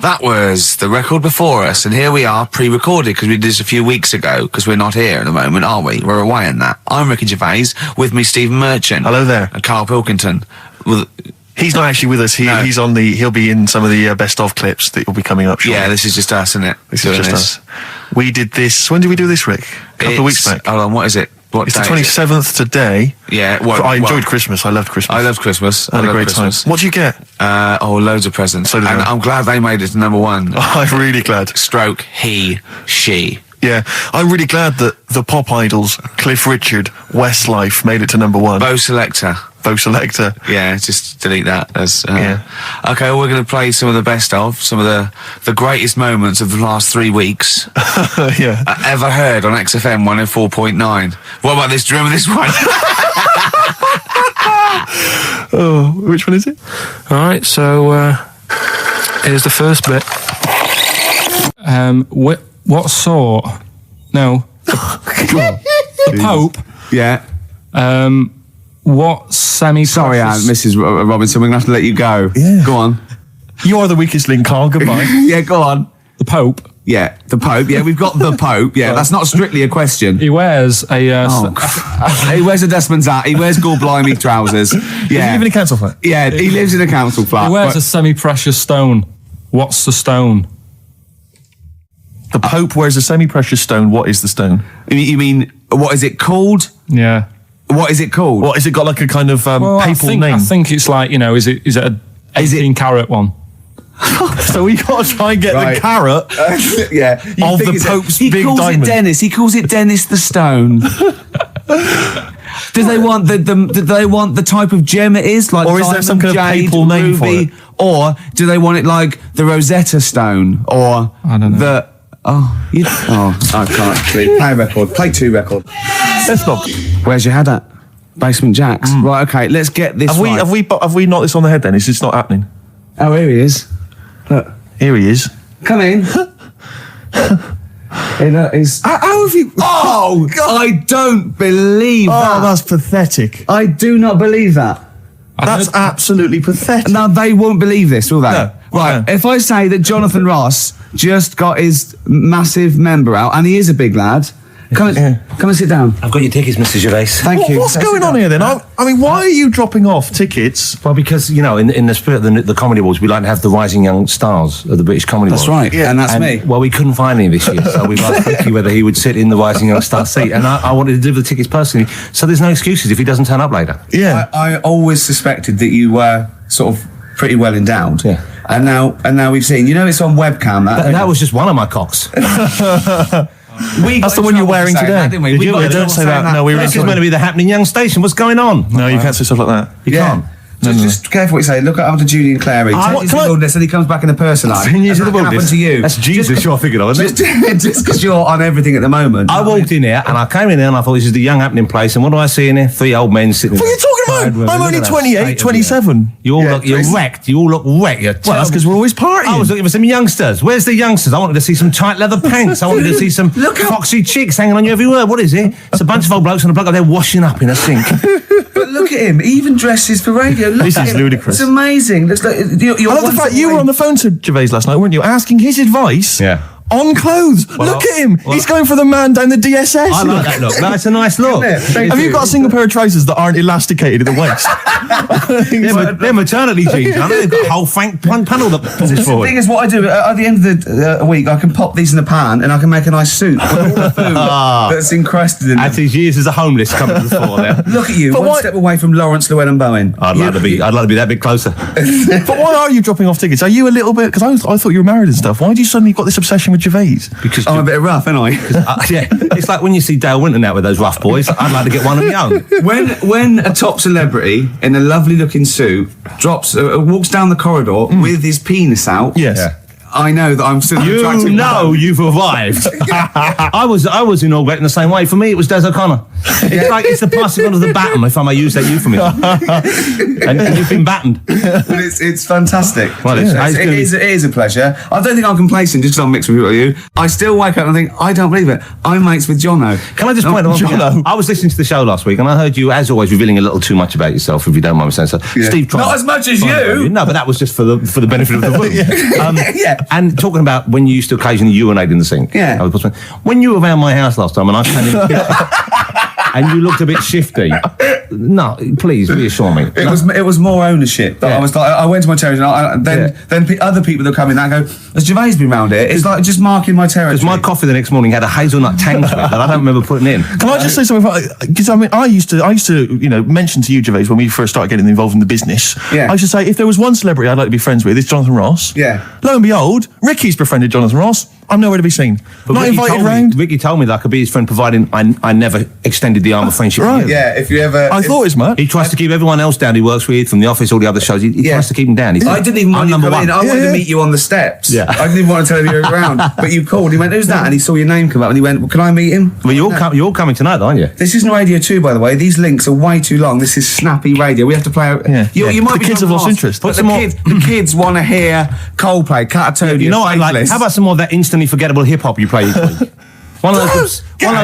That was the record before us, and here we are, pre-recorded, because we did this a few weeks ago, because we're not here at the moment, are we? We're away in that. I'm Ricky Gervais, with me Stephen Merchant. Hello there. And Karl Pilkington. Well, he's not actually with us. He'll be in some of the best of clips that will be coming up shortly. Yeah, this is just us, isn't it? This is just us. We did this, when did we do this, Rick? A couple of weeks back. Hold on, what is it? It's the 27th today. Yeah. I enjoyed Christmas. I loved Christmas. I loved Christmas. I had a great time. What did you get? Loads of presents. So did and I. I'm glad they made it to number one. I'm really glad. Stroke, he, she. Yeah, I'm really glad that the pop idols, Cliff Richard, Westlife, made it to number one. Bo Selector. Yeah, just delete that. Okay, well, we're going to play some of the best of, some of the greatest moments of the last 3 weeks. Yeah. Ever heard on XFM 104.9. What about this? Do you remember this one? Oh, which one is it? All right, so here's the first bit. What sort? No. The Pope. Yeah. What semi-precious... Sorry, Mrs. Robinson, we're going to have to let you go. Yeah. Go on. You are the weakest link, Carl. Goodbye. Yeah, go on. The Pope. Yeah, the Pope. Yeah, we've got the Pope. Yeah, that's not strictly a question. He wears a... He wears a Desmond's hat. He wears Gore-Blimey trousers. Yeah. Does he live in a council flat? Yeah, he lives in a council flat. He wears a semi-precious stone. What's the stone? The Pope wears a semi-precious stone. What is the stone? You mean, what is it called? Yeah. What is it called? What, has it got like a kind of papal name? I think it's like, is it a 18-carat one? So we got to try and get the carat yeah, of the Pope's big diamond. He calls it Dennis. He calls it Dennis the Stone. Do they want the type of gem it is, like, or is there some kind of jade, papal name ruby, for it? Or do they want it like the Rosetta Stone, or I don't know. I can't actually play a record. Play 2 record. Let's not. Where's your head at? Basement Jacks. Right. Okay. Let's get this. Have we knocked this on the head? Then it's not happening. Oh, here he is. Look. Here he is. Come in. How have you... Oh, God. I don't believe that. Oh, that's pathetic. I do not believe that. That's absolutely pathetic. Now, they won't believe this, will they? No. Right, No. if I say that Jonathan Ross just got his massive member out, and he is a big lad, come and sit down. I've got your tickets, Mr. Gervais. Thank you. What's going on here then? I mean, why are you dropping off tickets? Well, because, in the spirit of the Comedy Awards, we like to have the rising young stars of the British Comedy Awards. That's right, Yeah. and that's me. Well, we couldn't find any this year, so we've asked Ricky whether he would sit in the rising young star seat, and I wanted to deliver the tickets personally, so there's no excuses if he doesn't turn up later. Yeah. I always suspected that you were sort of pretty well endowed. Yeah. And now we've seen, it's on webcam. That was just one of my cocks. That's the one you're wearing today. Didn't we? Don't say that. No, This is meant to be the happening young station. What's going on? No, you can't say stuff like that. You can't. Just careful what you say. Look at after Julian Clary. Take you to the wilderness and he comes back in a person like. Send you to the That can happen wilderness. to you. That's Jesus you're thinking of, isn't it? Just because you're on everything at the moment. I walked in here and I came in there and I thought this is the young happening place, and what do I see in here? 3 old men sitting. What are you talking about? I'm only 28, 27. You're wrecked. You all look wrecked. Well, that's because we're always partying. I was looking for some youngsters. Where's the youngsters? I wanted to see some tight leather pants. I wanted to see some foxy chicks hanging on you everywhere. What is it? It's a bunch of old blokes and a bloke up there washing up in a sink. But look at him. He even dresses for radio. Look This at is him. ludicrous. It's amazing. Looks like you're I love the fact you were on the phone to Gervais last night, weren't you? Asking his advice on clothes. Look at him. He's going for the man down the DSS. I like that look. That's a nice look. Have you got a single pair of trousers that aren't elasticated at the waist? They're maternity jeans, aren't they? They've got a whole frank panel that pushes The forward. thing is, what I do at the end of the week, I can pop these in the pan and I can make a nice soup with all the food that's encrusted in As them. his years as a homeless come to the fore there. Look at you, But one why- step away from Lawrence Llewellyn Bowen. I'd like to be that bit closer. But why are you dropping off tickets? Are you a little bit... Because I thought you were married and stuff. Why do you suddenly got this obsession with Gervais? Because I'm a bit rough, ain't I? yeah, it's like when you see Dale Winton out with those rough boys. I'd like to get one of my own. When a top celebrity in a lovely looking suit walks down the corridor with his penis out, Yes. I know that I'm still an attractive man. You've arrived. I was inaugurated in the same way. For me, it was Des O'Connor. It's like it's the passing on of the baton, if I may use that euphemism. and you've been battened. But it's fantastic. Well, it is a pleasure. I don't think I'm complacent just because I'm mixed with you. I still wake up and think, I don't believe it. I'm mates with Jono. Can I just point out one thing? I was listening to the show last week and I heard you, as always, revealing a little too much about yourself, if you don't mind me saying so. Yeah. Steve tried. Not as much as you. No, but that was just for the benefit of the room. Yeah. And talking about when you used to occasionally urinate in the sink. Yeah. When you were around my house last time and I came in and you looked a bit shifty. No, please reassure me. It was more ownership. I was like, I went to my territory, and then other people that come in, I go, has Gervais been round here? It's like just marking my territory. Because my coffee the next morning had a hazelnut tang to it that I don't remember putting in. Can I just say something? Because I mean, I used to, mention to you, Gervais, when we first started getting involved in the business. Yeah. I should say, if there was one celebrity I'd like to be friends with, it's Jonathan Ross. Yeah. Lo and behold, Ricky's befriended Jonathan Ross. I'm nowhere to be seen. But Not invited round. Ricky told me that I could be his friend, providing I never extended the arm of friendship. Right. Yeah, if you ever... I thought as much. He tries to keep everyone else down he works with, from the office, all the other shows. He tries to keep them down. I didn't even want you to come in. I wanted to meet you on the steps. Yeah. I didn't even want to tell him you were around. But you called. He went, who's that? And he saw your name come up and he went, well, can I meet him? Well, you're coming tonight, aren't you? This isn't Radio 2, by the way. These links are way too long. This is snappy radio. We have to play... You might the kids have lost interest. But the kids want to hear Coldplay, Catatonia, You know what I like? How about some more of that instantly forgettable hip-hop you play each week? One of those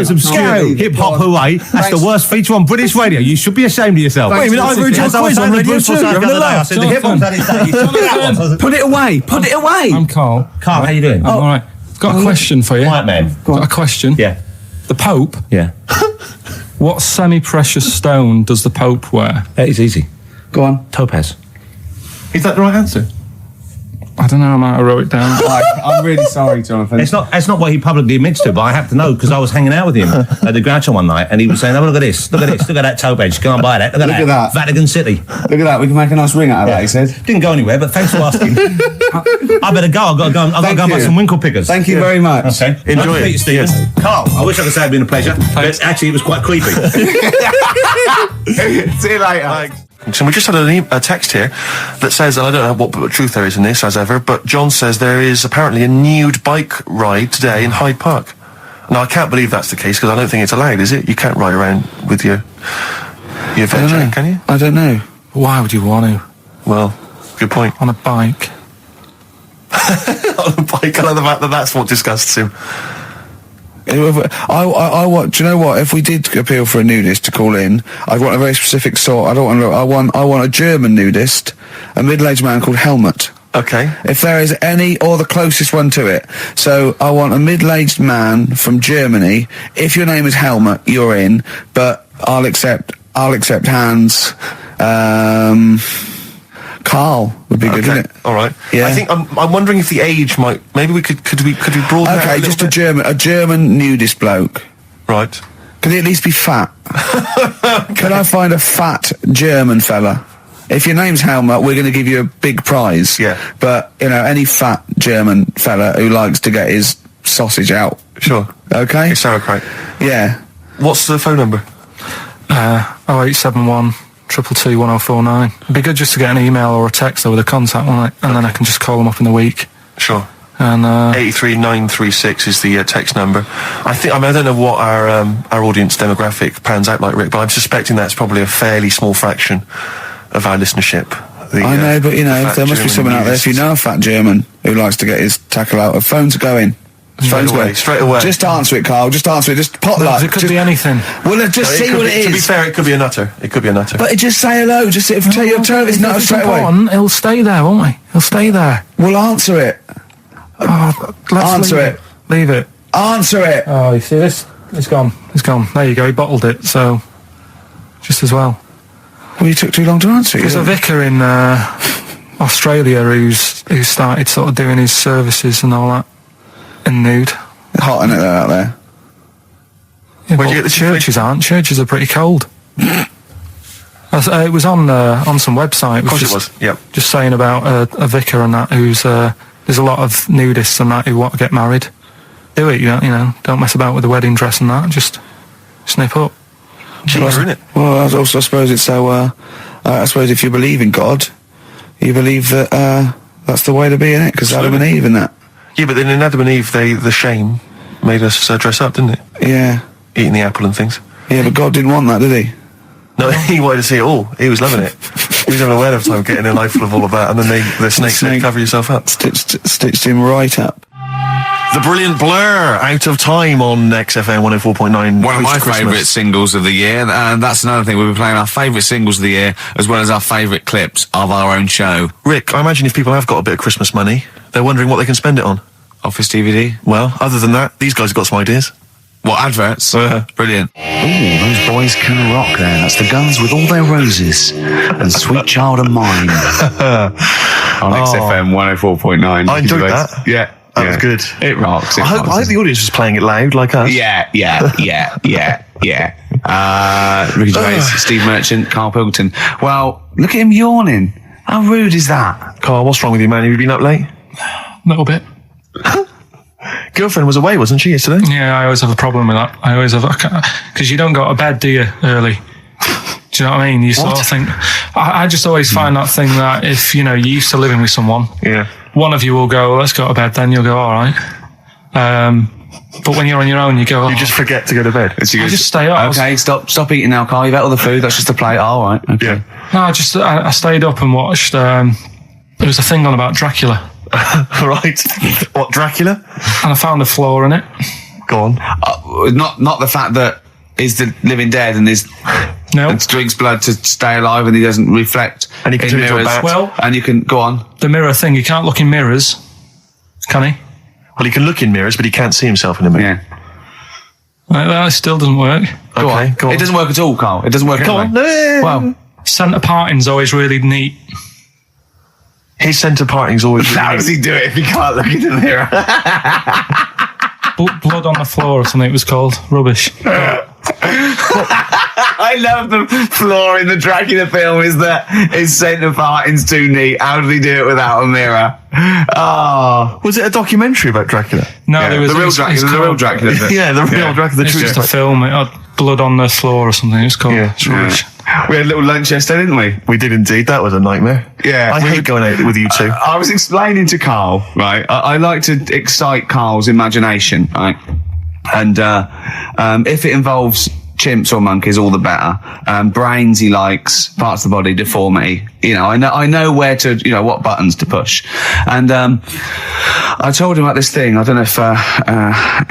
obscure hip-hop hooey. That's the worst feature on British radio. You should be ashamed of yourself. Wait a minute, I've heard your quiz on Radio 2. You're having a laugh. The hip-hop's had its day. You told me that one. Put it away. Put it away. I'm Carl. Carl, how you doing? I'm all right. Got a question for you. Right, man. Got a question. Yeah. The Pope. Yeah. What semi-precious stone does the Pope wear? That is easy. Go on. Topaz. Is that the right answer? I don't know, I might have wrote it down. I'm really sorry, Jonathan. It's not what he publicly admits to, but I have to know because I was hanging out with him at the Groucho one night and he was saying, oh, look at this, look at that topaz, go and buy that, look at that. Vatican City. Look at that, we can make a nice ring out of that, he said. Didn't go anywhere, but thanks for asking. I better go, I've got to go and buy some winkle pickers. Thank you very much. Okay. Enjoy it. Stephen. Yes. Carl, I wish I could say it's been a pleasure, but actually it was quite creepy. See you later. So we just had a text here that says, and I don't know what truth there is in this, as ever, but John says there is apparently a nude bike ride today in Hyde Park. Now, I can't believe that's the case, because I don't think it's allowed, is it? You can't ride around with your veg, can you? I don't know. Why would you want to? Well, good point. On a bike. On a bike, I love the fact that that's what disgusts him. I want. Do you know what? If we did appeal for a nudist to call in, I'd want a very specific sort. I want a German nudist, a middle-aged man called Helmut. Okay. If there is any, or the closest one to it. So I want a middle-aged man from Germany. If your name is Helmut, you're in. But I'll accept Hans. Carl would be good, wouldn't it? All right. Yeah. I think I'm wondering if the age might. Maybe we could broaden that. Okay, just a German nudist bloke. Right. Can he at least be fat? Can I find a fat German fella? If your name's Helmut, we're going to give you a big prize. Yeah. But any fat German fella who likes to get his sausage out. Sure. Okay. It's sauerkraut. Yeah. What's the phone number? 0871 222 1049. It'd be good just to get an email or a text with a contact on it, and then I can just call them up in the week. Sure. And 83936 is the text number. I don't know what our audience demographic pans out like, Rick, but I'm suspecting that's probably a fairly small fraction of our listenership. I know, but there must be someone out there. If you know a fat German who likes to get his tackle out, phones are going. Straight away. Just answer it, Carl. Just answer it. Just pot luck. it could be anything. Well, just see what it is. To be fair, it could be a nutter. But just say hello. Just tell your turn. It's not straight away. He'll stay there, won't he? He'll stay there. Well, answer it. Answer it. Leave it. Answer it. Oh, you see this? It's gone. It's gone. There you go. He bottled it. So, just as well. Well, you took too long to answer it. There's a vicar in Australia who started sort of doing his services and all that in nude. Hot, isn't it, out there? Yeah, but the churches aren't. Churches are pretty cold. It was on some website. Of course it was. Yep. Just saying about a vicar and that who's there's a lot of nudists and that who want to get married. Do it, don't mess about with the wedding dress and that. Just snip up. Cheaper, isn't it? Well, I suppose it's so. I suppose if you believe in God, you believe that that's the way to be, innit? Because Adam and Eve and that. Yeah, but then in Adam and Eve, the shame made us dress up, didn't it? Yeah. Eating the apple and things. Yeah, but God didn't want that, did he? No, he wanted to see it all. He was loving it. He was having a whale of time getting a life full of all of that, and then the snake said, cover yourself up. Stitched him right up. The brilliant Blur, Out of Time on XFM 104.9. One of my favourite singles of the year, and that's another thing. We'll be playing our favourite singles of the year, as well as our favourite clips of our own show. Rick, I imagine if people have got a bit of Christmas money, They're wondering what they can spend it on. Office DVD. Well, other than that, these guys have got some ideas. What, adverts? Brilliant. Ooh, those boys can rock there. That's the Guns with All Their Roses and Sweet Child of Mine. On XFM 104.9. I enjoyed that. Yeah. That was good. It rocks. I hope the audience was playing it loud like us. Yeah. Ricky Gervais, Steve Merchant, Karl Pilkington. Well, look at him yawning. How rude is that? Carl, what's wrong with you, man? Have you been up late? A little bit. Girlfriend was away, wasn't she, yesterday? Yeah, I always have a problem with that. I always have, because you don't go to bed, do you, early? Do you know what I mean? You sort of think, I just always find that thing that if, you're used to living with someone, one of you will go, let's go to bed, then you'll go, all right. But when you're on your own, you go, you just forget to go to bed. I just stay up. Okay, stop eating now, Carl. You've had all the food. That's just a plate. All right. Okay. Yeah. No, I stayed up and watched, there was a thing on about Dracula. Right. What, Dracula? And I found a flaw in it. Go on. Not the fact that he's the living dead and and drinks blood to stay alive and he doesn't reflect and he can in turn into a mirrors. bat. Well, and you can go on. The mirror thing, you can't look in mirrors, can he? Well, he can look in mirrors, but he can't see himself in a mirror. Yeah. That still doesn't work. Go on. It doesn't work at all, Carl. It doesn't work Go anyway. on. No. Well, centre parting's always really neat. His centre parting's always really how does he do it if he can't look in the mirror? Blood on the floor or something it was called. Rubbish. I love the flaw in the Dracula film is that his centre parting's too neat. How did he do it without a mirror? Oh. Was it a documentary about Dracula? No, Yeah, there was the real Dracula. The real Dracula. Yeah, the real Dracula. It's just a film. It had blood on the floor or something. It's called. Yeah. It's rubbish. We had a little lunch yesterday, didn't we? We did indeed. That was a nightmare. Yeah. I hate going out with you two. I was explaining to Carl, right? I like to excite Carl's imagination, right? And if it involves chimps or monkeys, all the better. Brains he likes, parts of the body, deformity. I know where to, what buttons to push. And I told him about this thing. I don't know if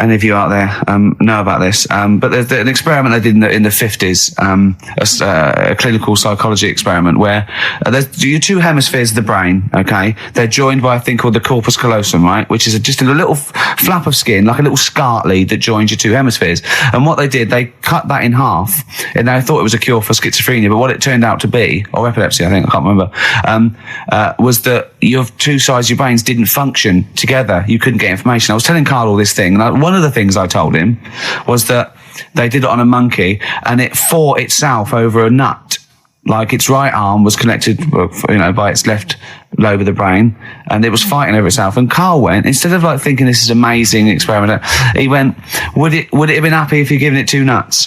any of you out there know about this, but there's an experiment they did in the 50s, a clinical psychology experiment where there's your two hemispheres of the brain, okay? They're joined by a thing called the corpus callosum, right? Which is just a little flap of skin, like a little scarlet lead that joins your two hemispheres. And what they did, they cut that in half, and they thought it was a cure for schizophrenia, but what it turned out to be, or epilepsy, I think, I can't remember, was that your two sides of your brains didn't function together. You couldn't get information. I was telling Carl all this thing, and one of the things I told him was that they did it on a monkey, and it fought itself over a nut. Like its right arm was connected, by its left lobe of the brain, and it was fighting over itself. And Carl went, instead of thinking this is amazing experiment, he went, would it have been happy if you'd given it two nuts?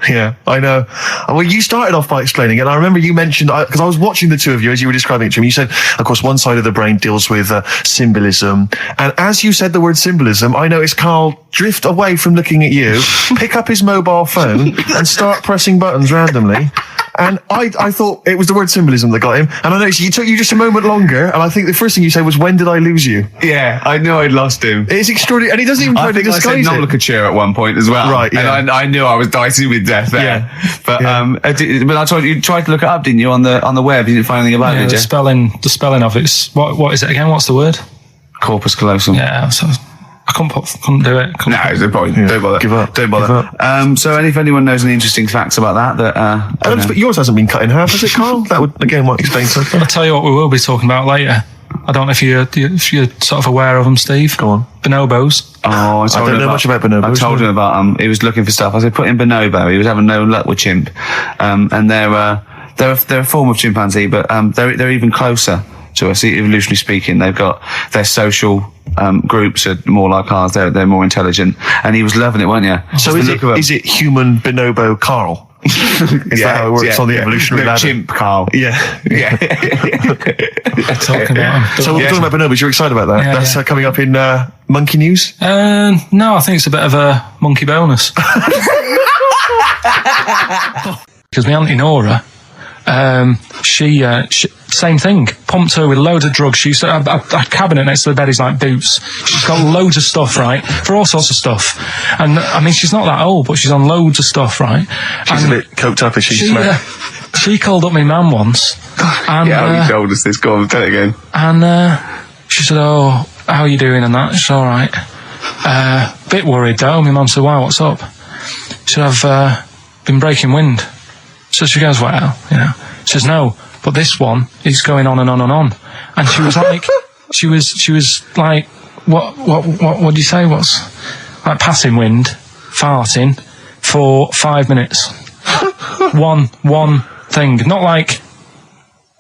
Yeah, I know. Well, you started off by explaining it, and I remember you mentioned, because I was watching the two of you as you were describing it to me, you said, of course, one side of the brain deals with symbolism, and as you said the word symbolism, I noticed Carl drift away from looking at you, pick up his mobile phone, and start pressing buttons randomly. And I thought it was the word symbolism that got him. And I noticed it took you just a moment longer. And I think the first thing you said was, when did I lose you? Yeah, I knew I'd lost him. It's extraordinary. And he doesn't even try to disguise I said nomenclature at one point as well. Right, yeah. And I knew I was dicey with death there. Yeah. But I told you tried to look it up, didn't you, on the web? You didn't find anything about it, did you? The spelling of it's what is it again? What's the word? Corpus callosum. Yeah, so I couldn't do it. No, it's a point. Yeah. Don't bother. Give up. Don't bother. So if anyone knows any interesting facts about that but yours hasn't been cut in half, has it, Carl? That would again might explain something. I'll tell you what we will be talking about later. I don't know if you're sort of aware of them, Steve. Go on. Bonobos. Oh, I don't know much about bonobos. I told him about he was looking for stuff. I said put in bonobo. He was having no luck with chimp. And they're a form of chimpanzee, but they're even closer to us, evolutionarily speaking. They've got their social groups are more like ours. They're more intelligent, and he was loving it, weren't you? So is it human bonobo Carl? Is that how it works on the evolutionary ladder? Chimp Carl. Yeah. Talking about So we're talking about bonobos. You're excited about that? Yeah, That's coming up in Monkey News? No, I think it's a bit of a monkey bonus. Because my auntie Nora, she same thing, pumped her with loads of drugs. She used to have a cabinet next to the bed is like boots. She's got loads of stuff, right, for all sorts of stuff. And I mean, she's not that old, but she's on loads of stuff, right? She's a bit coked up, is she? She called up my mum once. And, yeah, you told us this. Go on, tell it again. And she said, "Oh, how are you doing?" And that. She said, "All right." Bit worried though. My mum said, "Wow, what's up?" She said, "I've been breaking wind." So she goes, "Well, you know." She says, "No, but this one is going on and on and on." And she was like, she was like, what do you say? What's like passing wind, farting for 5 minutes. one thing, not like,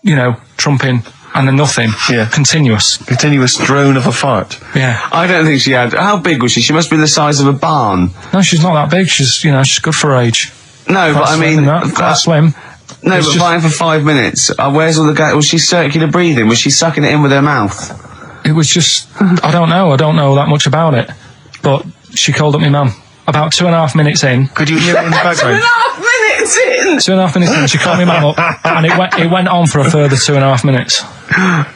you know, trumping and then nothing. Yeah. Continuous drone of a fart. Yeah. I don't think she had. How big was she? She must be the size of a barn. No, she's not that big. She's good for her age. No, but I mean, quite slim. No, but fighting for 5 minutes. Where's all the gas? Was she circular breathing? Was she sucking it in with her mouth? It was just, I don't know that much about it. But she called up my mum. About 2.5 minutes in. Could you hear it in the background? 2.5 minutes in! 2.5 minutes in, she called my mum up, and it went on for a further 2.5 minutes.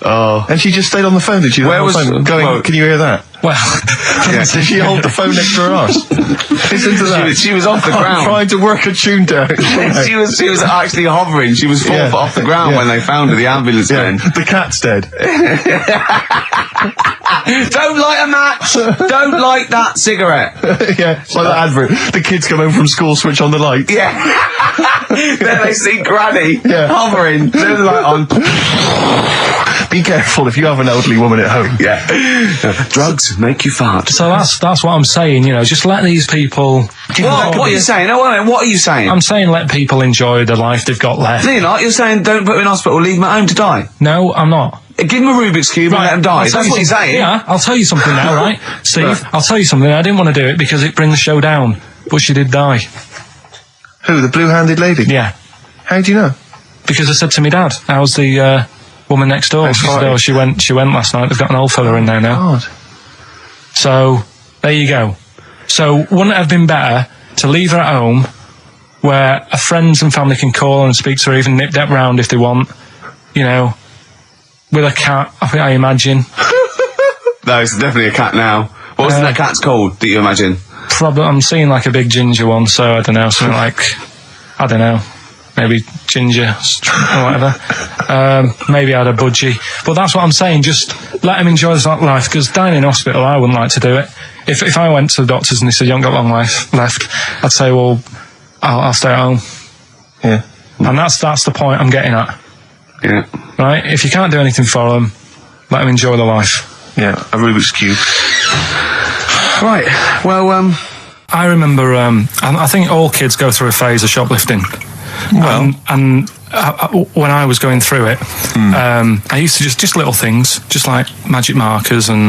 Oh. And she just stayed on the phone, did she? Where was going? Well, can you hear that? Well, yeah. Did she hold the phone next to her arse? Listen to that. She was off the ground. Trying to work a tune down. she was actually hovering. She was 4 foot off the ground when they found her. The ambulance men. The cat's dead. Don't light a match. Don't light that cigarette. Yeah, it's like that advert. The kids come home from school, switch on the light. Yeah. Then they see Granny hovering. Turn the light on. Be careful if you have an elderly woman at home. Yeah. Drugs make you fart. So that's what I'm saying, you know, just let these people... What are you saying? No, what are you saying? I'm saying let people enjoy the life they've got left. No, you're not. You're saying don't put them in hospital, leave them at home to die. No, I'm not. Give them a Rubik's Cube and let them die. That's what you're saying. Yeah, I'll tell you something now, right? Steve, I'll tell you something. I didn't want to do it because it brings the show down, but she did die. Who, the blue-handed lady? Yeah. How do you know? Because I said to my dad, how's the woman next door? She said, oh, she went last night. They've got an old fella in there now. God. So, there you go. So, wouldn't it have been better to leave her at home where her friends and family can call and speak to her, even nip that round if they want, you know, with a cat, I imagine. No, it's definitely a cat now. What was that cat's called, do you imagine? Probably, I'm seeing like a big ginger one, so I don't know, something like, I don't know, maybe ginger or whatever. Maybe I had a budgie. But that's what I'm saying, just let them enjoy this life, because dying in hospital, I wouldn't like to do it. If I went to the doctors and they said, you haven't got long life left, I'd say, well, I'll stay at home. Yeah. And that's the point I'm getting at. Yeah. Right? If you can't do anything for them, let them enjoy their life. Yeah, a Rubik's Cube. Right. Well, I remember, I think all kids go through a phase of shoplifting. Well. And when I was going through it, I used to just little things, just like magic markers and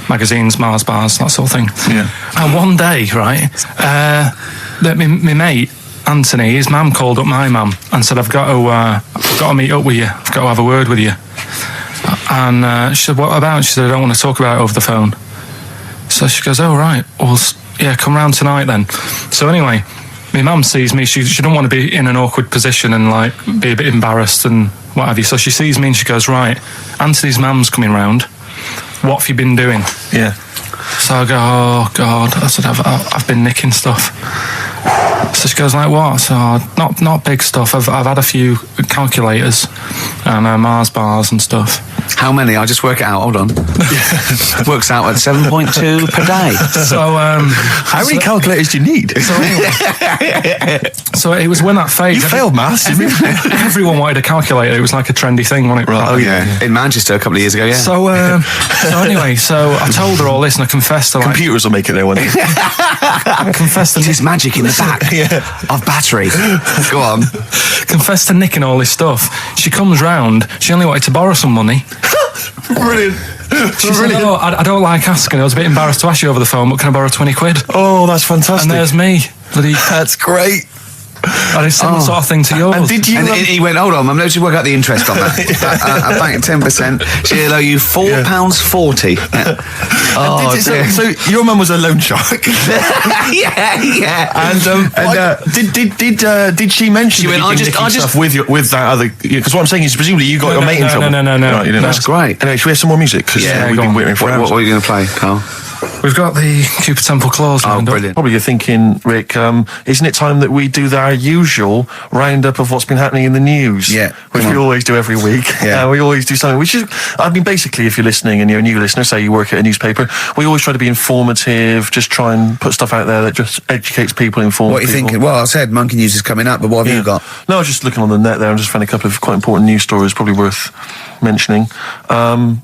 magazines, Mars bars, that sort of thing. Yeah. And one day, right, that my mate, Anthony, his mum called up my mum and said, I've got to meet up with you. I've got to have a word with you. And she said, what about? She said, I don't want to talk about it over the phone. So she goes, oh, right. Well, yeah, come round tonight then. So anyway, my mum sees me. She doesn't want to be in an awkward position and, like, be a bit embarrassed and what have you. So she sees me and she goes, right, Anthony's mum's coming round. What have you been doing? Yeah. So I go, oh, God. I said, I've been nicking stuff. So she goes, like, what? So, not big stuff. I've had a few calculators and Mars bars and stuff. how many? I'll just work it out. Hold on. Works out at 7.2 per day. So, how many calculators do you need? So, anyway, so it was when that phase. You failed maths. Everyone wanted a calculator. It was like a trendy thing, wasn't it? Right. Oh, yeah. In Manchester a couple of years ago, yeah. So anyway, so I told her all this and I confessed to, like, Computers will make it there one day. I confessed to There's magic in the back of battery. Go on. confessed to nicking all this stuff. She comes round. She only wanted to borrow some money. Brilliant. She said, oh, I don't like asking. I was a bit embarrassed to ask you over the phone, but can I borrow 20 quid? Oh, that's fantastic. And there's me. That's great. I did similar sort of thing to yours. And did you? And he went, hold on, I'm going to work out the interest on that. I bank 10%. She'll owe you £4.40. Yeah. Oh, so your mum was a loan shark. yeah. And did she mention? She went, I just stuff with that other? Because what I'm saying is, presumably you got your mate in trouble. No. Right, you didn't. That's great. Anyway, should we have some more music? Because we've been waiting for hours. What are you going to play, Carl? We've got the Cooper Temple Clause lined up. Brilliant. Probably you're thinking, Rick, isn't it time that we do our usual roundup of what's been happening in the news? Yeah. Which we always do every week. Yeah. We always do something, which is, I mean, basically, if you're listening and you're a new listener, say you work at a newspaper, we always try to be informative, just try and put stuff out there that just educates people, informs What are you people. thinking? Well, I said Monkey News is coming up, but what have you got? No, I was just looking on the net there and just found a couple of quite important news stories probably worth mentioning.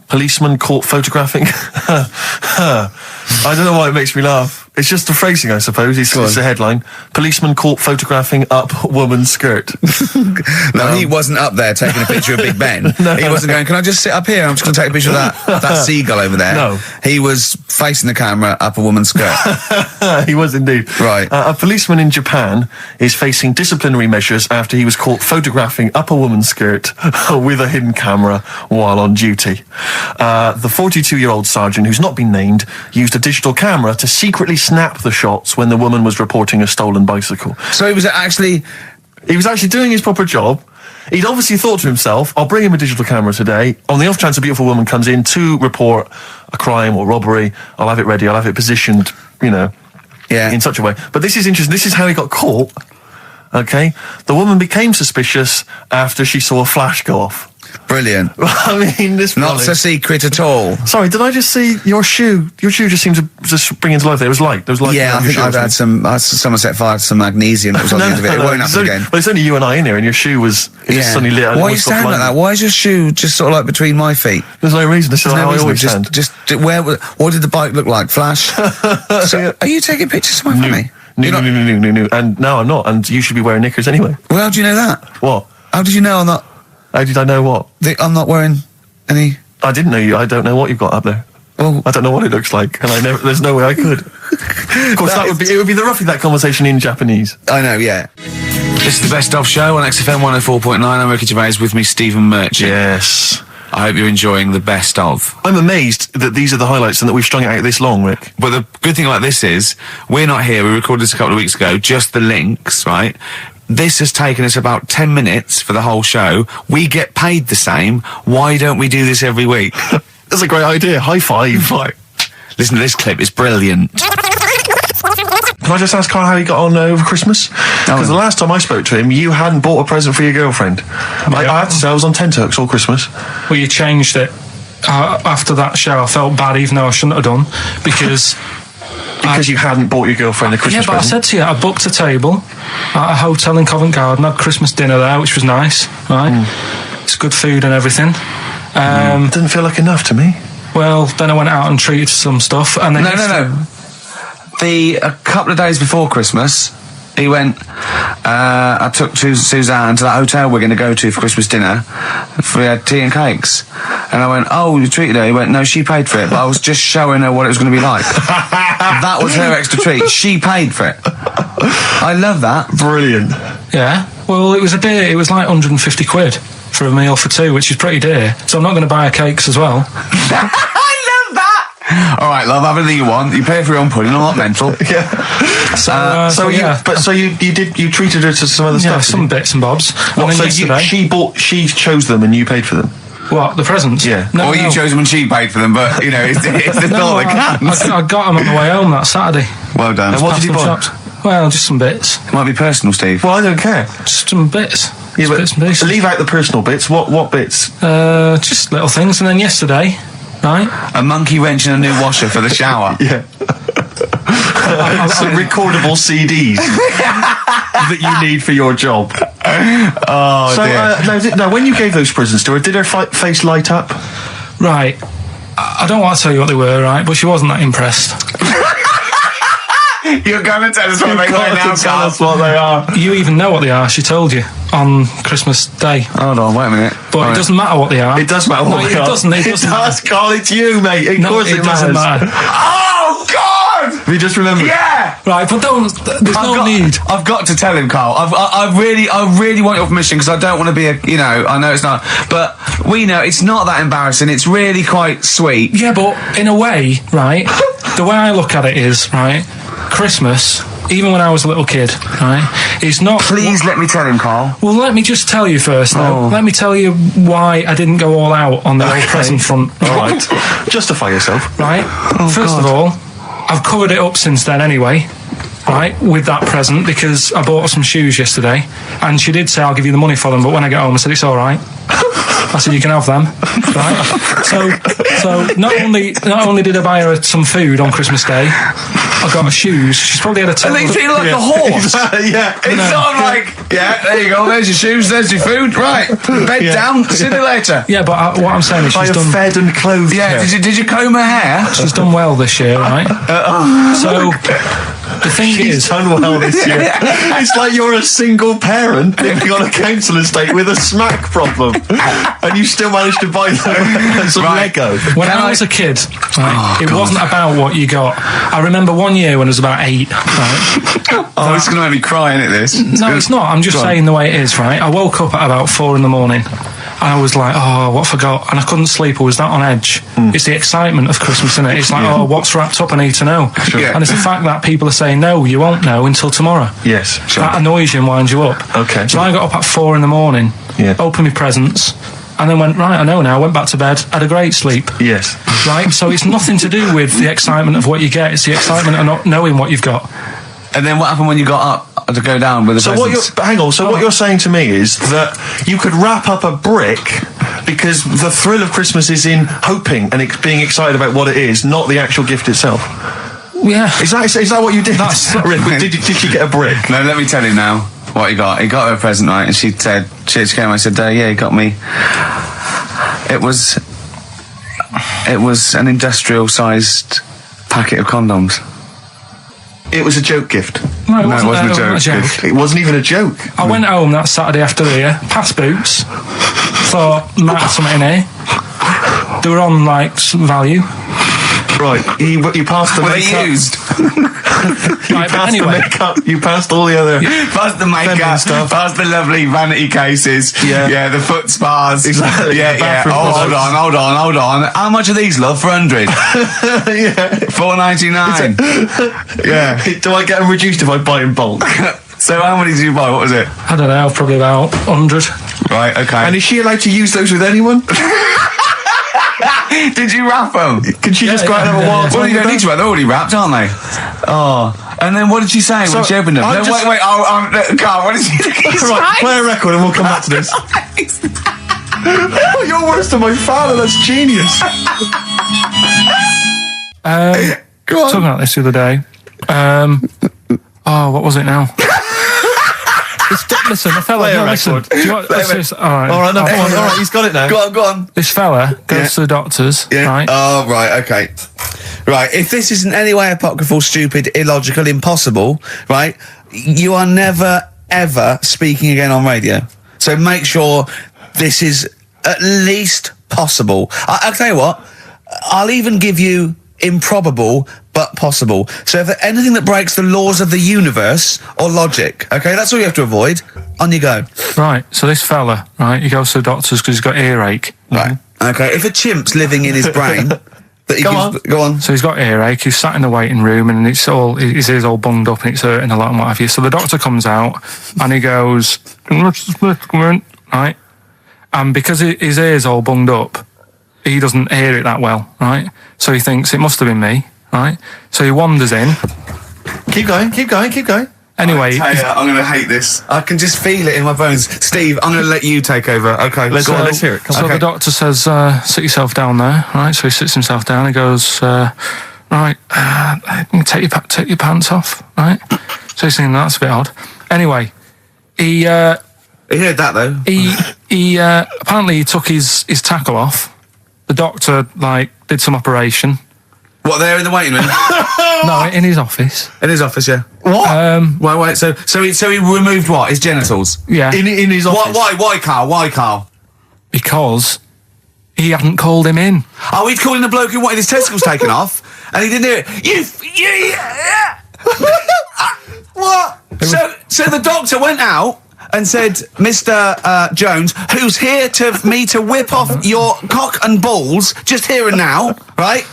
Policeman caught photographing. I don't know why it makes me laugh. It's just the phrasing, I suppose. It's the headline. Policeman caught photographing up woman's skirt. No, he wasn't up there taking a picture of Big Ben. He wasn't going, can I just sit up here? I'm just going to take a picture of that seagull over there. No. He was facing the camera up a woman's skirt. He was indeed. Right. A policeman in Japan is facing disciplinary measures after he was caught photographing up a woman's skirt with a hidden camera while on duty. The 42-year-old sergeant, who's not been named, used a digital camera to secretly snap the shots when the woman was reporting a stolen bicycle. So he was actually doing his proper job. He'd obviously thought to himself, I'll bring him a digital camera today. On the off chance a beautiful woman comes in to report a crime or robbery, I'll have it ready, I'll have it positioned, in such a way. But this is interesting. This is how he got caught. Okay? The woman became suspicious after she saw a flash go off. brilliant. I mean, this Not so secret at all. Sorry, did I just see your shoe? Your shoe just seemed to just spring into life there. It was light. There was light. Yeah, I think I've had someone set fire to some magnesium that was on the end of it. It won't happen again. But it's only you and I in here, and your shoe was just suddenly lit. Why are you standing like that? Why is your shoe just sort of like between my feet? There's no reason. This is how I always stand. What did the bike look like? Flash? So, are you taking pictures of my family? No. And no, I'm not. And you should be wearing knickers anyway. Well, how do you know that? What? How did you know I'm not? How did I know what? I'm not wearing any. I didn't know you. I don't know what you've got up there. Well, I don't know what it looks like, and there's no way I could. Of course, it would be roughly that conversation in Japanese. I know, yeah. This is the Best Of Show on XFM 104.9. I'm Ricky Gervais, with me Stephen Merchant. Yes. I hope you're enjoying the Best Of. I'm amazed that these are the highlights and that we've strung it out this long, Rick. But the good thing about this is, we're not here, we recorded this a couple of weeks ago, just the links, right? This has taken us about 10 minutes for the whole show. We get paid the same. Why don't we do this every week? That's a great idea. High five. Listen to this clip, it's brilliant. Can I just ask Karl how he got on over Christmas? Because the last time I spoke to him, you hadn't bought a present for your girlfriend. I had to say I was on tenterhooks all Christmas. Well, you changed it. After that show, I felt bad, even though I shouldn't have done, because... Because you hadn't bought your girlfriend a Christmas present? I said to you, I booked a table at a hotel in Covent Garden, had Christmas dinner there, which was nice, right? It's good food and everything. Didn't feel like enough to me. Well, then I went out and treated some stuff, and then... No. A couple of days before Christmas, he went, I took Suzanne to that hotel we're going to go to for Christmas dinner. We had tea and cakes. And I went, oh, you treated her? He went, no, she paid for it, but I was just showing her what it was going to be like. That was her extra treat. She paid for it. I love that. Brilliant. Yeah. Well, it was like 150 quid for a meal for two, which is pretty dear. So I'm not going to buy her cakes as well. All right, love, have anything you want. You pay for your own pudding. I'm not mental. Yeah. You treated her to some other stuff. Yeah, some bits and bobs. What, so she chose them and you paid for them? What, the presents? Yeah. No, you chose them and she paid for them, but you know, it's the thought that counts. I got them on the way home that Saturday. Well done. And what did you buy? Well, just some bits. It might be personal, Steve. Well, I don't care. Just some bits. Yeah, but bits and pieces. Leave out the personal bits. What bits? Just little things. And then yesterday, right? A monkey wrench and a new washer for the shower. Yeah. Some recordable CDs that you need for your job. Oh, dear. Now, when you gave those presents to her, did her face light up? Right. I don't want to tell you what they were, right? But she wasn't that impressed. You're going to tell us what they were now, tell us what they are. You even know what they are. She told you on Christmas Day. Hold on, wait a minute. But it doesn't matter what they are. It does matter what they are. It doesn't. It does, Karl. It's you, mate. Of course it doesn't matter. Oh, God! Have you just remembered? Yeah! Right, but there's no need. I've got to tell him, Karl. I really want your permission, because I don't want to be I know it's not, but we know it's not that embarrassing. It's really quite sweet. Yeah, but in a way, right, the way I look at it is, right, Christmas, even when I was a little kid, right, is not... Please let me tell him, Karl. Well, let me just tell you first, though. Let me tell you why I didn't go all out on the old present front. All right. Justify yourself. Right? First of all, I've covered it up since then anyway, right, with that present, because I bought her some shoes yesterday, and she did say, I'll give you the money for them, but when I get home, I said, it's all right. I said, you can have them, right? So not only did I buy her some food on Christmas Day, I got her shoes. She's probably had a At least you like a horse. Yeah. It's sort of like, yeah, there you go, there's your shoes, there's your food, right, bed down, see you later. Yeah, but what I'm saying is she's done... fed and clothed. Yeah, did you comb her hair? She's done well this year, right? So... The thing is, done well this year. It's like you're a single parent living on a council estate with a smack problem, and you still managed to buy them some Lego. When I was a kid, right, it wasn't about what you got. I remember one year when I was about 8. Right, it's going to make me cry, isn't it? This? No, it's not. I'm just saying the way it is. Right, I woke up at about 4 a.m. And I was like, oh, what have I got? And I couldn't sleep. I was that on edge. It's the excitement of Christmas, isn't it? It's like, oh, what's wrapped up? I need to know. Sure. Yeah. And it's the fact that people are saying, no, you won't know until tomorrow. Yes. Sure. That annoys you and winds you up. Okay. So I got up at 4 a.m, opened my presents, and then went, right, I know now, went back to bed, had a great sleep. Yes. Right? So it's nothing to do with the excitement of what you get. It's the excitement of not knowing what you've got. And then what happened when you got up to go down with the presents? What you're saying to me is that you could wrap up a brick because the thrill of Christmas is in hoping and being excited about what it is, not the actual gift itself. Yeah. Is that what you did? Did you get a brick? No, let me tell you now what he got. He got her a present, right? And she said, she came. I said, yeah, he got me. It was an industrial-sized packet of condoms. It was a joke gift. No, it wasn't a joke. It wasn't even a joke. I went home that Saturday after the year, past Boots, thought, might have something in here. They were on, like, some value. Right, you passed the Were makeup. they used? The makeup. You passed all the other... Passed the makeup, stuff. passed the lovely vanity cases. Yeah, the foot spas. Exactly. Yeah. Hold on. How much are these, love? For 100? Yeah. $4.99. Yeah. Do I get them reduced if I buy in bulk? So how many did you buy? What was it? I don't know, probably about 100. Right, okay. And is she allowed to use those with anyone? Did you wrap them? Can she just go out and have a wild time? Well, you don't need to wrap. They're already wrapped, aren't they? Oh. And then what did she say when she opened them? No, wait. Carl, what did she say? Right, play a record and we'll come back to this. You're worse than my father. That's genius. Go on. Talking about this the other day. What was it now? Listen, the fella. Play a listen. record. Do you want, All right, he's got it now. Go on. This fella goes to the doctors, right? Oh, right, okay. Right, if this is in any way apocryphal, stupid, illogical, impossible, right, you are never, ever speaking again on radio. So make sure this is at least possible. I'll tell you what, I'll even give you improbable but possible. So if there's anything that breaks the laws of the universe or logic, okay, that's all you have to avoid. On you go. Right, so this fella, right, he goes to the doctors because he's got earache. Right. Okay, if a chimp's living in his brain... Go on. So he's got earache, he's sat in the waiting room and his ear's all bunged up and it's hurting a lot and what have you. So the doctor comes out and he goes, right? And because his ear's all bunged up, he doesn't hear it that well, right? So he thinks it must have been me, right? So he wanders in. Keep going. Anyway, I'm going to hate this. I can just feel it in my bones. Steve, I'm going to let you take over. Okay, let's hear it. Come on. The doctor says, sit yourself down there, right? So he sits himself down. He goes, right, take your pants off, right? So he's thinking, that's a bit odd. Anyway, he heard that though. He apparently he took his tackle off. The doctor did some operation. What, there in the waiting room? No, in his office. In his office, yeah. What? Wait. So he removed what? His genitals? Yeah. In his office. Why, Carl? Because he hadn't called him in. Oh, he'd called in the bloke who wanted his testicles taken off, and he didn't do it. What? So the doctor went out and said, Mr. Jones, who's here to whip off your cock and balls just here and now, right?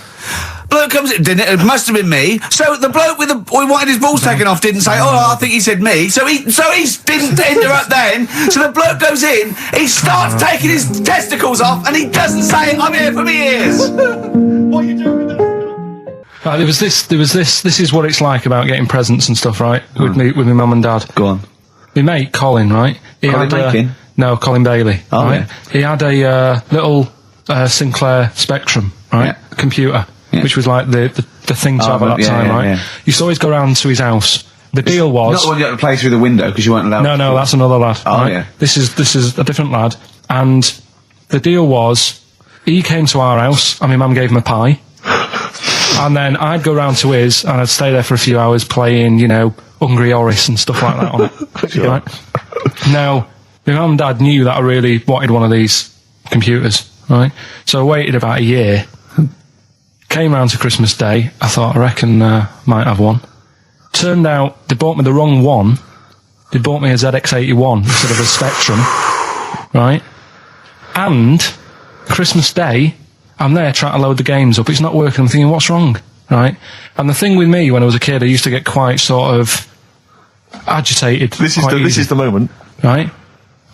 Bloke comes in, didn't it? It must have been me. So the bloke who wanted his balls taken off didn't say, I think he said me. So he didn't interrupt then. So the bloke goes in, he starts taking his testicles off, and he doesn't say, I'm here for me ears. What are you doing with that? Right, there was this. This is what it's like about getting presents and stuff, right? With my mum and dad. Go on. My mate Colin, right? Colin Bacon? No, Colin Bailey. Oh, right? yeah. He had a little Sinclair Spectrum, right? Yeah. Computer, which was like the thing to have at that yeah, time, yeah, right? yeah. You used to always go round to his house. The deal was Not the one you had to play through the window because you weren't allowed. no, that's another lad. Oh, right? yeah. This is a different lad, and the deal was he came to our house and my mum gave him a pie. And then I'd go round to his, and I'd stay there for a few hours playing, Hungry Horace and stuff like that on it. Sure. Right? Now, my mum and dad knew that I really wanted one of these computers, right? So I waited about a year. Came round to Christmas Day. I thought, I reckon might have one. Turned out they bought me the wrong one. They bought me a ZX81 instead of a Spectrum, right? And Christmas Day, I'm there trying to load the games up. It's not working. I'm thinking, what's wrong? Right? And the thing with me, when I was a kid, I used to get quite sort of agitated. This is the moment. Right?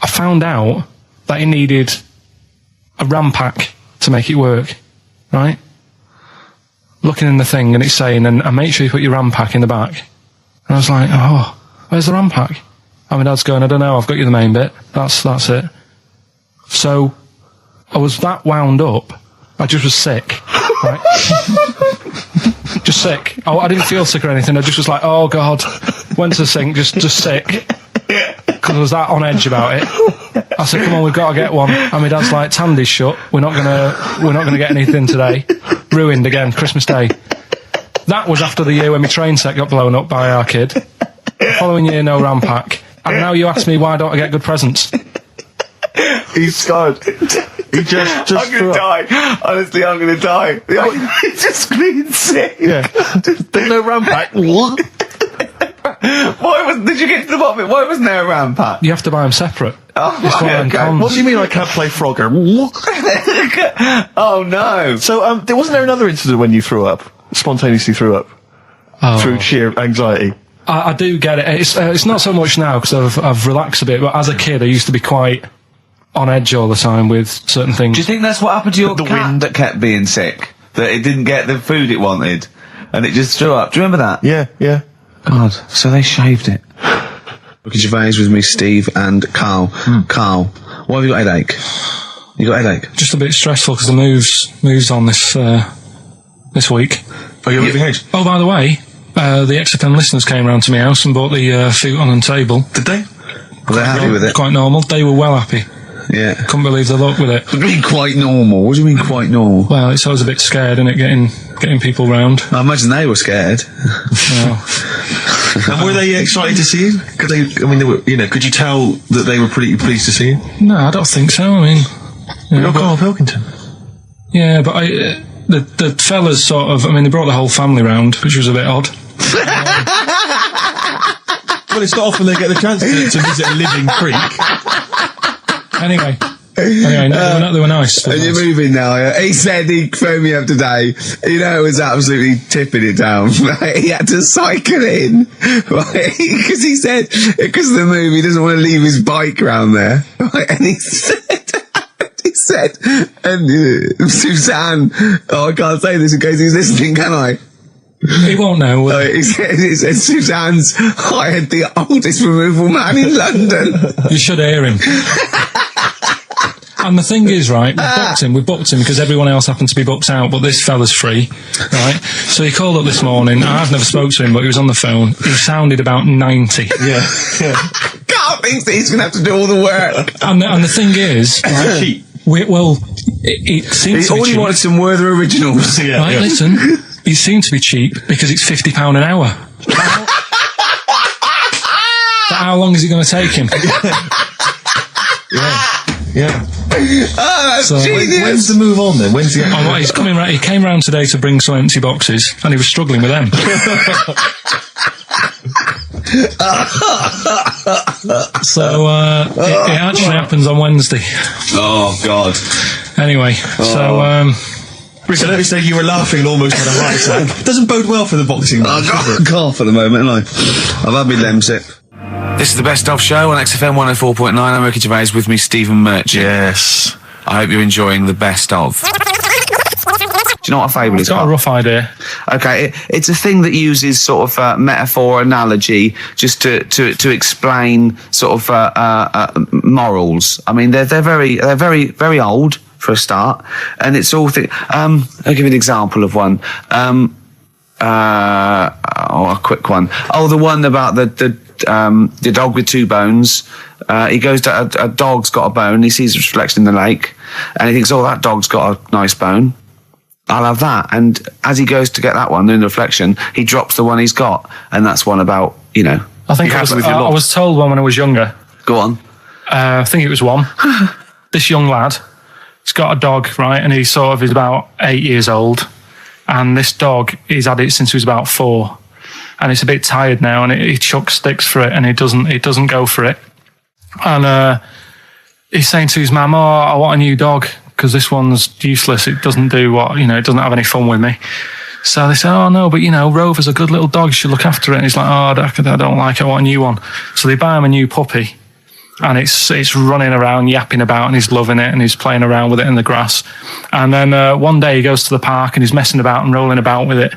I found out that it needed a RAM pack to make it work. Right? Looking in the thing, and it's saying, and make sure you put your RAM pack in the back. And I was like, oh, where's the RAM pack? And my dad's going, I don't know, I've got you the main bit. That's it. So I was that wound up. I just was sick, right? Just sick. I didn't feel sick or anything. I just was like, oh God. Went to the sink, just sick. Because I was that on edge about it. I said, come on, we've got to get one. And my dad's like, Tandy's shut. We're not gonna get anything today. Ruined again, Christmas Day. That was after the year when my train set got blown up by our kid. The following year, no RAM pack. And now you ask me, why don't I get good presents? He's scarred. He just I'm gonna die. Honestly, I'm gonna die. He's just screaming sick. Yeah. There's no RAM pack. What? Did you get to the bottom of it? Why wasn't there a RAM pack? You have to buy them separate. Oh, It's one of them okay. cons. What do you mean I can't play Frogger? Oh no. So, wasn't there another incident when you threw up? Spontaneously threw up? Through sheer anxiety? I do get it. It's not so much now because I've relaxed a bit, but as a kid I used to be quite on edge all the time with certain things. Do you think that's what happened to your The cat wind. that kept being sick? That it didn't get the food it wanted? And it just threw up? Do you remember that? Yeah. God, so they shaved it. Ricky Gervais with me, Steve and Carl. Carl, why have you got a headache? You got a headache? Just a bit stressful because the moves on this week. Are you moving house? Oh, by the way, the XFM listeners came round to my house and bought the futon and table. Did they? Were they happy with it? Quite normal. They were well happy. Yeah. Couldn't believe the luck with it. What do you mean quite normal? What do you mean quite normal? Well, it's always a bit scared, isn't it, getting people round. I imagine they were scared. And were they excited to see you? Could they were, could you tell that they were pretty pleased to see you? No, I don't think so. I mean, You're Karl Pilkington. yeah, but the fellas sort of, they brought the whole family round, which was a bit odd. Well, it's not often they get the chance to visit a living creek. Anyway, no, they were nice. And you're moving now, yeah? He said he phoned me up today. It was absolutely tipping it down. Right? He had to cycle in, right? Because he said, because of the move, he doesn't want to leave his bike round there. Right? And he said, and Suzanne, I can't say this in case he's listening, can I? He won't know. He said Suzanne's hired the oldest removal man in London. You should hear him. And the thing is, right, we booked him because everyone else happened to be booked out, but this fella's free, right? So he called up this morning. I've never spoke to him, but he was on the phone. He sounded about 90. Yeah. Carl thinks that he's going to have to do all the work. And the thing is, right, cheap. it seems to be All he cheap. wanted some Werther originals. Right, listen, it seemed to be cheap because it's £50 an hour. But how long is it going to take him? Yeah. Oh, that's So, genius. When's the move on then? When's the He's coming round. He came round today to bring some empty boxes, and he was struggling with them. So it actually happens on Wednesday. Oh, God. Anyway, so So let me say you were laughing and almost had a heart attack. Doesn't bode well for the boxing match, does it? Cough at the moment, ain't I? I've had my Lemsip. This is the Best Of Show on XFM 104.9. I'm Ricky Gervais, with me, Stephen Merchant. Yes. I hope you're enjoying the Best Of. Do you know what a fable is? I've got a rough idea. Okay, it's a thing that uses sort of metaphor, analogy, just to explain sort of morals. I mean, they're very, very old for a start, and it's all. I'll give you an example of one. A quick one. Oh, the one about the dog with two bones. He goes to a dog's got a bone. He sees a reflection in the lake, and he thinks, "Oh, that dog's got a nice bone. I'll have that." And as he goes to get that one in the reflection, he drops the one he's got, and that's one about I think I was told one when I was younger. Go on. I think it was one. This young lad, he's got a dog, right, and he sort of is about 8 years old, and this dog, he's had it since he was about 4, and it's a bit tired now, and he chucks sticks for it, and he doesn't go for it, and he's saying to his mum, "Oh, I want a new dog because this one's useless. It doesn't do what it doesn't have any fun with me." So they say, "Oh no, but Rover's a good little dog. You should look after it." And he's like, "Oh, I don't like it. I want a new one." So they buy him a new puppy, and it's running around, yapping about, and he's loving it, and he's playing around with it in the grass. And then one day he goes to the park and he's messing about and rolling about with it,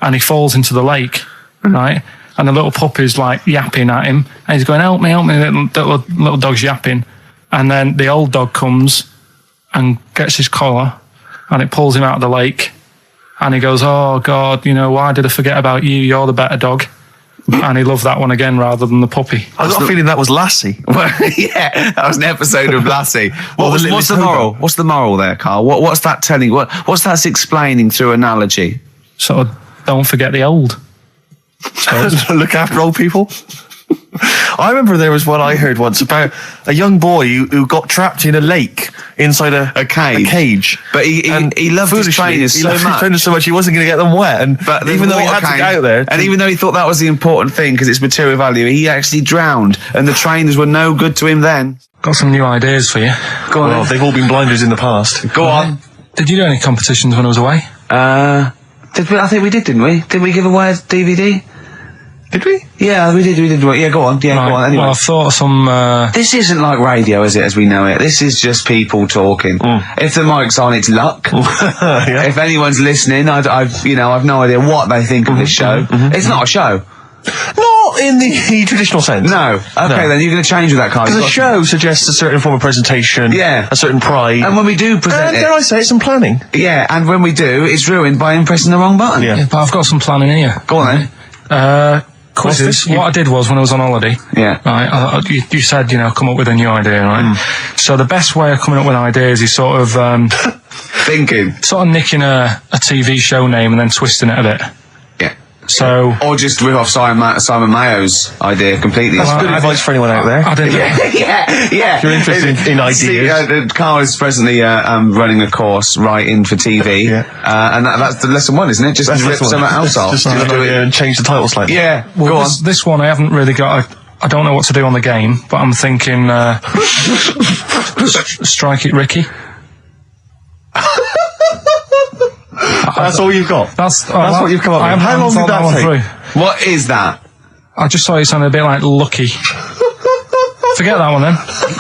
and he falls into the lake, right? And the little puppy's like yapping at him, and he's going, help me, the little dog's yapping. And then the old dog comes and gets his collar, and it pulls him out of the lake, and he goes, "Oh God, why did I forget about you? You're the better dog." And he loved that one again rather than the puppy. I got a feeling that was Lassie. Well, yeah, that was an episode of Lassie. What's the moral? What's the moral there, Carl? What's that telling? What's that explaining through analogy? Sort of, don't forget the old. Look after old people. I remember there was one I heard once about a young boy who got trapped in a lake inside a cage. But he loved his trainers so much he wasn't going to get them wet. But even though he had to get out there, and even though he thought that was the important thing because it's material value, he actually drowned, and the trainers were no good to him then. Got some new ideas for you. Go on. Well, they've all been blinders in the past. Go on. Did you do any competitions when I was away? Did we? I think we did, didn't we? Did we give away a DVD? Did we? Yeah, we did. Yeah, go on. Yeah, right. Go on. Anyway. Well, I thought some... This isn't like radio, is it, as we know it? This is just people talking. If the mic's on, it's luck. Yeah. If anyone's listening, I've no idea what they think of this show. It's not a show. Not in the traditional sense. No. Okay, then you're going to change with that, Carl. Because a show suggests a certain form of presentation. Yeah. A certain pride. And when we do present dare I say it, some planning. Yeah, and when we do, it's ruined by him pressing the wrong button. Yeah, but I've got some planning here. Go on then. Quizzes. What I did was when I was on holiday. Yeah. Right. You said come up with a new idea, right? So the best way of coming up with ideas is sort of thinking, sort of nicking a TV show name and then twisting it a bit. Yeah. So. Or just rip off Simon Mayo's idea completely. That's good advice for anyone out there. I didn't. Yeah. If you're interested in ideas. Carl is presently running a course writing for TV. And that's the lesson 1, isn't it? Just rip something else off. Just do it and change the title slightly. Yeah. Well, go on. This one I haven't really got. I don't know what to do on the game, but I'm thinking strike it, Ricky. That's all you've got. That's what you've come up with. How long did that take? What is that? I just thought it sounded a bit like Lucky. Forget that one then.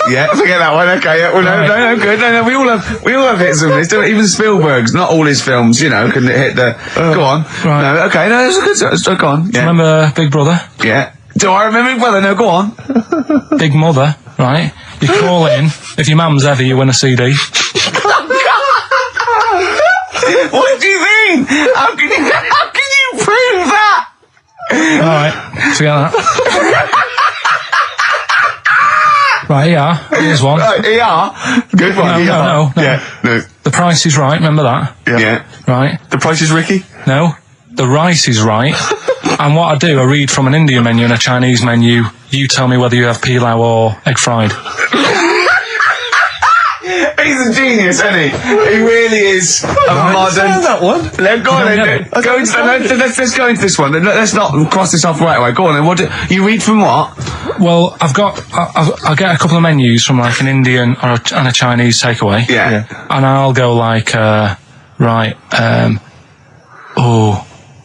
Yeah, forget that one. Okay, yeah, well, no, good. No, we all have hits of this. Even Spielberg's, not all his films, can hit the. Go on. Right. No, okay, no, it's a good. Go on. Yeah. Remember Big Brother? Yeah. Do I remember Big Brother? No, go on. Big Mother, right? You call in. If your mum's ever, you win a CD. What do you mean? How can you prove that? All right, forget that. Right, here's one. Right, good one. No. Yeah, no. The Price is Right, remember that? Yeah. Right. The Price is Ricky? No. The Rice is Right. And what I do, I read from an Indian menu and a Chinese menu. You tell me whether you have pilau or egg fried. He's a genius, isn't he? He really is a modern. That one. Go on then. Let's go into this one. Let's not cross this off right away. Go on then. What you read from what? Well, I'll get a couple of menus from like an Indian and a Chinese takeaway. Yeah. And I'll go like,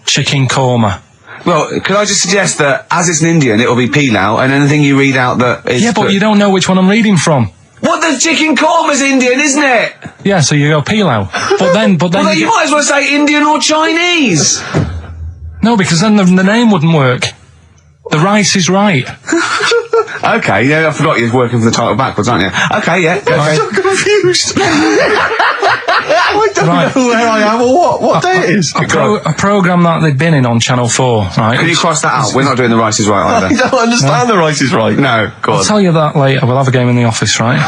chicken korma. Well, could I just suggest that as it's an Indian, it'll be pilau, and anything you read out that is... Yeah, but you don't know which one I'm reading from. What, the chicken korma's Indian, isn't it? Yeah, so you go pilau. But then Well, you might as well say Indian or Chinese. No, because then the name wouldn't work. The rice is right. Okay, yeah, I forgot you're working for the title backwards, aren't you? Okay, yeah. I'm so confused. I don't know where I am or what day it is. A programme that they'd been in on Channel 4, right? Can you cross that out? We're not doing The Rice is Right I either. don't understand The Rice is Right. No, go on. I'll tell you that later. We'll have a game in the office, right?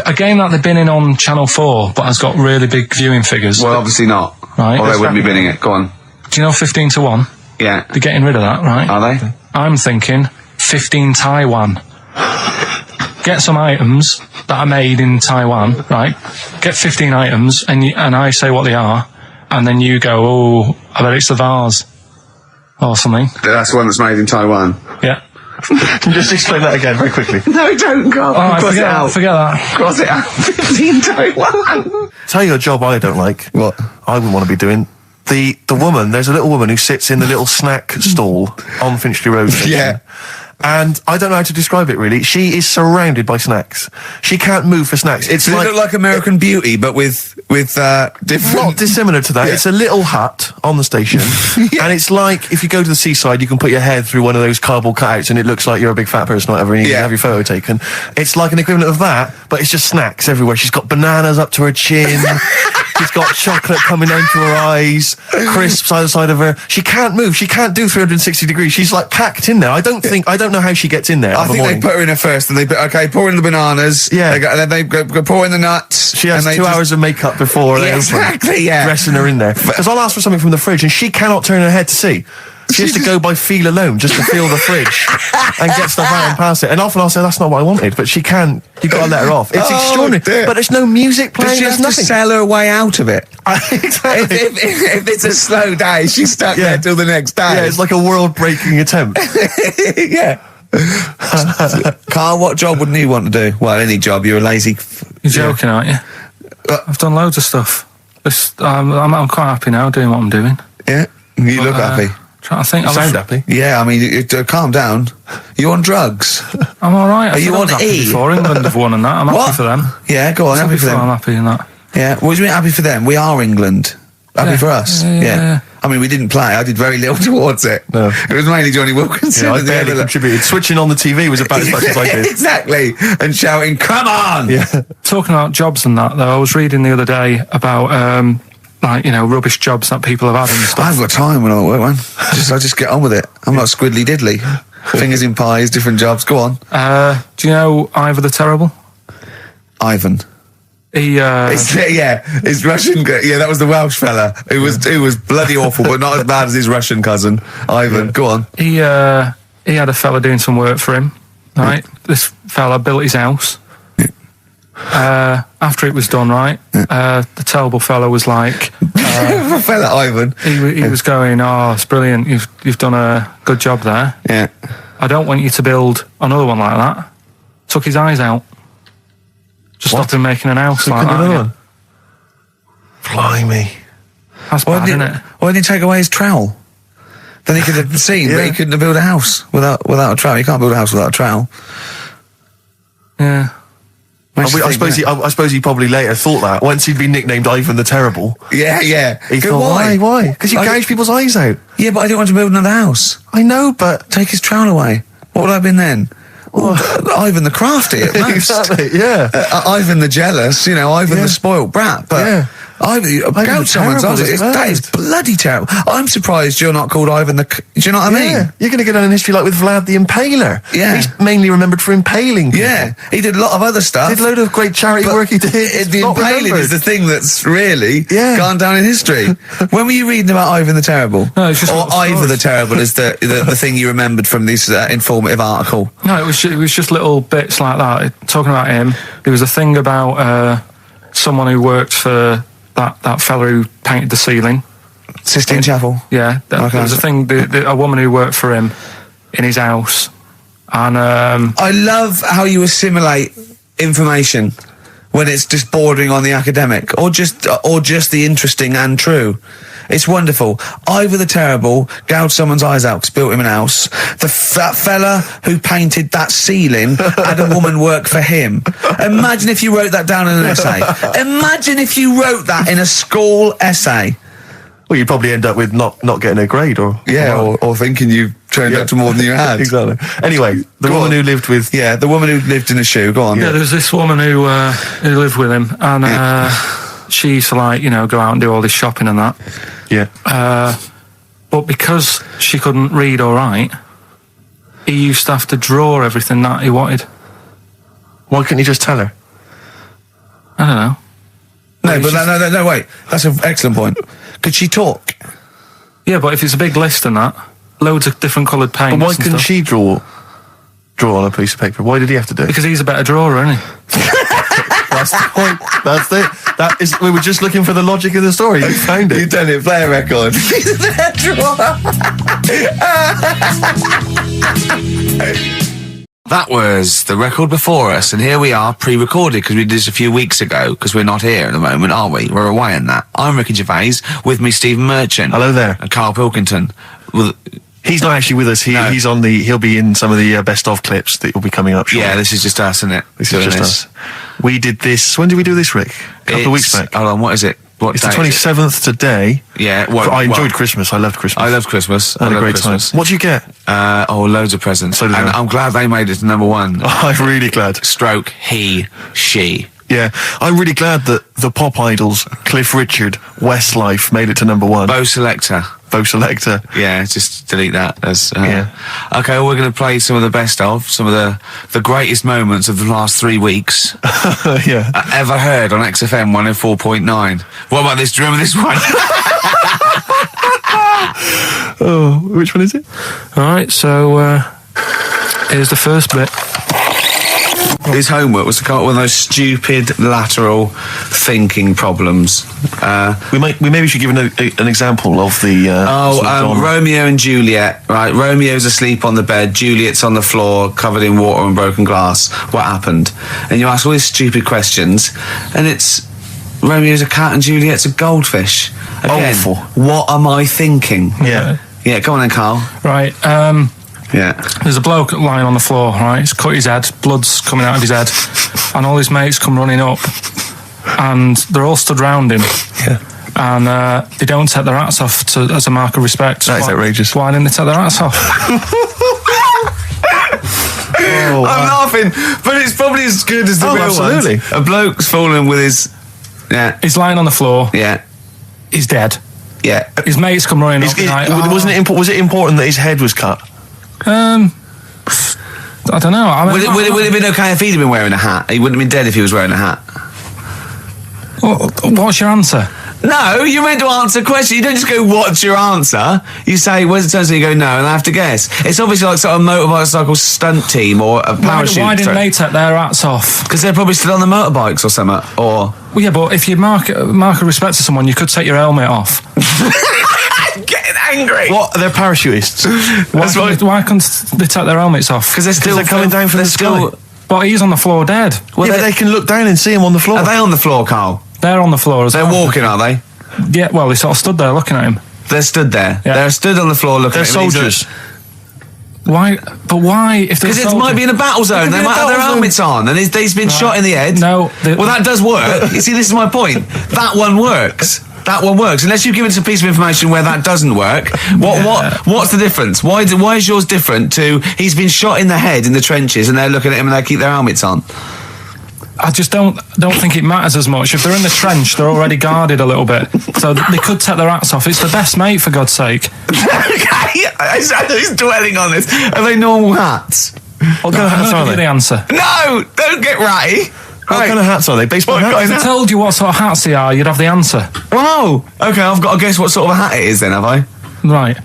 A game that they've been in on Channel 4, but has got really big viewing figures. Well, obviously not. Right. Or they wouldn't be binning it. Go on. Do you know 15 to 1? Yeah. They're getting rid of that, right? Are they? I'm thinking 15 Taiwan. Get some items that are made in Taiwan, right? Get 15 items, and I say what they are, and then you go, oh, I bet it's the vase. Or something. That's the one that's made in Taiwan. Yeah. Just explain that again very quickly. No, don't go. Cross it out. Forget that. Cross it out. 15 Taiwan. Tell you a job I don't like. What? I wouldn't want to be doing. The woman, there's a little woman who sits in the little snack stall on Finchley Road. Yeah. And I don't know how to describe it really. She is surrounded by snacks. She can't move for snacks. It's Does it look like American Beauty, but with different... not dissimilar to that. Yeah. It's a little hut on the station. And it's like, if you go to the seaside, you can put your head through one of those cardboard cutouts and it looks like you're a big fat person or whatever, and you can have your photo taken. It's like an equivalent of that, but it's just snacks everywhere. She's got bananas up to her chin. She's got chocolate coming down to her eyes, crisps either side of her. She can't move. She can't do 360 degrees. She's like packed in there. I don't know how she gets in there. I think they put her in there first, and they put, pour in the bananas. Yeah. Then they go pour in the nuts. She has and 2 hours of makeup before they open, exactly, yeah. dressing her in there. Because I'll ask for something from the fridge, and she cannot turn her head to see. She has to go by feel alone, just to feel the fridge and get stuff out and pass it. And often I'll say, that's not what I wanted, but she can't. You've got to let her off. It's extraordinary. Dear. But there's no music playing. Does she There's have to nothing. sell her way out of it? Exactly. If it's a slow day, she's stuck there till the next day. Yeah, it's like a world-breaking attempt. Yeah. Carl, what job wouldn't you want to do? Well, any job. You're a lazy... You're joking, aren't you? I've done loads of stuff. I'm quite happy now doing what I'm doing. Yeah? You look happy. Trying to think. You sound happy. Yeah, I mean, calm down. You on drugs? I'm all right. Are you on happy E? before England have won and that. I'm happy for them. Yeah, go on, happy for them. I'm happy in that. Yeah, what do you mean happy for them? We are England. Happy for us. Yeah. I mean, we didn't play. I did very little towards it. No. It was mainly Johnny Wilkinson. Yeah, I and the barely other- contributed. Switching on the TV was about as much as I did. Exactly. And shouting, come on! Yeah. Talking about jobs and that, though, I was reading the other day about, rubbish jobs that people have had and I stuff. haven't got time when I'm at work, man. I just get on with it. I'm not squiddly diddly. Fingers in pies, different jobs. Go on. Do you know Ivor the Terrible? Ivan. He, His Russian. Yeah, that was the Welsh fella. Who was bloody awful, but not as bad as his Russian cousin, Ivan. Go on. he had a fella doing some work for him, right? This fella built his house. After it was done, right, the terrible fella was like, Fella Ivan. he was going, oh, it's brilliant, you've done a good job there. Yeah. I don't want you to build another one like that. Took his eyes out. Just stopped him making an house like that. Another one. Blimey. That's bad, isn't it? Why didn't he take away his trowel? Then he could have seen, but he couldn't have built a house without a trowel. You can't build a house without a trowel. Yeah. Makes you I think, suppose he probably later thought that once he'd been nicknamed Ivan the Terrible. Yeah. He Good, thought, why? Because you gouge people's eyes out. Yeah, but I didn't want to build another house. I know, but Take his trowel away. What would I have been then? Ivan the crafty at most. exactly, yeah. Ivan the jealous, Ivan the spoilt brat. But Yeah. Ivan, gouge someone's terrible, eyes. it's That bad. is bloody terrible. I'm surprised you're not called Ivan the... Do you know what I mean? Yeah, you're going to get on in history like with Vlad the Impaler. Yeah. He's mainly remembered for impaling people. Yeah, he did a lot of other stuff. Did a load of great charity But work he did. The Not impaling remembered. is the thing that's really Yeah. gone down in history. When were you reading about Ivan the Terrible? No, it's just or little Ivor the stories. Terrible is the thing you remembered from this informative article. No, it was just little bits like that. Talking about him, there was a thing about someone who worked for that fella who painted the ceiling. Sistine Chapel. Yeah, there was a thing. A woman who worked for him in his house, and I love how you assimilate information when it's just bordering on the academic, or just the interesting and true. It's wonderful. Ivor the Terrible gouged someone's eyes out because built him an house. That fella who painted that ceiling had a woman work for him. Imagine if you wrote that down in an essay. Imagine if you wrote that in a school essay. Well, you'd probably end up with not getting a grade or thinking you turned up to more than you had. Exactly. Anyway, the woman who lived with... Yeah, the woman who lived in a shoe. Go on. Yeah, there was this woman who lived with him, and she used to, like, you know, go out and do all this shopping and that. Yeah. But because she couldn't read or write, he used to have to draw everything that he wanted. Why couldn't you just tell her? I don't know. No, but no, wait. That's an excellent point. Could she talk? Yeah, but if it's a big list and that, loads of different coloured paints. But why couldn't she draw on a piece of paper? Why did he have to do it? Because he's a better drawer, isn't he? That's the point. That's it. We were just looking for the logic of the story. You found it. You've done it. Play a record. He's a better drawer. That was the record before us, and here we are, pre-recorded, because we did this a few weeks ago, because we're not here at the moment, are we? We're away in that. I'm Ricky Gervais, with me Stephen Merchant. Hello there. And Karl Pilkington. Well, he's not actually with us. He'll be in some of the best of clips that will be coming up shortly. Yeah, this is just us, isn't it? This is just us. We did this, when did we do this, Rick? A couple of weeks back. Hold on, what is it? It's the 27th today. Yeah. I enjoyed Christmas. I loved Christmas. I loved Christmas. I had a great time. What did you get? Loads of presents. So did I. I'm glad they made it to number one. I'm really glad. Stroke, he, she. Yeah, I'm really glad that the pop idols, Cliff Richard, Westlife, made it to number one. Bo Selector. Yeah, just delete that. Okay, we're going to play some of the best of, some of the greatest moments of the last 3 weeks. Yeah. Ever heard on XFM 104.9. What about this? Do you remember this one? Oh, which one is it? All right, so here's the first bit. His homework was to come up with those stupid lateral thinking problems. We maybe should give an example of the. Romeo and Juliet. Right, Romeo's asleep on the bed, Juliet's on the floor, covered in water and broken glass. What happened? And you ask all these stupid questions, and it's Romeo's a cat and Juliet's a goldfish. Again, awful. What am I thinking? Yeah. Yeah. Go on then, Karl. Right. Yeah. There's a bloke lying on the floor, right? He's cut his head, blood's coming out of his head, and all his mates come running up, and they're all stood round him. Yeah. And they don't take their hats off as a mark of respect. That is outrageous. Why didn't they take their hats off? I'm laughing, but it's probably as good as the real absolutely. ones. A bloke's fallen with his... Yeah. He's lying on the floor. Yeah. He's dead. Yeah. His mates come running up. Was it important that his head was cut? I don't know. Would it have been okay if he'd have been wearing a hat? He wouldn't have been dead if he was wearing a hat. What's your answer? No, you're meant to answer a question. You don't just go, what's your answer? You say, where's the turn? So you go, no, and I have to guess. It's obviously like sort of a motorcycle stunt team or a parachute. Why didn't they take their hats off? Because they're probably still on the motorbikes or something. Or... Well, yeah, but if you mark a respect to someone, you could take your helmet off. I'm getting angry. What? They're parachutists. Why couldn't they take their helmets off? Because they're coming down from the sky. But he's on the floor dead. Well, yeah, but they can look down and see him on the floor. Are they on the floor, Karl? They're on the floor as well. They're walking, are they? Yeah, well, they sort of stood there looking at him. They're stood there. Yeah. They're stood on the floor looking at him. They're soldiers. Why? But why? Because it might be in a battle zone. They might have their helmets on, and he's been shot in the head. No. Well, that does work. You see, this is my point. That one works. That one works. Unless you've given us a piece of information where that doesn't work. What's the difference? Why is yours different to he's been shot in the head in the trenches, and they're looking at him and they keep their helmets on? I just don't think it matters as much. If they're in the trench, they're already guarded a little bit, so they could take their hats off. It's the best mate, for God's sake. Okay, he's dwelling on this. Are they normal hats? What kind of hats are they? they? The answer. No, don't get ratty. What kind of hats are they? Baseball hats? If I told you what sort of hats they are, you'd have the answer. Wow. Okay, I've got to guess what sort of a hat it is then, have I? Right.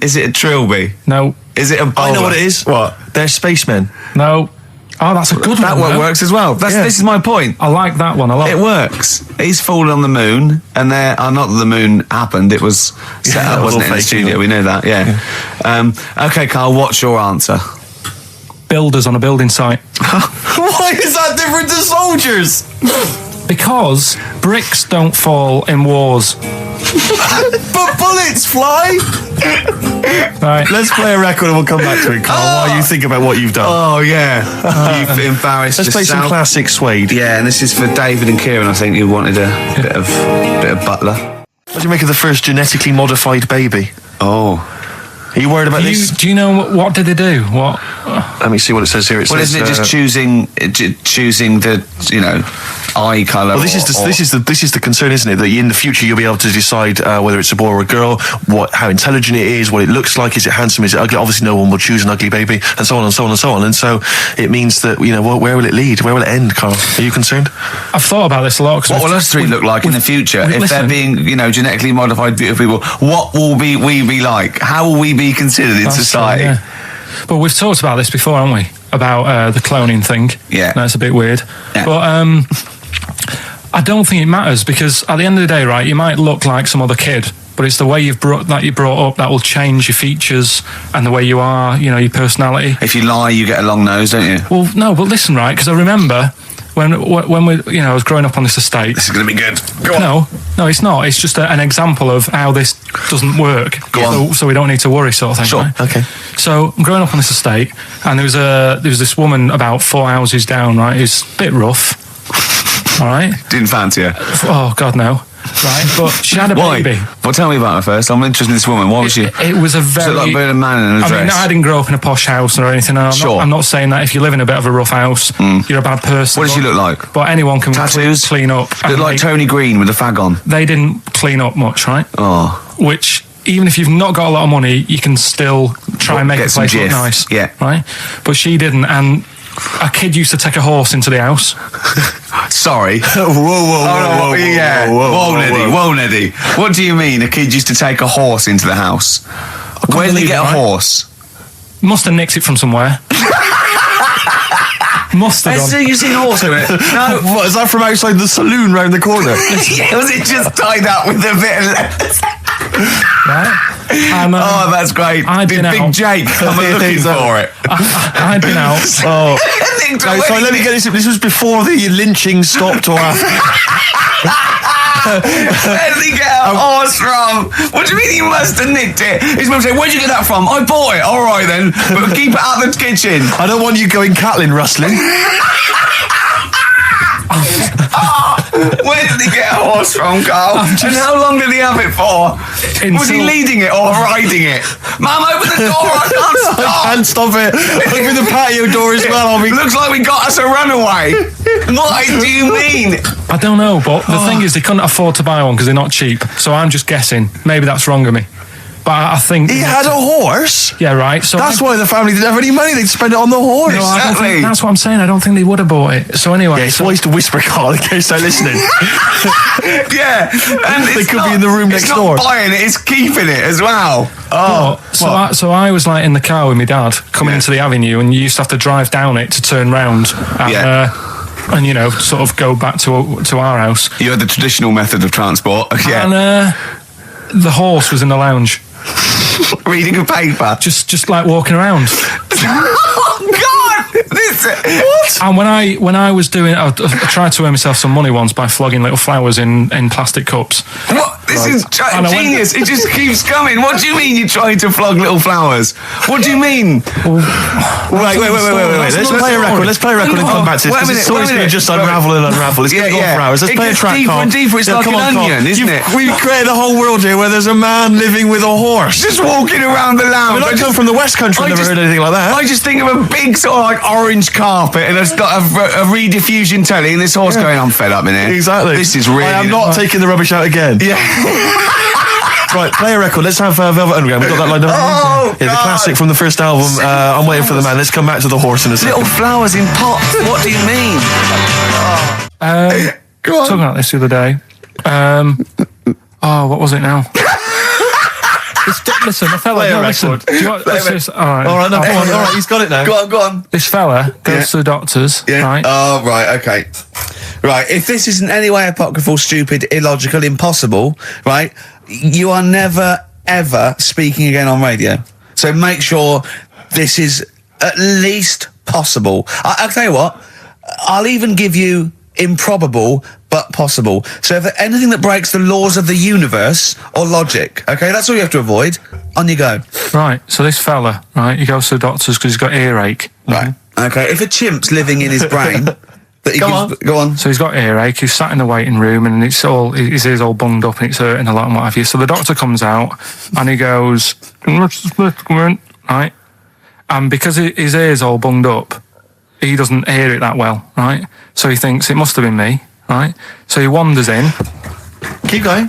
Is it a trilby? No. Is it a bowler? I know what it is. What? They're spacemen. No. Oh, that's a good that one. That one works as well. This is my point. I like that one a lot. It works. He's fallen on the moon, and not that the moon happened. It was set up, wasn't it, in the studio? We know that. Yeah. Okay, Karl. What's your answer? Builders on a building site. Why is that different to soldiers? Because bricks don't fall in wars. But bullets fly! Right. Let's play a record and we'll come back to it, Carl, while you think about what you've done. Oh, yeah. You've embarrassed Let's play some yourself. classic Suede. Yeah, and this is for David and Kieran, I think, who wanted a bit of Butler. What do you make of the first genetically modified baby? Oh. Are you worried about this? Do you know what did they do? What? Let me see what it says here. It Well, says, isn't it just choosing the, eye colour? Well, this is the concern, isn't it? That in the future you'll be able to decide whether it's a boy or a girl, how intelligent it is, what it looks like, is it handsome, is it ugly? Obviously, no one will choose an ugly baby, and so on and so on and so on. And so it means that where will it lead? Where will it end, Carl? Are you concerned? I've thought about this a lot. What will us three look like in the future if they're being, genetically modified beautiful people? What will we be like? How will we be considered in society? True, yeah. But we've talked about this before, haven't we? About the cloning thing. Yeah, that's a bit weird. Yeah. But I don't think it matters, because at the end of the day, right, you might look like some other kid, but it's the way you've brought up that will change your features and the way you are, your personality. If you lie, you get a long nose, don't you? Well, no, but listen, right, because I remember when we, I was growing up on this estate. This is going to be good. Go on. No, it's not. It's just an example of how this doesn't work. Go on. So we don't need to worry, sort of thing. Sure. Right? Okay. So I'm growing up on this estate, and there was this woman about 4 houses down, right, who's a bit rough. All right. Didn't fancy her. Oh God, no. Right, but she had a baby. Well, tell me about her first. I'm interested in this woman. What was she? It was a very. Was it like being a man in a dress? I mean, I didn't grow up in a posh house or anything. I'm not saying that if you live in a bit of a rough house, you're a bad person. What did she look like? But anyone can Tattoos? clean up. Looked like Tony Green with a fag on. They didn't clean up much, right? Oh. Which, even if you've not got a lot of money, you can still try and make the place look nice. Yeah. Right? But she didn't, and a kid used to take a horse into the house. Sorry. Whoa, Neddy. What do you mean a kid used to take a horse into the house? Where did he get a horse? Must have nicked it from somewhere. Must have done. You've seen a horse in it? No. What, is that from outside the saloon round the corner? Yeah, was it just tied up with a bit of leather? Right? Oh, that's great. Big Jake, I'm looking for it. I'd been out. Oh. So let me get this. This was before the lynching stopped or after. Where did he get a horse from? What do you mean he must have nicked it? His mum said, where'd you get that from? I bought it. All right then, but keep it out of the kitchen. I don't want you going Catlin rustling. Where did he get a horse from, Carl? And how long did he have it for? Was he leading it or riding it? Mum, open the door, I can't stop. I can't stop it. Open the patio door as well. Looks like we got us a runaway. What do you mean? I don't know, but the thing is, they couldn't afford to buy one because they're not cheap. So I'm just guessing. Maybe that's wrong of me. But I think... He had a horse? Yeah, right. So that's why the family didn't have any money. They'd spend it on the horse. No, I don't think, that's what I'm saying. I don't think they would have bought it. So anyway... Yeah, it's wise to whisper, Carl, in case they're listening. Yeah. And they could be in the room next door. It's not buying it, it's keeping it as well. Oh. So I was like in the car with my dad coming into the avenue, and you used to have to drive down it to turn round. And sort of go back to our house. You had the traditional method of transport. Yeah. And the horse was in the lounge. Reading a paper. Just like walking around. Oh God! What? And when I was doing, I tried to earn myself some money once by flogging little flowers in plastic cups. What? This is genius. It just keeps coming. What do you mean you're trying to flog little flowers? What do you mean? Wait. Let's play a record. Let's play a record and come back to this. This story's going to just unravel and unravel. It's going to go on for hours. Let's play a track, deeper Carl. and deeper. It's like an onion, isn't it? We've created a whole world here where there's a man living with a horse. Just walking around the lounge. I come from the West Country. I've never heard anything like that. I just think of a big sort of like orange carpet, and it's got a rediffusion telly, and this horse going, I'm fed up in here. Exactly. This is really... I am not taking the rubbish out again. Yeah. Right, play a record. Let's have Velvet Underground. We've got that lined up. Oh, yeah, the classic from the first album. I'm waiting for the man. Let's come back to the horse in a second. Little flowers in pots. What do you mean? Go on. Talking about this the other day. What was it now? Listen, the fella. No, listen. Do you want, all right, no, come on. All right, he's got it now. Go on. This fella goes to the doctors. Yeah. Right. Oh, right. Okay. Right. If this is in any way apocryphal, stupid, illogical, impossible, right, you are never, ever speaking again on radio. So make sure this is at least possible. I'll tell you what, I'll even give you improbable, but possible. So if anything that breaks the laws of the universe or logic, okay, that's all you have to avoid. On you go. Right, so this fella, right, he goes to the doctor's because he's got earache. Right. Okay, if a chimp's living in his brain... Go on. So he's got earache, he's sat in the waiting room and his ear's all bunged up and it's hurting a lot and what have you. So the doctor comes out and he goes, right? And because his ear's all bunged up, he doesn't hear it that well, right? So he thinks it must have been me, right? So he wanders in. Keep going.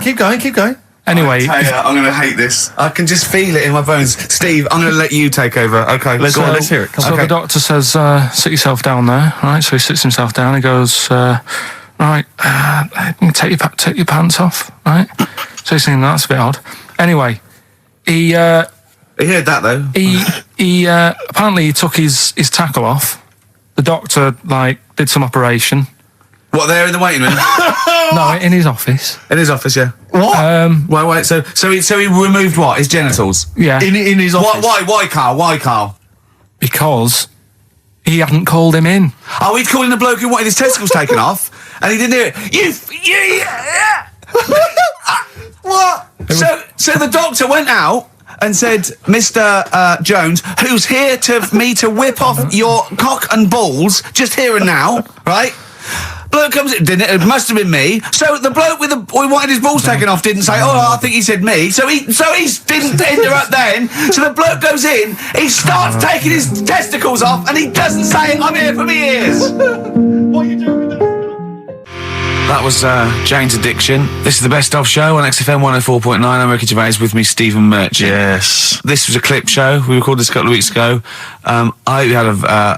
Anyway, I'm going to hate this. I can just feel it in my bones. Steve, I'm going to let you take over. Okay, let's hear it. So the doctor says, sit yourself down there, right? So he sits himself down. He goes, right, take your pants off, right? So he's thinking that's a bit odd. Anyway, he heard that though. He apparently he took his tackle off. The doctor did some operation. What, there in the waiting room? No, in his office. In his office, yeah. What? Wait. So he removed what? His genitals? Yeah. In his office. Why, Carl? Because he hadn't called him in. Oh, he'd called in the bloke who wanted his testicles taken off, and he didn't hear it. What? So the doctor went out and said, Mr. Jones, who's here to whip off your cock and balls, just here and now, right? Bloke comes in, it must have been me. So the bloke who wanted his balls taken off didn't say, I think he said me. So he didn't interrupt then. So the bloke goes in, he starts taking his testicles off, and he doesn't say, I'm here for me ears. What are you doing with that? That was Jane's Addiction. This is the Best Of Show on XFM 104.9. I'm Ricky Gervais, with me Stephen Merchant. Yes. This was a clip show. We recorded this a couple of weeks ago. I hope you had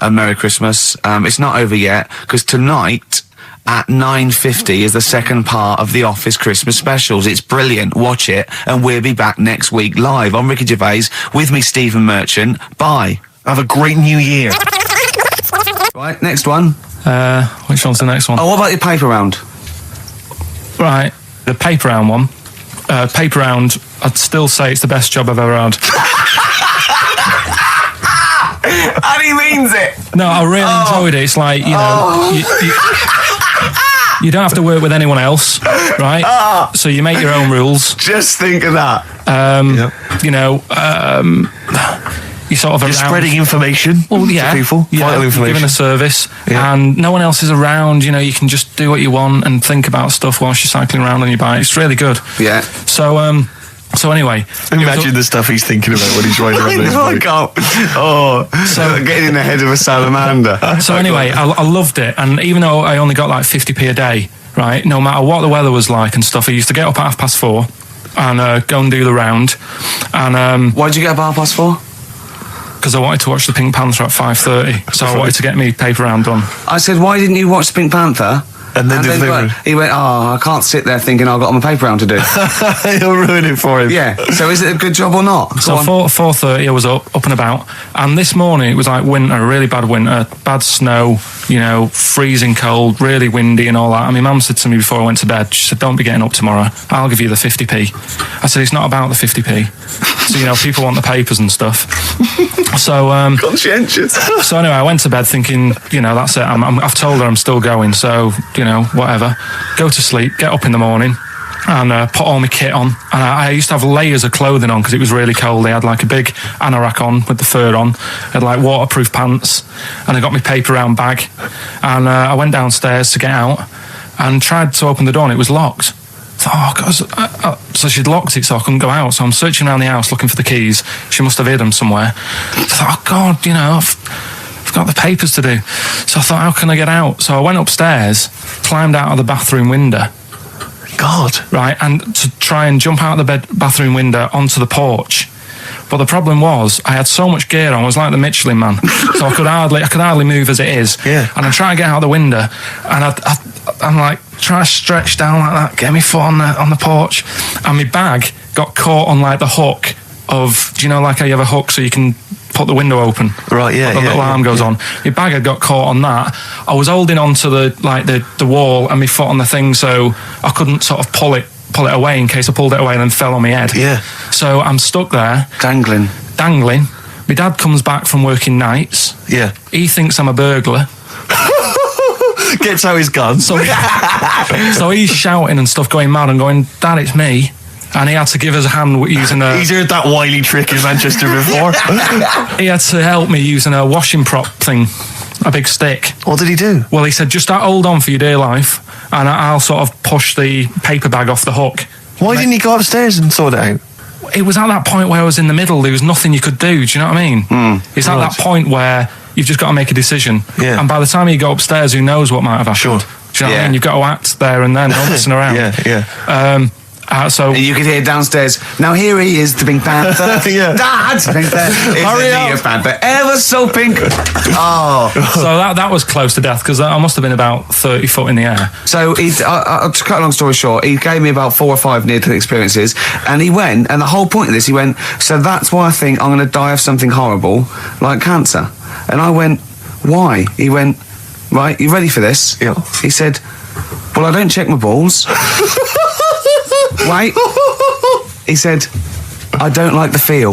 a Merry Christmas. It's not over yet, because tonight at 9:50 is the second part of The Office Christmas specials. It's brilliant. Watch it, and we'll be back next week live. I'm Ricky Gervais, with me Stephen Merchant. Bye. Have a great new year. Right, next one. Which one's the next one? Oh, what about your paper round? Right, the paper round one. Paper round, I'd still say it's the best job I've ever had. And he means it. No, I really enjoyed it. It's like, you don't have to work with anyone else, right? So you make your own rules. Just think of that. You sort of You're spreading information to people. Vital information. Giving a service, and no one else is around. You can just do what you want and think about stuff whilst you're cycling around on your bike. It's really good. Yeah. So anyway, imagine the stuff he's thinking about when he's riding around his bike. So getting in the head of a salamander. So anyway, I loved it, and even though I only got like 50p a day, right? No matter what the weather was like and stuff, I used to get up at 4:30 and go and do the round. And why did you get up at 4:30? Because I wanted to watch the Pink Panther at 5:30, so I wanted to get me paper round done. I said, why didn't you watch the Pink Panther? And then he went, I can't sit there thinking I've got my paper round to do. He'll ruin it for him. Yeah. So is it a good job or not? So 4:30 I was up and about, and this morning it was like winter, really bad winter, bad snow, freezing cold, really windy and all that. And my mum said to me before I went to bed, she said, don't be getting up tomorrow, I'll give you the 50p. I said, it's not about the 50p. So, people want the papers and stuff. So, conscientious. So anyway, I went to bed thinking, that's it. I've told her I'm still going, so, whatever. Go to sleep, get up in the morning, and put all my kit on. And I used to have layers of clothing on because it was really cold. I had like a big anorak on with the fur on. I had like waterproof pants, and I got my paper round bag. And I went downstairs to get out and tried to open the door, and it was locked. So she'd locked it, so I couldn't go out. So I'm searching around the house looking for the keys. She must have hid them somewhere. I thought, God, I've got the papers to do. So I thought, how can I get out? So I went upstairs, climbed out of the bathroom window. God. Right, and to try and jump out of the bathroom window onto the porch. But the problem was, I had so much gear on, I was like the Michelin Man. So I could hardly move as it is. Yeah. And I'm trying to get out the window, and I'm like, trying to stretch down like that, get my foot on the porch, and my bag got caught on like the hook of, like how you have a hook so you can put the window open. Right, yeah. The little arm goes on. My bag had got caught on that. I was holding onto the wall and my foot on the thing, so I couldn't sort of pull it away in case I pulled it away and then fell on my head. Yeah. So I'm stuck there. Dangling. My dad comes back from working nights. Yeah. He thinks I'm a burglar. Gets out his gun. So he's shouting and stuff, going mad and going, Dad, it's me. And he had to give us a hand using a... He's heard that wily trick in Manchester before. He had to help me using a washing prop thing, a big stick. What did he do? Well, he said, just hold on for your dear life, and I'll sort of push the paper bag off the hook. Why didn't he go upstairs and sort it out? It was at that point where I was in the middle. There was nothing you could do. Do you know what I mean? It's at that point where you've just got to make a decision. Yeah. And by the time you go upstairs, who knows what might have happened? Sure. Do you know what I mean? You've got to act there and then, not messing around. Yeah. So you could hear downstairs, now here he is, the Pink Panther. Yeah. Dad! Hurry up! Pink Panther, ever so pink. Oh. So that was close to death, because I must have been about 30 foot in the air. So, to cut a long story short, he gave me about 4 or 5 near-death experiences, and he went, and the whole point of this, he went, so that's why I think I'm going to die of something horrible, like cancer. And I went, why? He went, right, you ready for this? Yeah. He said, well, I don't check my balls. Wait. He said, I don't like the feel.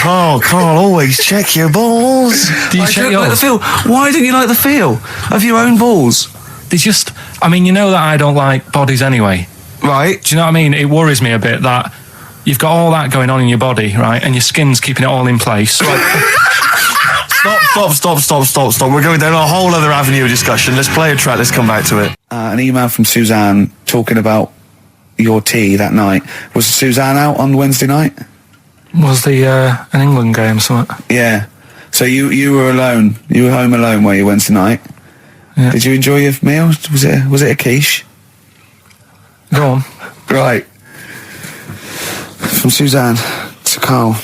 Carl, always check your balls. Do you I check don't yours? like the feel. Why don't you like the feel of your own balls? They just... I mean, you know that I don't like bodies anyway. Right. Do you know what I mean? It worries me a bit that you've got all that going on in your body, right? And your skin's keeping it all in place. Stop. We're going down a whole other avenue of discussion. Let's play a track. Let's come back to it. An email from Suzanne talking about your tea that night. Was Suzanne out on Wednesday night? Was the an England game, something? Yeah. So you were alone. You were home alone, were you, Wednesday night? Yeah. Did you enjoy your meal? Was it a quiche? Go on. Right. From Suzanne to Carl.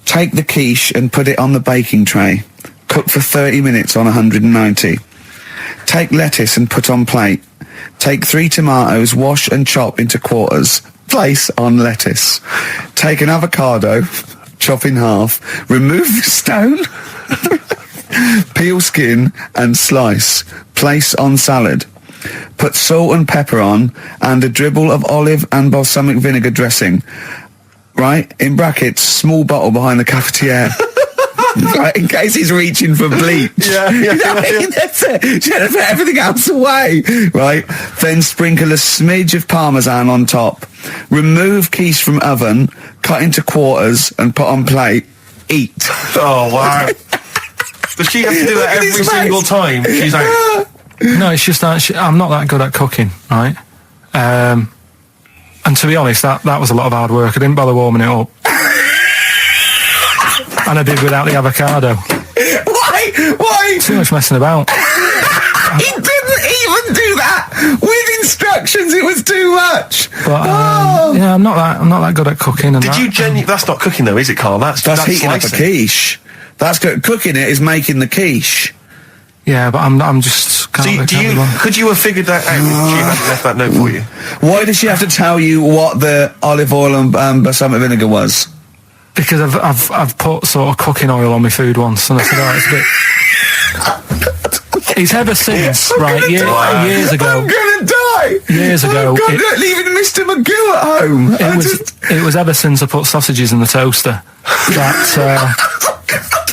Take the quiche and put it on the baking tray. Cook for 30 minutes on 190. Take lettuce and put on plate. Take 3 tomatoes, wash and chop into quarters. Place on lettuce. Take an avocado, chop in half. Remove the stone. Peel skin and slice. Place on salad. Put salt and pepper on and a dribble of olive and balsamic vinegar dressing. Right? In brackets, small bottle behind the cafetiere. Right, in case he's reaching for bleach. Yeah. You know what I mean? That's it. Should have put everything else away. Right? Then sprinkle a smidge of parmesan on top. Remove quiche from oven, cut into quarters and put on plate. Eat. Oh, wow. Does she have to do that every single time? She's like... No, it's just that I'm not that good at cooking, right? And to be honest, that was a lot of hard work. I didn't bother warming it up. And I did without the avocado. Why? Too much messing about. He didn't even do that with instructions. It was too much. But yeah, I'm not that good at cooking. And Did you genuinely... That's not cooking, though, is it, Carl? That's heating up a slicing. quiche. That's cooking it is making the quiche. Yeah, but I'm just... Could you have figured that out if she hadn't left that note for you? Why did she have to tell you what the olive oil and balsamic vinegar was? Because I've put sort of cooking oil on my food once, and I said, oh, it's a bit... It's ever since, right, years ago... I'm gonna die! Years ago... leaving Mr. McGill at home. It was ever since I put sausages in the toaster that...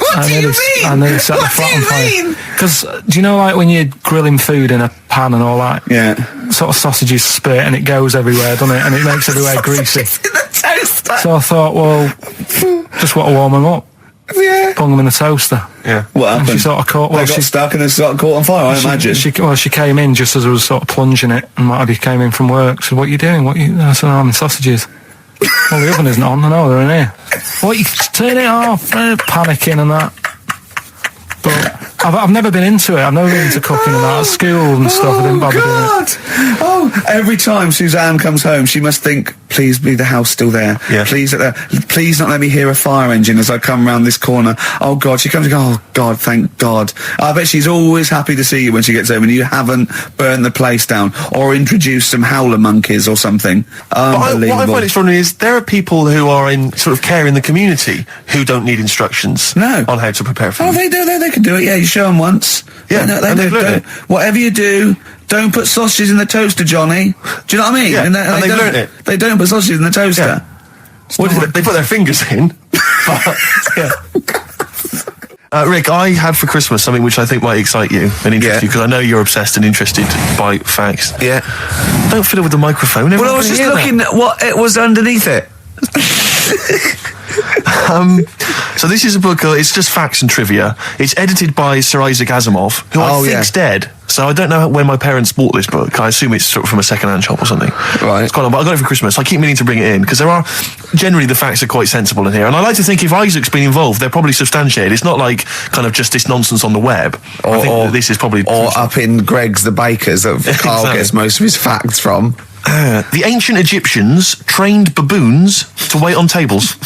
What do you mean? I nearly set the flat on fire. Because, do you know, like, when you're grilling food in a pan and all that? Yeah. Sort of sausages spit and it goes everywhere, doesn't it? And it makes everywhere greasy. In the toaster. So I thought, well, just want to warm them up. Yeah. Bung them in the toaster. Yeah. What happened? And she sort of caught... They got stuck and they sort of caught on fire, I imagine. She came in just as I was sort of plunging it, and what have you, came in from work. She said, what are you doing? I said, I'm in sausages. Well, the oven isn't on. I know, they're in here. What, you turn it off? Panicking and that. But I've never been into it. I've never been into cooking and that. At school and stuff, I didn't bother doing it. Oh, every time Suzanne comes home, she must think, please be the house still there. Yeah. Please not let me hear a fire engine as I come round this corner. Oh, God. She comes and goes, oh, God, thank God. I bet she's always happy to see you when she gets home and you haven't burned the place down or introduced some howler monkeys or something. Unbelievable. What I find extraordinary is there are people who are in sort of care in the community who don't need instructions on how to prepare food. Oh, they do. They can do it. Yeah, you show them once. Yeah, they they've learned it. Whatever you do, don't put sausages in the toaster, Johnny. Do you know what I mean? Yeah, and they've learned it. They don't put sausages in the toaster. Yeah. What is it? They put their fingers in. But, yeah. Rick, I had for Christmas something which I think might excite you and interest you, because I know you're obsessed and interested by facts. Yeah. Don't fiddle with the microphone. Well, I was just looking at what it was underneath it. So this is a book, it's just facts and trivia. It's edited by Sir Isaac Asimov, who I think's dead. So I don't know when my parents bought this book. I assume it's sort of from a second-hand shop or something. Right. It's quite long, but I got it for Christmas. I keep meaning to bring it in, because generally the facts are quite sensible in here. And I like to think if Isaac's been involved, they're probably substantiated. It's not like kind of just this nonsense on the web. I think that this is probably... Or up in Greg's The Baker's that Carl gets most of his facts from. The ancient Egyptians trained baboons to wait on tables.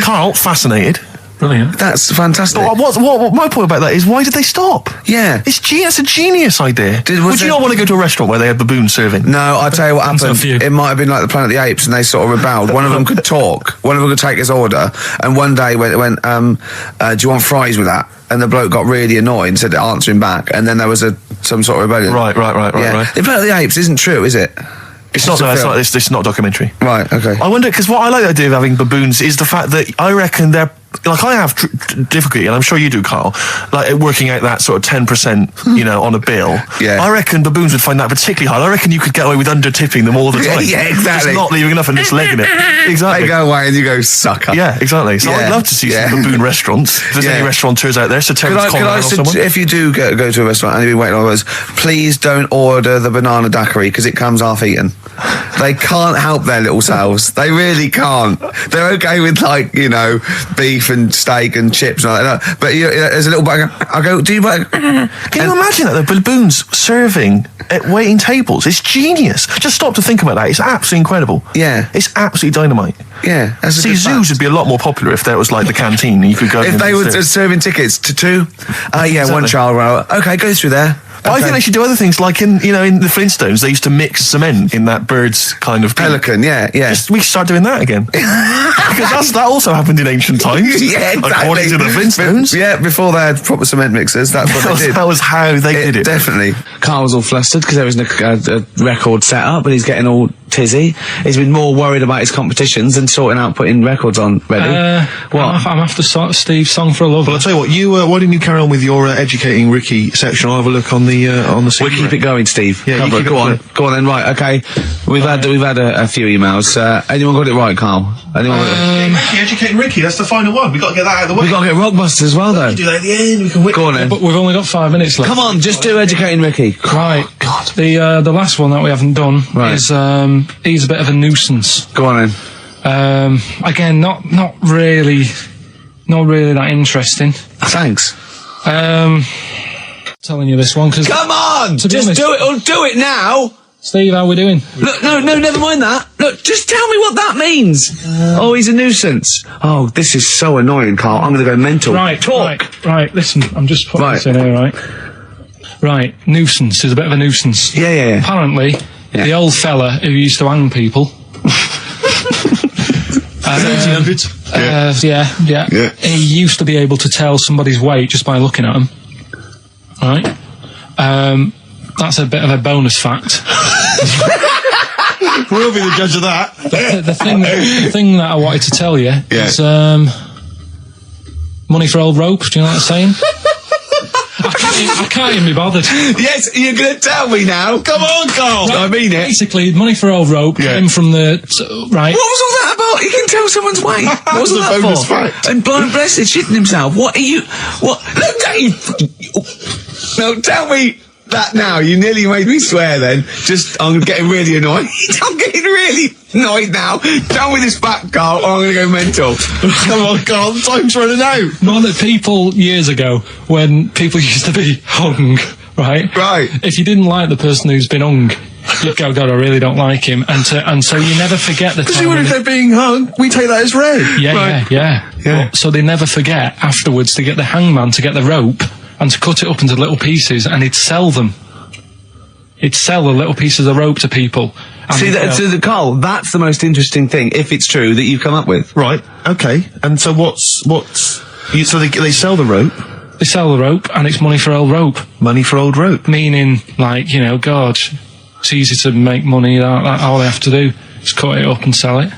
Carl, fascinated. Brilliant. That's fantastic. What my point about that is, why did they stop? Yeah. It's a genius idea. Would you not want to go to a restaurant where they had baboons serving? No, I'll tell you what happened. It might have been like the Planet of the Apes, and they sort of rebelled. One of them could talk. One of them could take his order. And one day went, do you want fries with that? And the bloke got really annoyed and said to answer him back. And then there was some sort of rebellion. Right. The Planet of the Apes isn't true, is it? It's not a documentary. Right, okay. I wonder, because what I like the idea of having baboons is the fact that I reckon they're, like, I have difficulty, and I'm sure you do, Carl, like working out that sort of 10%, you know, on a bill. Yeah. I reckon baboons would find that particularly hard. I reckon you could get away with under-tipping them all the time. Yeah, exactly. Just not leaving enough and just legging it. Exactly. They go away and you go, sucker. Yeah, exactly. So I'd love to see some baboon restaurants. If there's any restaurateurs out there, so Terence Conrad or someone. If you do go to a restaurant and you've been waiting on those, please don't order the banana daiquiri, because it comes half-eaten. They can't help their little selves. They really can't. They're okay with, like, you know, beef and steak and chips and all that. But there's a little bag. I go, do you... Can you imagine that? The baboons serving at waiting tables. It's genius. Just stop to think about that. It's absolutely incredible. Yeah. It's absolutely dynamite. Yeah. See, zoos would be a lot more popular if there was like the canteen and you could go... If they were serving tickets to two? Exactly. One child row. Okay, go through there. But I think they should do other things, like in the Flintstones, they used to mix cement in that bird's kind of pelican. Yeah. We should start doing that again, because that also happened in ancient times. Yeah, exactly. According to the Flintstones. Yeah, before they had proper cement mixers, that's what they did. That was how they did it. Definitely. Carl's all flustered because there isn't a record set up, and he's getting all tizzy. He's been more worried about his competitions than sorting out putting records on ready. I'm after Steve's Song for a Lover. Well, I'll tell you what. Why didn't you carry on with your educating Ricky section? I'll have a look on the We'll keep it going, Steve. Yeah, go on then. Right, okay. We've had a few emails. Anyone got it right, Carl? Anyone? Educating Ricky. That's the final one. We got to get that out of the way. We got to get Rockbusters as well, though. We can do that at the end. We can whip. Go on then. But we've only got 5 minutes left. Come on, just do Educating Ricky. Right. God. The last one that we haven't done is he's a bit of a nuisance. Go on then. Again, not really that interesting. Thanks. Telling you this one because come on, just honest, do it or do it now. Steve, how are we doing? Look, no, never mind that. Look, just tell me what that means. Oh, he's a nuisance. Oh, this is so annoying, Carl. I'm going to go mental. Right, talk. Right, listen, I'm just putting this in here, right? Right, nuisance is a bit of a nuisance. Yeah. Apparently, the old fella who used to hang people. 1800s. Yeah. He used to be able to tell somebody's weight just by looking at them. Right? That's a bit of a bonus fact. We'll be the judge of that. The thing that I wanted to tell you is money for old rope. Do you know what I'm saying? I can't even be bothered. Yes, you're going to tell me now. Come on, Carl. Right, I mean it. Basically, money for old rope came from the... Right. What was all that about? You can tell someone's weight. What was that bonus for? fact. And blind blessed shitting himself. What are you... What? Look, no, tell me that now. You nearly made me swear then. I'm getting really annoyed. I'm getting really annoyed now. Tell me this back, Carl, or I'm going to go mental. Come on, Carl, time's running out. Not that people, years ago, when people used to be hung, right? Right. If you didn't like the person who's been hung, you'd go, God, I really don't like him. And so you never forget the time. Because if they're being hung, we take that as read. Yeah. So they never forget afterwards to get the hangman to get the rope and to cut it up into little pieces, and he'd sell them. He'd sell the little pieces of rope to people. See, Carl, that's the most interesting thing, if it's true, that you've come up with. Right, okay. And so so they sell the rope? They sell the rope, and it's money for old rope. Money for old rope? Meaning, like, God, it's easy to make money, that all they have to do is cut it up and sell it.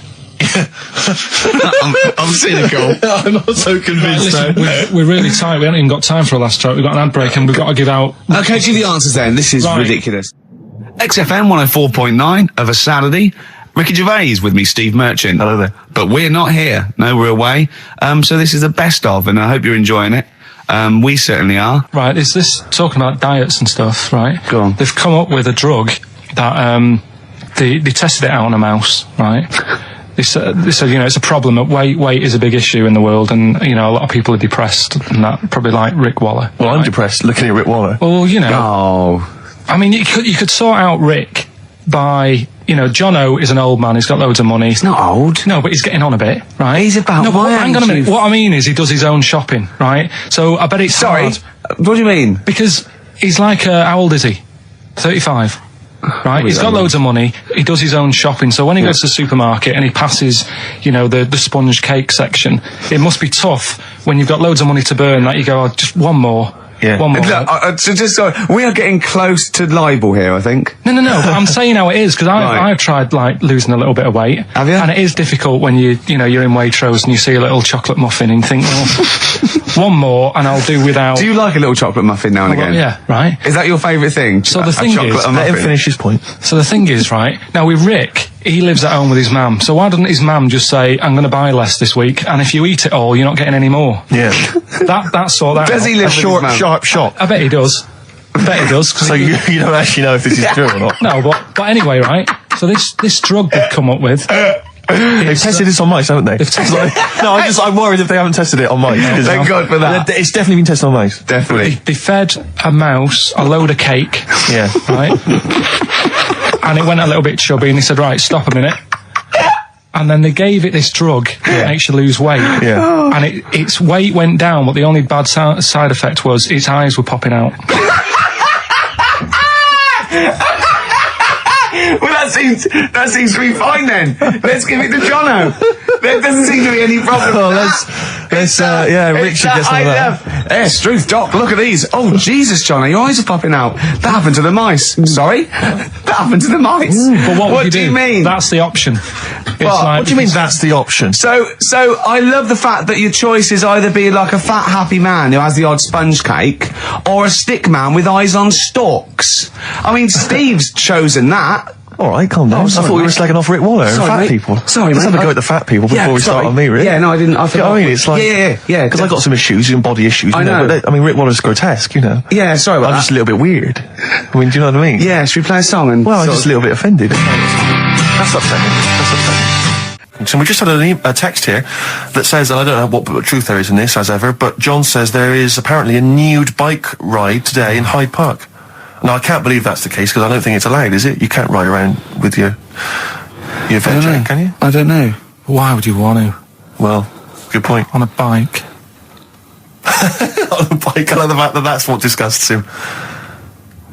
I'm cynical. I'm not so convinced. Listen, we're really tight. We haven't even got time for a last track. We've got an ad break and we've got to give out. Okay, give the answers then. This is ridiculous. XFM 104.9 of a Saturday. Ricky Gervais with me, Steve Merchant. Hello there. But we're not here. No, we're away. So this is the best of, and I hope you're enjoying it. We certainly are. Right, is this talking about diets and stuff, right? Go on. They've come up with a drug that they tested it out on a mouse, right? They said, it's a problem that weight is a big issue in the world, and, a lot of people are depressed, and that, probably like Rick Waller. Well, right? I'm depressed looking at Rick Waller. Well, Oh. I mean, you could sort out Rick by, Jono is an old man, he's got loads of money. He's not old. No, but he's getting on a bit, right? He's about No, but my hang on a age, minute. What I mean is he does his own shopping, right? So I bet it's Sorry. hard. What do you mean? Because he's like, how old is he? 35. Right? He's got loads of money. He does his own shopping. So when he goes to the supermarket and he passes, the sponge cake section, it must be tough when you've got loads of money to burn that you go, just one more. Yeah. One more. Look, we are getting close to libel here, I think. No. But I'm saying how it is because I've tried losing a little bit of weight. Have you? And it is difficult when you're in Waitrose and you see a little chocolate muffin and you think, well, one more and I'll do without. Do you like a little chocolate muffin now and again? Yeah, right. Is that your favourite thing? So the thing is, Let him finish his point. So the thing is, right, now with Rick, he lives at home with his mum. So why doesn't his mum just say, I'm going to buy less this week, and if you eat it all, you're not getting any more? Yeah. That's sort that Does out. he live with his mum? Sharp shot. I bet he does. So you don't actually know if this is true or not? No, but anyway, right, so this drug they've come up with... They've tested this on mice, haven't they? I'm worried if they haven't tested it on mice. Thank God for that. It's definitely been tested on mice. Definitely. They fed a mouse a load of cake. Yeah. Right? And it went a little bit chubby, and he said, right, stop a minute. And then they gave it this drug that makes you lose weight. Yeah. And its weight went down, but the only bad side effect was its eyes were popping out. Well, that seems to be fine then. Let's give it to Jono. There doesn't seem to be any problem. Richard gets on that. Yes, Struth, Doc, look at these. Oh, Jesus, Jono, your eyes are popping out. That happened to the mice. Sorry? That happened to the mice. But what do you mean? That's the option. What do you mean that's the option? So I love the fact that your choice is either be like a fat, happy man who has the odd sponge cake, or a stick man with eyes on stalks. I mean, Steve's chosen that. All right, calm down. I thought we were slagging off Rick Waller and fat people. Sorry, Let's mate. have a go at the fat people before we start on me, really. Yeah, no, I didn't. I You know what I mean? It's like... Yeah. Because I got some issues, and body issues. I know. But Rick Waller's grotesque, Yeah, sorry about I'm that. just a little bit weird. I mean, do you know what I mean? Yeah, should we play a song? And Well, I'm just a little bit offended. That's upsetting. So we just had a text here that says, and I don't know what truth there is in this, as ever, but John says there is apparently a nude bike ride today in Hyde Park. Now, I can't believe that's the case, because I don't think it's allowed, is it? You can't ride around with your veg check, can you? I don't know. Why would you want to? Well, good point. On a bike. On a bike, I like the fact that that's what disgusts him.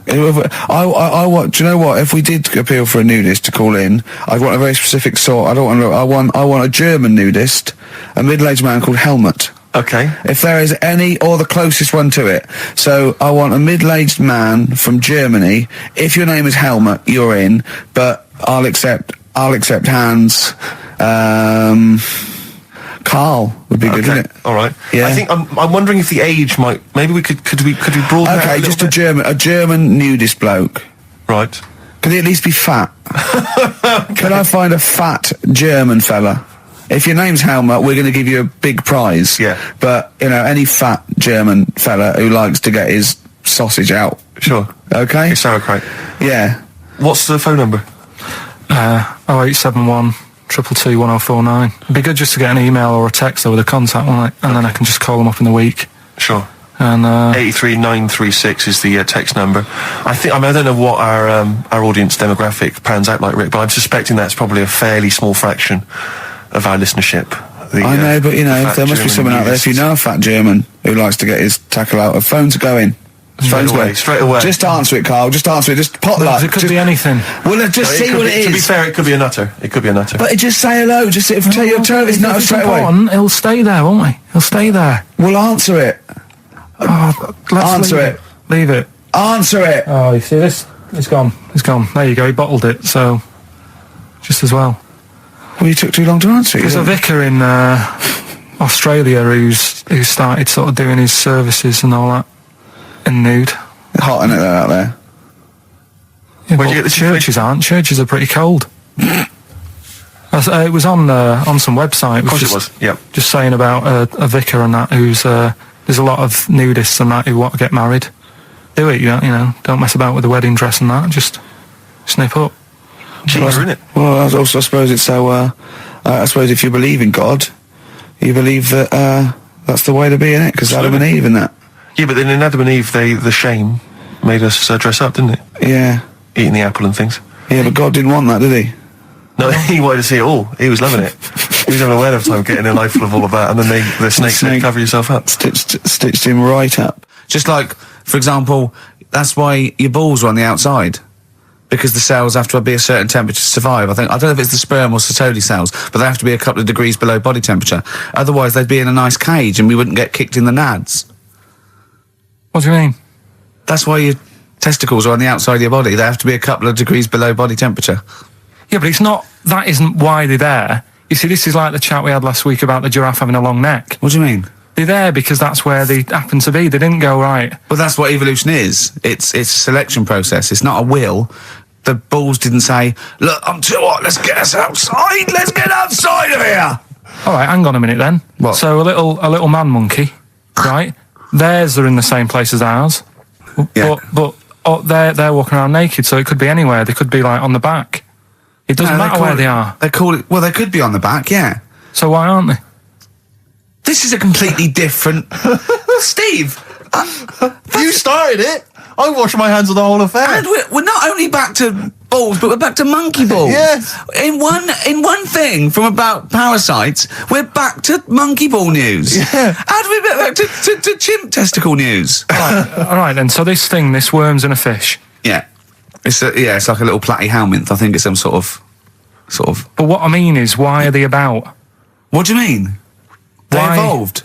I want. Do you know what? If we did appeal for a nudist to call in, I'd want a very specific sort. I want a German nudist, a middle-aged man called Helmut. Okay. If there is any, or the closest one to it. So I want a middle-aged man from Germany. If your name is Helmut, you're in. But I'll accept Hans. Carl would be good, wouldn't it? All right. Yeah. I think I'm wondering if the age might. Maybe we could we broaden that Okay, out just little bit? a German nudist bloke. Right. Can he at least be fat? Can I find a fat German fella? If your name's Helmut, we're going to give you a big prize. Yeah. But, any fat German fella who likes to get his sausage out. Sure. Okay? It's sauerkraut. Yeah. What's the phone number? 0871 222 1049. It'd be good just to get an email or a text over the contact, wouldn't it? And then I can just call them up in the week. Sure. And 83936 is the text number. I don't know what our audience demographic pans out like, Rick, but I'm suspecting that's probably a fairly small fraction of our listenership. I know, but there must be someone out there, if you know a fat German who likes to get his tackle out, phones are going. Straight away. Just answer it, Carl. Just answer it. Just pot that. it could be anything. Well, just see what it is. To be fair, it could be a nutter. But just say hello. Just tell your turn. It's nutter straight away. He'll stay there, won't he? He'll stay there. Well, answer it. Answer it. Leave it. Answer it. Oh, you see this? It's gone. There you go. He bottled it, so just as well. Well, you took too long to answer it. There's a vicar in Australia who started sort of doing his services and all that in nude. Hot, isn't it, out there? Yeah, where'd you get the churches? Churches are pretty cold. It was on some website. Of course it was. Yep. Just saying about a vicar and that who's there's a lot of nudists and that who want to get married. Do it, you know. Don't mess about with the wedding dress and that. Just snip up. Isn't it? Well, I suppose it's so. I suppose if you believe in God, you believe that that's the way to be in it, because Adam and Eve and that. Yeah, but then in Adam and Eve, the shame made us dress up, didn't it? Yeah. Eating the apple and things. Yeah, but God didn't want that, did he? No, he wanted to see it all. He was loving it. He was having a whale of time getting a life full of all of that, and then the snake said, cover yourself up. Stitched him right up. Just like, for example, that's why your balls are on the outside. Because the cells have to be a certain temperature to survive. I don't know if it's the sperm or Sertoli cells, but they have to be a couple of degrees below body temperature. Otherwise, they'd be in a nice cage and we wouldn't get kicked in the nads. What do you mean? That's why your testicles are on the outside of your body. They have to be a couple of degrees below body temperature. Yeah, but that isn't why they're there. You see, this is like the chat we had last week about the giraffe having a long neck. What do you mean? They're there because that's where they happen to be. They didn't go, right. Well, that's what evolution is. It's a selection process. It's not a will. The balls didn't say, look, I'm too hot, let's get us outside. Let's get outside of here. All right, hang on a minute then. What? So a little man monkey, right? Theirs are in the same place as ours. Yeah. But they're walking around naked, so it could be anywhere. They could be like on the back. It doesn't matter where they are. They call it, well, they could be on the back, yeah. So why aren't they? This is a completely different... Steve! You started it! I wash my hands of the whole affair. And we're not only back to balls, but we're back to monkey balls. Yes. In one thing from about parasites, we're back to monkey ball news. Yeah. How do we get back to chimp testicle news? All right then. So this worm's in a fish. Yeah. It's like a little platyhelminth. I think it's some sort of. But what I mean is, why are they about? What do you mean? They Why? evolved.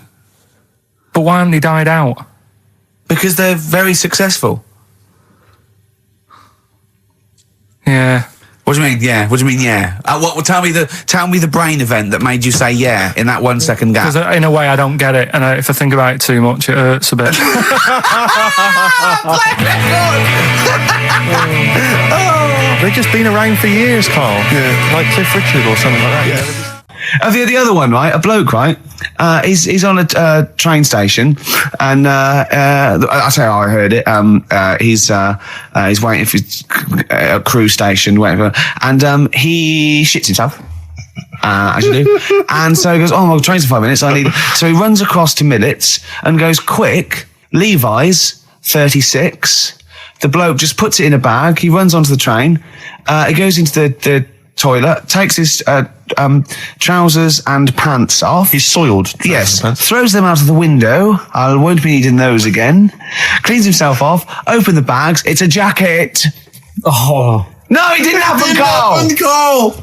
But why haven't they died out? Because they're very successful. Yeah. What do you mean? Yeah. What do you mean? Yeah. Tell me the brain event that made you say yeah in that 1 second gap. Because in a way I don't get it, and if I think about it too much, it hurts a bit. They've just been around for years, Carl. Yeah. Like Cliff Richard or something like that. Yeah. The other one, right? A bloke, right? He's on a train station, and I heard it. He's waiting for a crew station, waiting for, and he shits himself. As you do. And so he goes, oh, my train's in 5 minutes. So he runs across to Millets and goes, quick, Levi's 36. The bloke just puts it in a bag. He runs onto the train. He goes into the toilet, takes his trousers and pants off. He's soiled. Yes. Throws them out of the window. I won't be needing those again. Cleans himself off. Open the bags. It's a jacket. Oh. No, he didn't happen, Carl.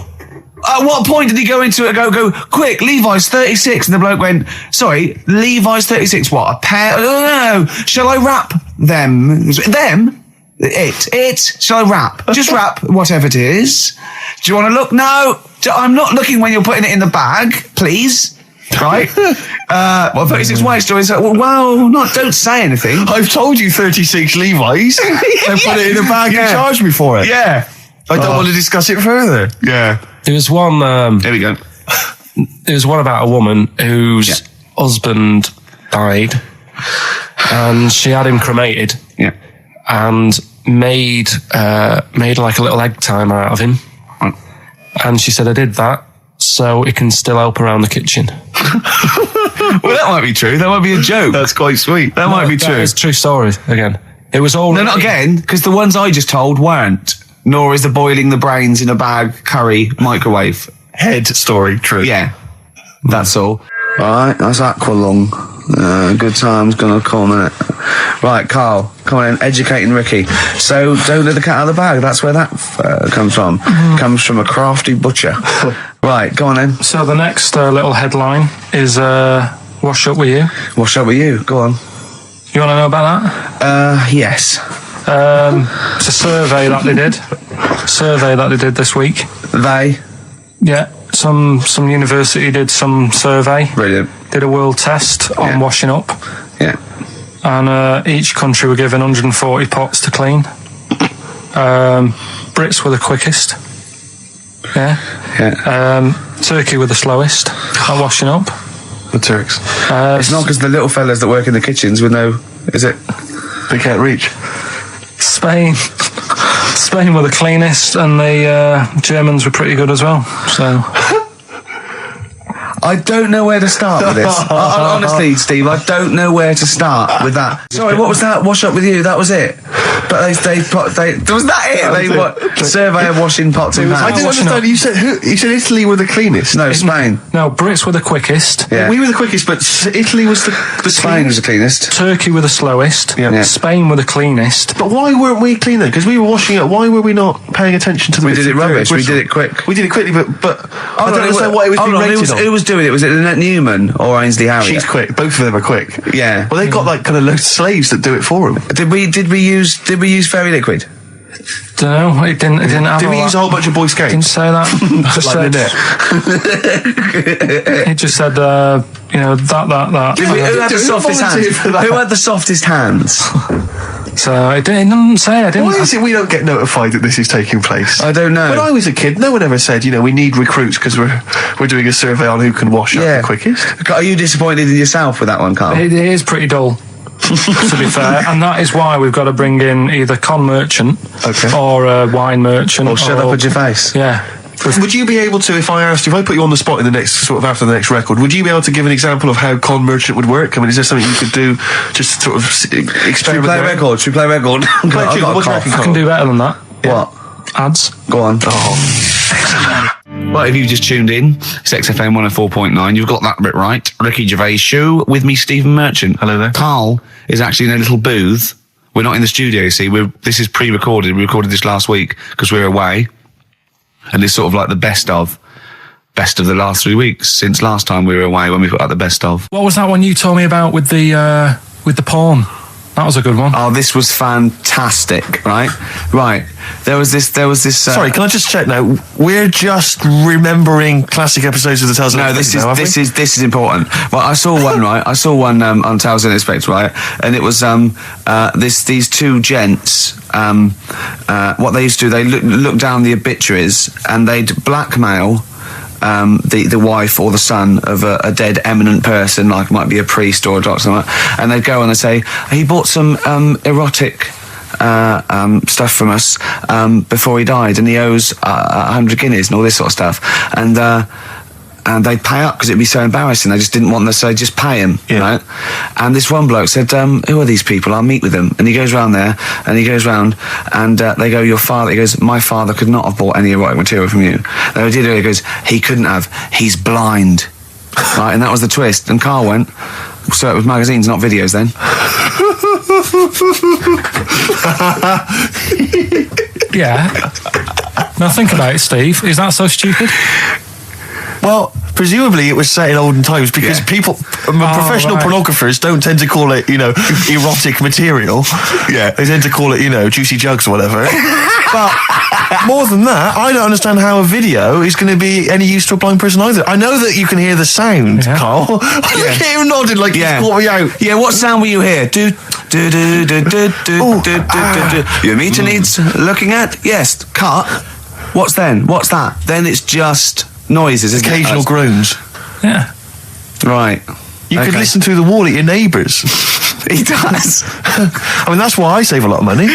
At what point did he go into it and go, quick, Levi's 36? And the bloke went, sorry, Levi's 36, what, a pair? No. Shall I wrap them? Them? It. Shall I wrap? Just wrap whatever it is. Do you want to look? No, I'm not looking when you're putting it in the bag, please. Right? 36 white stories. Don't say anything. I've told you 36 Levi's. They put it in a bag and charged me for it. Yeah. I don't want to discuss it further. Yeah. There was one. There we go. There was one about a woman whose husband died, and she had him cremated. Yeah. And made like a little egg timer out of him. Right. And she said, I did that so it can still help around the kitchen. Well, that might be true. That might be a joke. That's quite sweet. That might be true. It's true story again. It was all. No, not again, because the ones I just told weren't. Nor is the boiling the brains in a bag curry microwave. Head story true. Yeah. That's all. Right, that's Aqualung. Good times gonna come in it. Right, Carl, come on in, educating Ricky. So, don't let the cat out of the bag. That's where that comes from. Comes from a crafty butcher. Right, go on then. So the next little headline is Wash Up With You. Wash up with you. Go on. You want to know about that? Yes. It's a survey that they did. This week. They. Yeah. some university did some survey. Brilliant. Did a world test on washing up. Yeah. And each country were given 140 pots to clean. Brits were the quickest. Yeah. Turkey were the slowest at washing up. The Turks. It's not because the little fellas that work in the kitchens with no... Is it? They can't reach. Spain were the cleanest, and the Germans were pretty good as well. So... I don't know where to start with this. Honestly, Steve, I don't know where to start with that. Sorry, what was that? Wash up with you? That was it. But was that it? They survey of washing pots and pans. I didn't understand. You said Italy were the cleanest. No, Spain. No, Brits were the quickest. Yeah. We were the quickest, but Italy was the Spain was the cleanest. Turkey were the slowest. Yeah. Spain were the cleanest. But why weren't we clean then? Because we were washing up. Why were we not paying attention to the? We did it rubbish. We did it quick. We did it quickly, but I don't understand what it was being rated on. Who was doing it? Was it Lynette Newman or Ainsley Harriott? She's quick. Both of them are quick. Yeah. Well, they've got like kind of loads of slaves that do it for them. Did we use fairy liquid? Don't know. It didn't have. Did we use a whole bunch of Boy Scouts? Didn't say that. Just like said, it just said, that. Who had the softest hands? Who had the softest hands? So it didn't say. I didn't. Why is it we don't get notified that this is taking place? I don't know. When I was a kid, no one ever said, we need recruits because we're doing a survey on who can wash up the quickest. Are you disappointed in yourself with that one, Carl? It is pretty dull. To be fair, and that is why we've got to bring in either con merchant or a wine merchant or shut up at your face. Yeah. Would you be able to, if I put you on the spot in the next after the next record, would you be able to give an example of how con merchant would work? I mean, is there something you could do just sort of experiment? Should we play record? I can do better than that. What? Ads. Go on. Well, if you've just tuned in, it's XFM 104.9. You've got that bit right. Ricky Gervais Show with me, Stephen Merchant. Hello there. Carl is actually in a little booth. We're not in the studio, you see. This is pre-recorded. We recorded this last week because we're away. And it's sort of like the best of the last 3 weeks since last time we were away when we put out the best of. What was that one you told me about with the porn? That was a good one. Oh, this was fantastic, right? Right. There was this. Sorry, can I just check now? We're just remembering classic episodes of the Tales. No, this is important. Well, I saw one, right? I saw one on Tales and Inspect, right? And it was these two gents. What they used to do, they look down the obituaries and they'd blackmail the wife or the son of a dead eminent person, like might be a priest or a doctor, something like that, and they'd go and they'd say, he bought some erotic stuff from us before he died, and he owes 100 guineas and all this sort of stuff, and they'd pay up because it'd be so embarrassing. They just didn't want them, so they'd just pay him, right? And this one bloke said, who are these people? I'll meet with them. And he goes round there, and they go, your father. He goes, my father could not have bought any erotic material from you. No, he did. He goes, he couldn't have. He's blind. Right, and that was the twist. And Carl went, so it was magazines, not videos then. Yeah. Now think about it, Steve. Is that so stupid? Well, presumably it was set in olden times because professional pornographers don't tend to call it, erotic material. Yeah. They tend to call it, juicy jugs or whatever. But more than that, I don't understand how a video is going to be any use to a blind person either. I know that you can hear the sound, Carl. I hear him nodding like he's caught me out. Yeah, what sound will you hear? Your meter needs looking at? Yes. Cut. What's then? What's that? Then it's just noises, occasional groans. Yeah. Right. You could listen through the wall at your neighbours. He does. I mean, that's why I save a lot of money.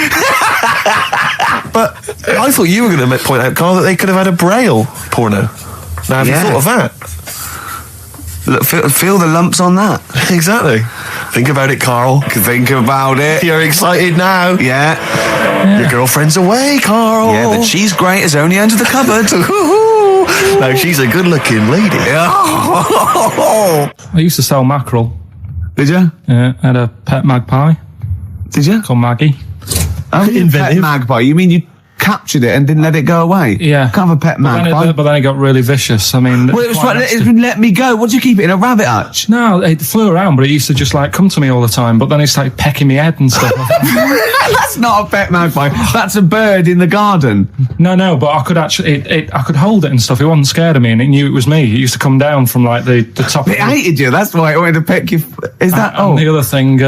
But I thought you were going to point out, Carl, that they could have had a Braille porno. Now, have you thought of that? Look, feel the lumps on that. Exactly. Think about it, Carl. Think about it. You're excited now. Yeah. Your girlfriend's away, Carl. Yeah, the cheese grate has only entered the cupboard. No, she's a good-looking lady. I used to sell mackerel. Did you? Yeah, I had a pet magpie. Did you? Called Maggie. Oh, pet magpie. You mean you captured it and didn't let it go away. Yeah. Can't have a pet magpie. But then it got really vicious. I mean, Well, it was trying to let me go. What do you keep it in a rabbit hutch? No, it flew around, but it used to just like come to me all the time. But then it started pecking me head and stuff. That's not a pet magpie. That's a bird in the garden. No, but I could actually, I could hold it and stuff. It wasn't scared of me, and it knew it was me. It used to come down from like the top. It hated you. That's why it wanted to peck you. Is that? And the other thing,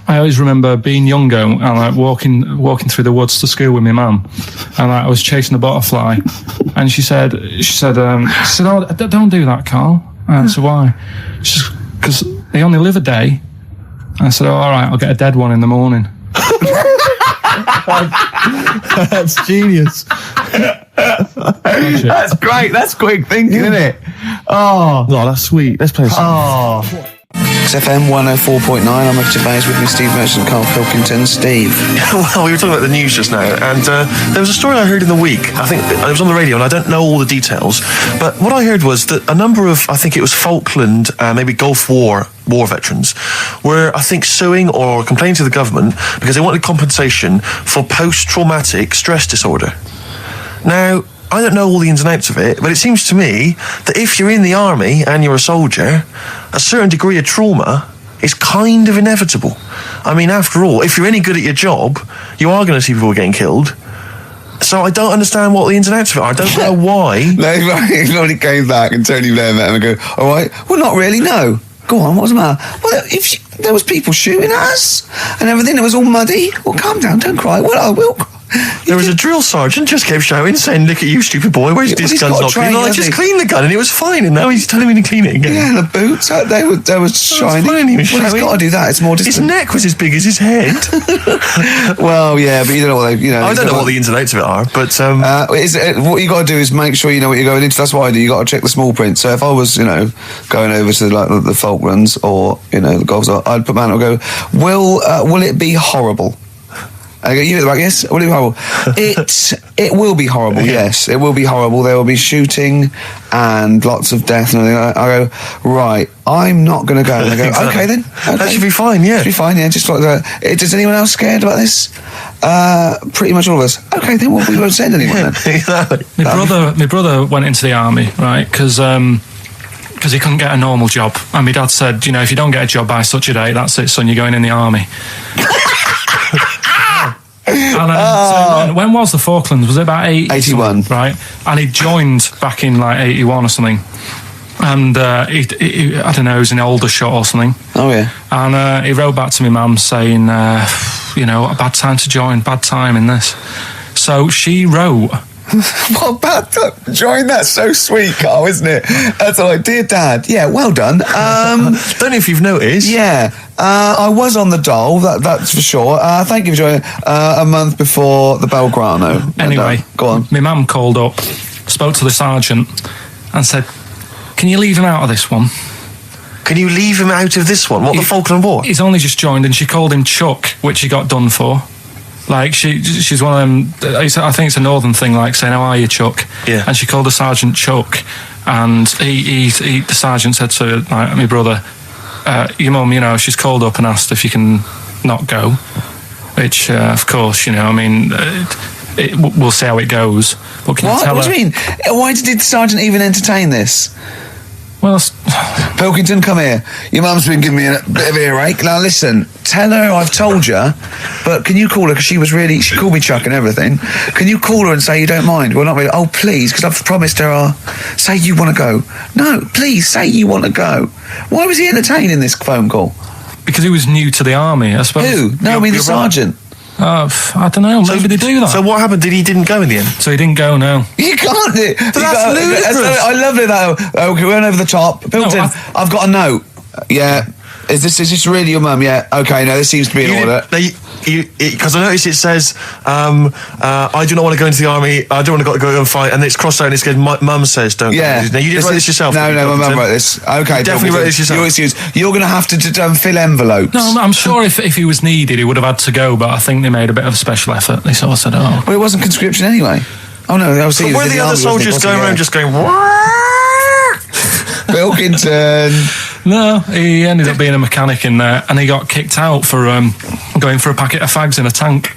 I always remember being younger and like walking through the woods to school with my mum, and like, I was chasing a butterfly, and she said, "Oh, don't do that, Carl." And I said, "Why?" She said, "Because they only live a day." I said, "Oh, all right, I'll get a dead one in the morning." That's genius. That's great. That's quick thinking, isn't it? Oh, that's sweet. Let's play a song. XFM 104.9. I'm Ricky Gervais with me, Steve Merchant, Karl Pilkington. Steve. Well, we were talking about the news just now, and there was a story I heard in the week. I think it was on the radio, and I don't know all the details. But what I heard was that a number of, I think it was Falkland, maybe Gulf War veterans, were, I think, suing or complaining to the government because they wanted compensation for post-traumatic stress disorder. Now, I don't know all the ins and outs of it, but it seems to me that if you're in the army and you're a soldier, a certain degree of trauma is kind of inevitable. I mean, after all, if you're any good at your job, you are going to see people getting killed. So I don't understand what the ins and outs of it are. I don't know why. Nobody came back and Tony Blair met him and go, all right, well, not really, no. Go on, what's the matter? Well, there was people shooting at us and everything, it was all muddy. Well, calm down, don't cry. Well, I will cry. There was a drill sergeant just kept shouting, saying, "Look at you, stupid boy, where's this gun's not clean?" I just cleaned the gun and it was fine, and now he's telling me to clean it again. Yeah, the boots, they were shiny. Fine, he was Well, he's got to do that, it's more distant. His neck was as big as his head. Well, yeah, but you don't know what they, I don't know what the ins and outs of it are, but what you got to do is make sure you know what you're going into. That's what I do. You got to check the small print. So if I was, going over to like the Falklands or the Gulf, I'd put my hand up and go, will it be horrible? I go, you at the back, yes? Will it be horrible? It will be horrible, yes. It will be horrible. There will be shooting and lots of death and everything. I go, right, I'm not going to go. And I go, Exactly. okay then. Okay. That should be fine, yeah. Should be fine, yeah. Just like that. Is anyone else scared about this? Pretty much all of us. Okay, then we won't send anyone then. Exactly. My brother went into the army, right? Because he couldn't get a normal job. And my dad said, if you don't get a job by such a date, that's it, son, you're going in the army. And so when was the Falklands? Was it about 81? Right. And he joined back in like 81 or something. And he I don't know, he was in Aldershot or something. Oh yeah. And he wrote back to my mum saying, a bad time to join, bad time in this. So she wrote. What bad time? Join, that's so sweet, Carl, isn't it? That's like, dear Dad, yeah, well done. Don't know if you've noticed. Yeah, I was on the dole, that's for sure. Thank you for joining a month before the Belgrano. Anyway, go on. My mum called up, spoke to the sergeant and said, can you leave him out of this one? Can you leave him out of this one? What, the Falkland War? He's only just joined, and she called him Chuck, which he got done for. Like, she's one of them, I think it's a northern thing, like saying, how are you, Chuck? Yeah. And she called the sergeant Chuck, and the sergeant said to my brother, your mum, she's called up and asked if you can not go, which, of course, we'll see how it goes. But can you tell What do you mean? Why did the sergeant even entertain this? Well, Pilkington, come here. Your mum's been giving me a bit of earache. Now listen, tell her I've told you, but can you call her, because she called me Chuck and everything. Can you call her and say you don't mind? Well, not really. Oh, please, because I've promised her say you want to go. No, please, say you want to go. Why was he entertaining this phone call? because he was new to the army, I suppose. Who? No, I mean the sergeant. I don't know. Maybe they do that. So what happened? He didn't go in the end? So he didn't go, no. You can't do it. That's ludicrous. I love it though. Okay, we went over the top. Pilkington, I've got a note. Yeah. Is this really your mum? Yeah. Okay, no, this seems to be in order. Because I noticed it says, I do not want to go into the army, I don't want to go and fight, and it's crossed out and it says, my mum says don't go. Now, you didn't write this yourself? No, my mum wrote this. Okay, definitely wrote this yourself. You're going to have to fill envelopes. No, I'm sure if he was needed, he would have had to go, but I think they made a bit of a special effort. They sort of said, oh. Well, it wasn't conscription anyway. Oh, no, I was But were the other soldiers going around just going, Pilkington. No, he ended up being a mechanic in there, and he got kicked out for going for a packet of fags in a tank.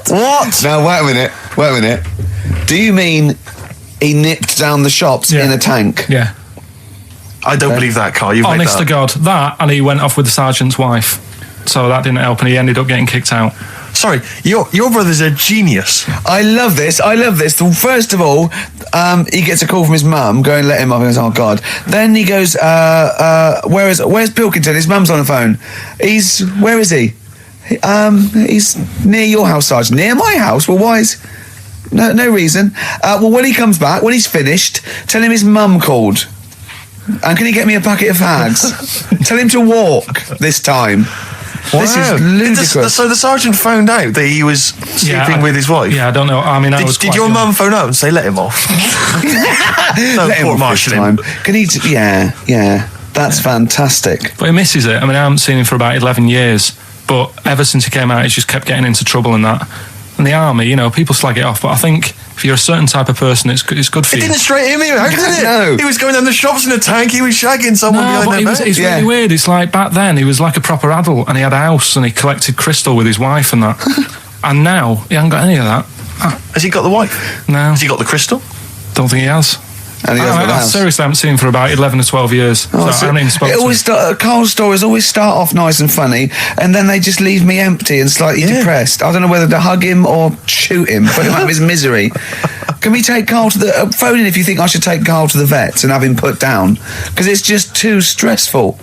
What? Now, wait a minute. Do you mean he nipped down the shops in a tank? Yeah. I don't believe that, Carl. You've made Honest that to God, that, and he went off with the sergeant's wife. So that didn't help, and he ended up getting kicked out. Sorry, your brother's a genius. I love this. First of all, he gets a call from his mum going, let him off. He goes, oh, God. Then he goes, where's Pilkington? His mum's on the phone. Where is he? He's near your house, Sergeant. Near my house? Well, why is... No reason. Well, when he comes back, when he's finished, tell him his mum called. And can he get me a packet of fags? Tell him to walk this time. Wow. This is ludicrous. So the sergeant found out that he was sleeping with his wife? Yeah, I don't know. I mean, did your mum phone out and say, let him off? Let him off this time. Can he... Yeah. That's fantastic. But he misses it. I mean, I haven't seen him for about 11 years. But ever since he came out, he's just kept getting into trouble and that. And the army, people slag it off. But I think if you're a certain type of person, it's good for you. It didn't straight him out, did it? No. He was going down the shops in a tank. He was shagging someone behind their back. It's really weird. It's like back then, he was like a proper adult and he had a house and he collected crystal with his wife and that. And now, he hasn't got any of that. Has he got the wife? No. Has he got the crystal? Don't think he has. And he hasn't got the house. Seriously, I haven't seen him for about 11 or 12 years. I haven't even spoken to him. Carl's stories always start off nice and funny, and then they just leave me empty and slightly depressed. I don't know whether to hug him or shoot him, put him out of his misery. Can we take Carl to the... phone in if you think I should take Carl to the vet and have him put down, because it's just too stressful.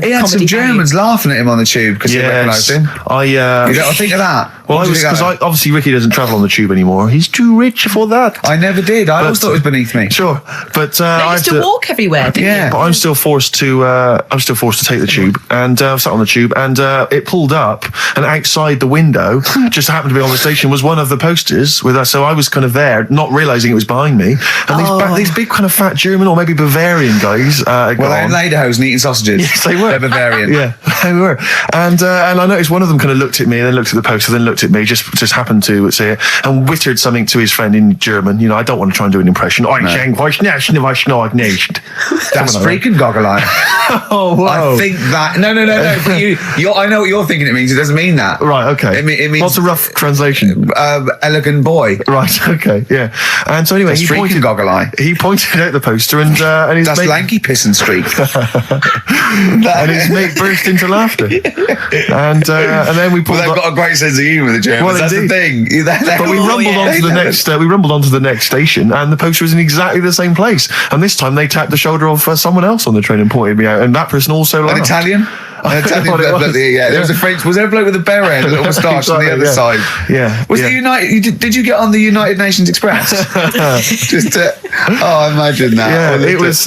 He had some Germans laughing at him on the tube because he recognised him. I think of that. Well, because obviously Ricky doesn't travel on the tube anymore. He's too rich for that. I never did. I always thought it was beneath me. Sure, but I used to walk everywhere. Didn't you? But I'm still forced to take the tube, and I sat on the tube, and it pulled up, and outside the window, just happened to be on the station, was one of the posters with us. So I was kind of there, not realising it was behind me, and these big kind of fat German or maybe Bavarian guys. Well, they're in lederhosen eating sausages. Yes, they were. They're Bavarian. Yeah, they were. And I noticed one of them kind of looked at me, and then looked at the poster, then looked at me, just happened to say it, and wittered something to his friend in German. I don't want to try and do an impression. That's freaking goggle eye. Oh, wow. I think that... No. But I know what you're thinking it means. It doesn't mean that. Right, okay. It means... What's a rough translation? Elegant boy. Right, okay, yeah. And so anyway, That's freaking goggle eye. He pointed out the poster, and his That's mate... lanky piss and streak. And his mate burst into laughter. And then we pulled they've got a great sense of humour, the Germans. Well, that's indeed. the thing. But we rumbled onto the next. We rumbled onto the next station, and the poster was in exactly the same place. And this time they tapped the shoulder of someone else on the train and pointed me out, and that person also laughed. An Italian. There was a French. Was there a bloke with a beret and a little moustache on the other side? Yeah. Was it United? Did you get on the United Nations Express? Imagine that. Yeah, it was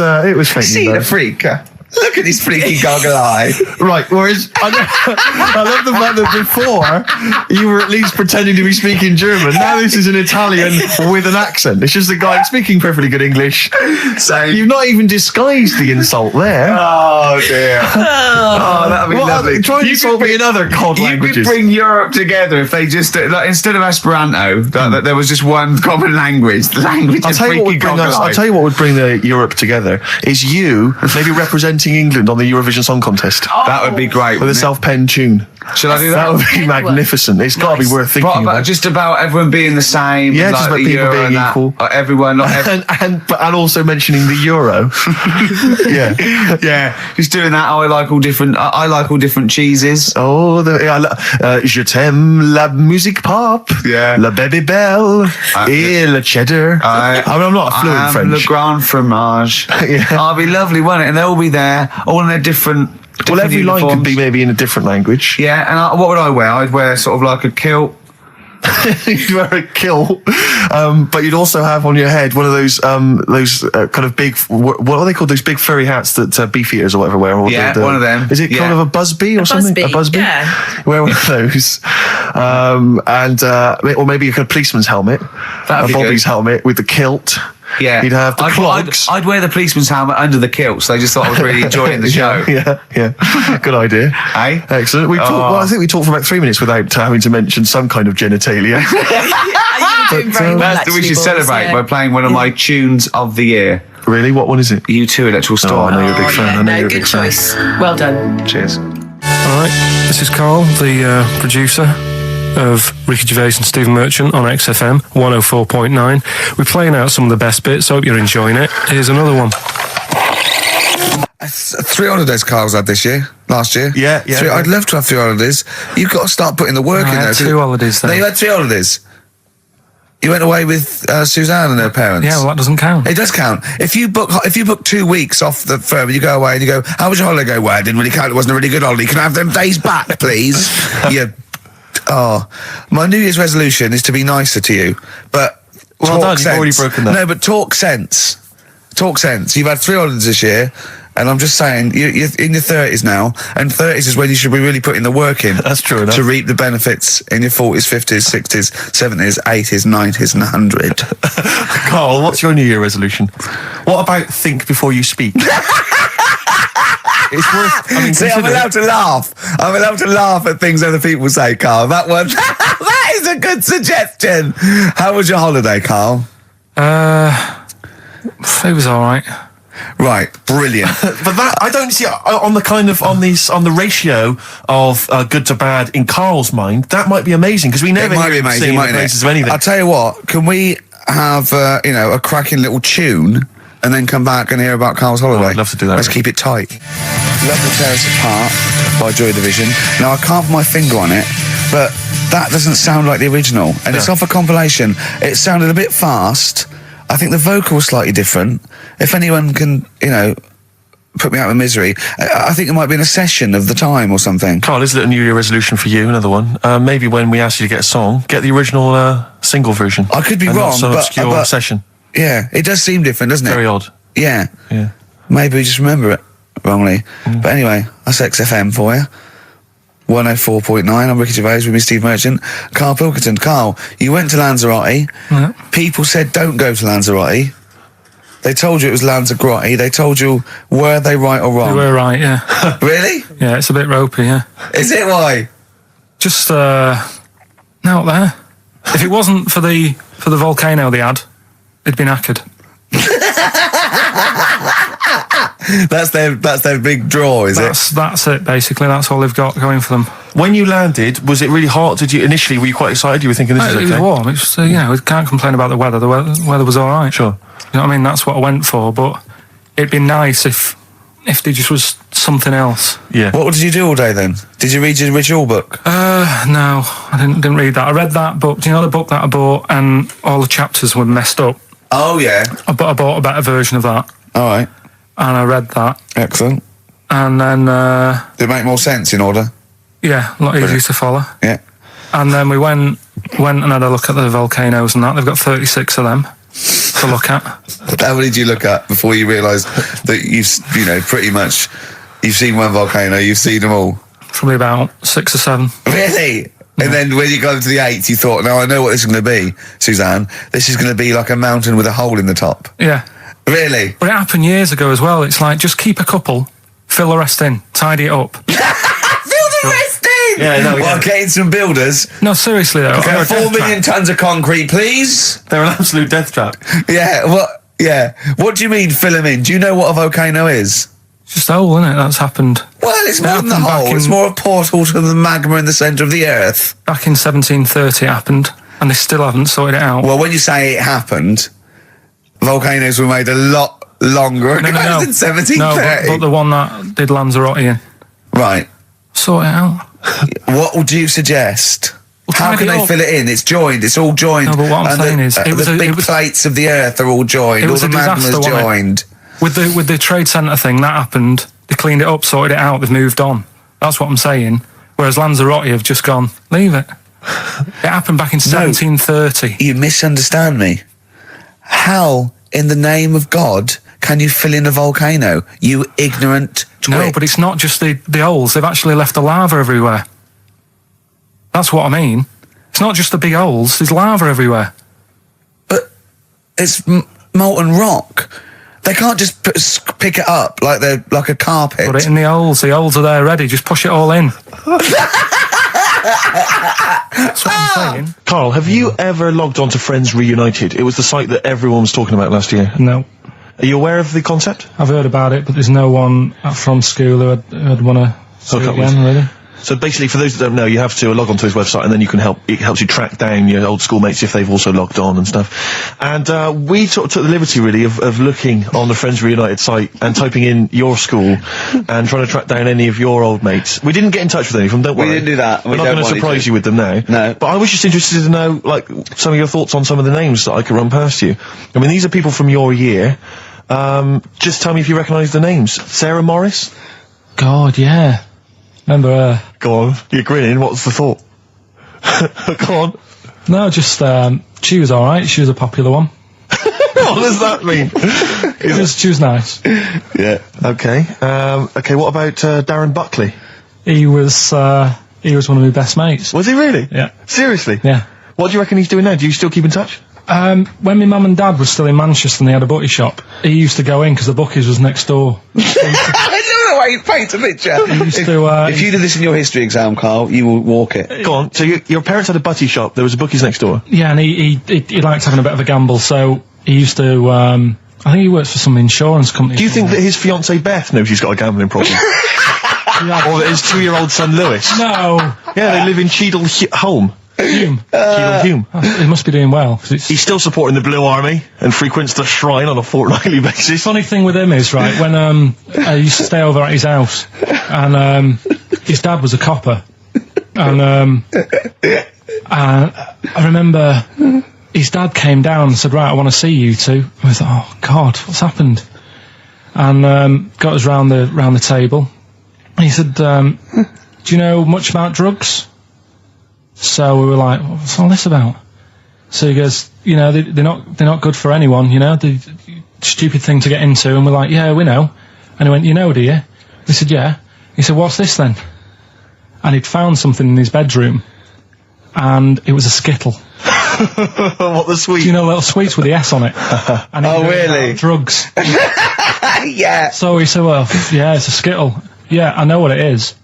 fake. See the freak. Look at this freaky goggle eye. Right, whereas I love the fact that before you were at least pretending to be speaking German. Now this is an Italian with an accent. It's just a guy speaking perfectly good English. So you've not even disguised the insult there. Oh dear. That'd be lovely. Try and insult me in other cod languages. You could bring Europe together if they just instead of Esperanto, that there was just one common language. The language of freaky goggle eye. I'll tell you what would bring the Europe together is you maybe representing England on the Eurovision Song Contest. That would be great. With a self-penned tune. Should I do that? That would be magnificent. It's got to be worth thinking about. Just about everyone being the same. Yeah, just about people being equal. Everyone. And also mentioning the euro. Yeah. Just doing that. I like all different cheeses. Oh, je t'aime la musique pop. Yeah. La baby belle. Et le cheddar. I'm not a fluent French. Le grand fromage. Yeah. Oh, it'd be lovely, wouldn't it? And they'll all be there, all in their different. Well, every line could be maybe in a different language. Yeah, and what would I wear? I'd wear sort of like a kilt. You'd wear a kilt, but you'd also have on your head one of those kind of big, what are they called? Those big furry hats that beefeaters or whatever wear. Or one of them. Is it kind of a busby or something? A busby. Yeah. Wear one of those, or maybe a kind of policeman's helmet, a Bobby's helmet with the kilt. Yeah, you'd have the clogs. I'd wear the policeman's helmet under the kilt, so they just thought I was really enjoying the show. Yeah. Good idea. Hey, excellent. I think we talked for about 3 minutes without having to mention some kind of genitalia. We should celebrate by playing one of my tunes of the year. Really? What one is it? U2 Electrical Storm. Oh, I know you're a big fan. Good choice. Well done. Cheers. All right, this is Carl, the producer. of Ricky Gervais and Stephen Merchant on XFM 104.9. We're playing out some of the best bits. Hope you're enjoying it. Here's another one. 3 holidays Carl's had this year. Last year. Yeah. I'd love to have 3 holidays. You've got to start putting the work in there. I had 2 holidays then. No, you had 3 holidays. You went away with Suzanne and her parents. Yeah, well, that doesn't count. It does count. If you book 2 weeks off the firm, you go away and you go, how was your holiday? Go, well, I didn't really count. It wasn't a really good holiday. Can I have them days back, please? My New Year's resolution is to be nicer to you. But well done, you've already broken that. No, but talk sense. Talk sense. You've had 3 holidays this year. And I'm just saying, you're in your 30s now, and 30s is when you should be really putting the work in. That's true enough. To reap the benefits in your 40s, 50s, 60s, 70s, 80s, 90s, and 100. Carl, what's your New Year resolution? What about think before you speak? It's worth. I mean, see, I'm allowed to laugh. I'm allowed to laugh at things other people say, Carl. That one, that is a good suggestion. How was your holiday, Carl? It was all right. Right, brilliant. But that I don't see on the ratio of good to bad in Carl's mind. That might be amazing because we never hear him sing the praises of anything. I'll tell you what. Can we have a cracking little tune and then come back and hear about Carl's holiday? I'd love to do that. Let's keep it tight. Love to Tear Us Apart by Joy Division. Now I can't put my finger on it, but that doesn't sound like the original, and it's off a compilation. It sounded a bit fast. I think the vocal was slightly different. If anyone can, put me out of misery, I think it might be in a session of the time or something. Carl, is it a New Year resolution for you? Another one. Maybe when we ask you to get a song, get the original single version. I could be wrong, not some but obscure session. Yeah, it does seem different, doesn't it? Very odd. Yeah. Yeah. Maybe we just remember it wrongly. But anyway, that's XFM for you. 104.9, I'm Ricky Gervais with me, Steve Merchant. Karl Pilkington. Carl, you went to Lanzarote. Yeah. People said don't go to Lanzarote. They told you it was Lanzarote. They told you, were they right or wrong? They were right, yeah. Really? Yeah, it's a bit ropey, yeah. Is it? Why? Just, out there. If it wasn't for the volcano they had, it'd been knackered. That's their big draw, is it? That's it, basically. That's all they've got going for them. When you landed, was it really hot? Were you quite excited? You were thinking this is okay? It was warm. It's we can't complain about the weather. The weather was all right. Sure. You know what I mean? That's what I went for. But it'd be nice if there just was something else. Yeah. What did you do all day then? Did you read your ritual book? No, I didn't read that. I read that book. Do you know the book that I bought and all the chapters were messed up? Oh yeah. I bought a better version of that. All right. And I read that. Excellent. And then... Did it make more sense in order? Yeah, a lot easier to follow. Yeah. And then we went and had a look at the volcanoes and that. They've got 36 of them to look at. How many did you look at before you realised that you've pretty much, you've seen one volcano, you've seen them all? Probably about 6 or 7. Really? Yeah. And then when you got to the 8th, you thought, now I know what this is going to be, Suzanne. This is going to be like a mountain with a hole in the top. Yeah. Really? But it happened years ago as well. It's like, just keep a couple, fill the rest in, tidy it up. Fill the rest in? Yeah, no, Well, getting some builders. No, seriously though. Okay, 4 million tons of concrete, please. They're an absolute death trap. Yeah, what do you mean fill them in? Do you know what a volcano is? It's just a hole, isn't it? That's happened. Well, it's more than the hole. It's more a portal to the magma in the centre of the earth. Back in 1730 it happened, and they still haven't sorted it out. Well, when you say it happened, volcanoes were made a lot longer ago than 1730. No, but the one that did Lanzarote in. Right. Sort it out. What would you suggest? Well, how can they fill it in? It's joined. It's all joined. No, but what I'm saying is... the big plates of the earth are all joined. All the magma's joined. With the trade centre thing, that happened. They cleaned it up, sorted it out, they've moved on. That's what I'm saying. Whereas Lanzarote have just gone, leave it. It happened back in 1730. You misunderstand me. How, in the name of God, can you fill in a volcano? You ignorant twit. No, but it's not just the holes. They've actually left the lava everywhere. That's what I mean. It's not just the big holes. There's lava everywhere. But it's molten rock. They can't just pick it up like they're like a carpet. Put it in the holes. The holes are there ready. Just push it all in. That's what I'm saying. Carl, have you ever logged on to Friends Reunited? It was the site that everyone was talking about last year. No. Are you aware of the concept? I've heard about it, but there's no one from school who'd want to see it again, really. So basically, for those that don't know, you have to log onto his website, and then it helps you track down your old schoolmates if they've also logged on and stuff. And we took the liberty, really, of looking on the Friends Reunited site and typing in your school and trying to track down any of your old mates. We didn't get in touch with any of them, don't worry. We didn't do that. We're not going to surprise you with them now. No. But I was just interested to know, like, some of your thoughts on some of the names that I could run past you. I mean, these are people from your year. Just tell me if you recognise the names. Sarah Morris? God, yeah. Remember her? Go on, you're grinning, what's the thought? Go on. No, just, she was alright, she was a popular one. What does that mean? She was nice. Yeah. Okay. Okay, what about, Darren Buckley? He was one of my best mates. Was he really? Yeah. Seriously? Yeah. What do you reckon he's doing now? Do you still keep in touch? When my mum and dad were still in Manchester and they had a butty shop, he used to go in because the bookies was next door. I don't know why you paint a picture. If you did this in your history exam, Carl, you will walk it. Go on. So your parents had a butty shop. There was a bookies next door. Yeah, and he liked having a bit of a gamble, so he used to. I think he works for some insurance company. Do you think that his fiancée Beth knows he's got a gambling problem? Or that his 2-year-old son Lewis? No. Yeah, they live in Cheadle Holme. Hume. Cheadle Hume. He must be doing well. He's still supporting the Blue Army and frequents the shrine on a fortnightly basis. Funny thing with him is, right, when I used to stay over at his house, and his dad was a copper, and I remember his dad came down and said, right, I want to see you two. I was like, oh God, what's happened? And got us round the table. And he said, do you know much about drugs? So we were like, what's all this about? So he goes, you know, they're not good for anyone, you know, the stupid thing to get into. And we're like, yeah, we know. And he went, you know, do you? We said, yeah. He said, what's this then? And he'd found something in his bedroom, and it was a Skittle. What, the sweet? Do you know, little sweets with the S on it? And oh, really? Drugs. Yeah. So he said, well, yeah, it's a Skittle. Yeah, I know what it is.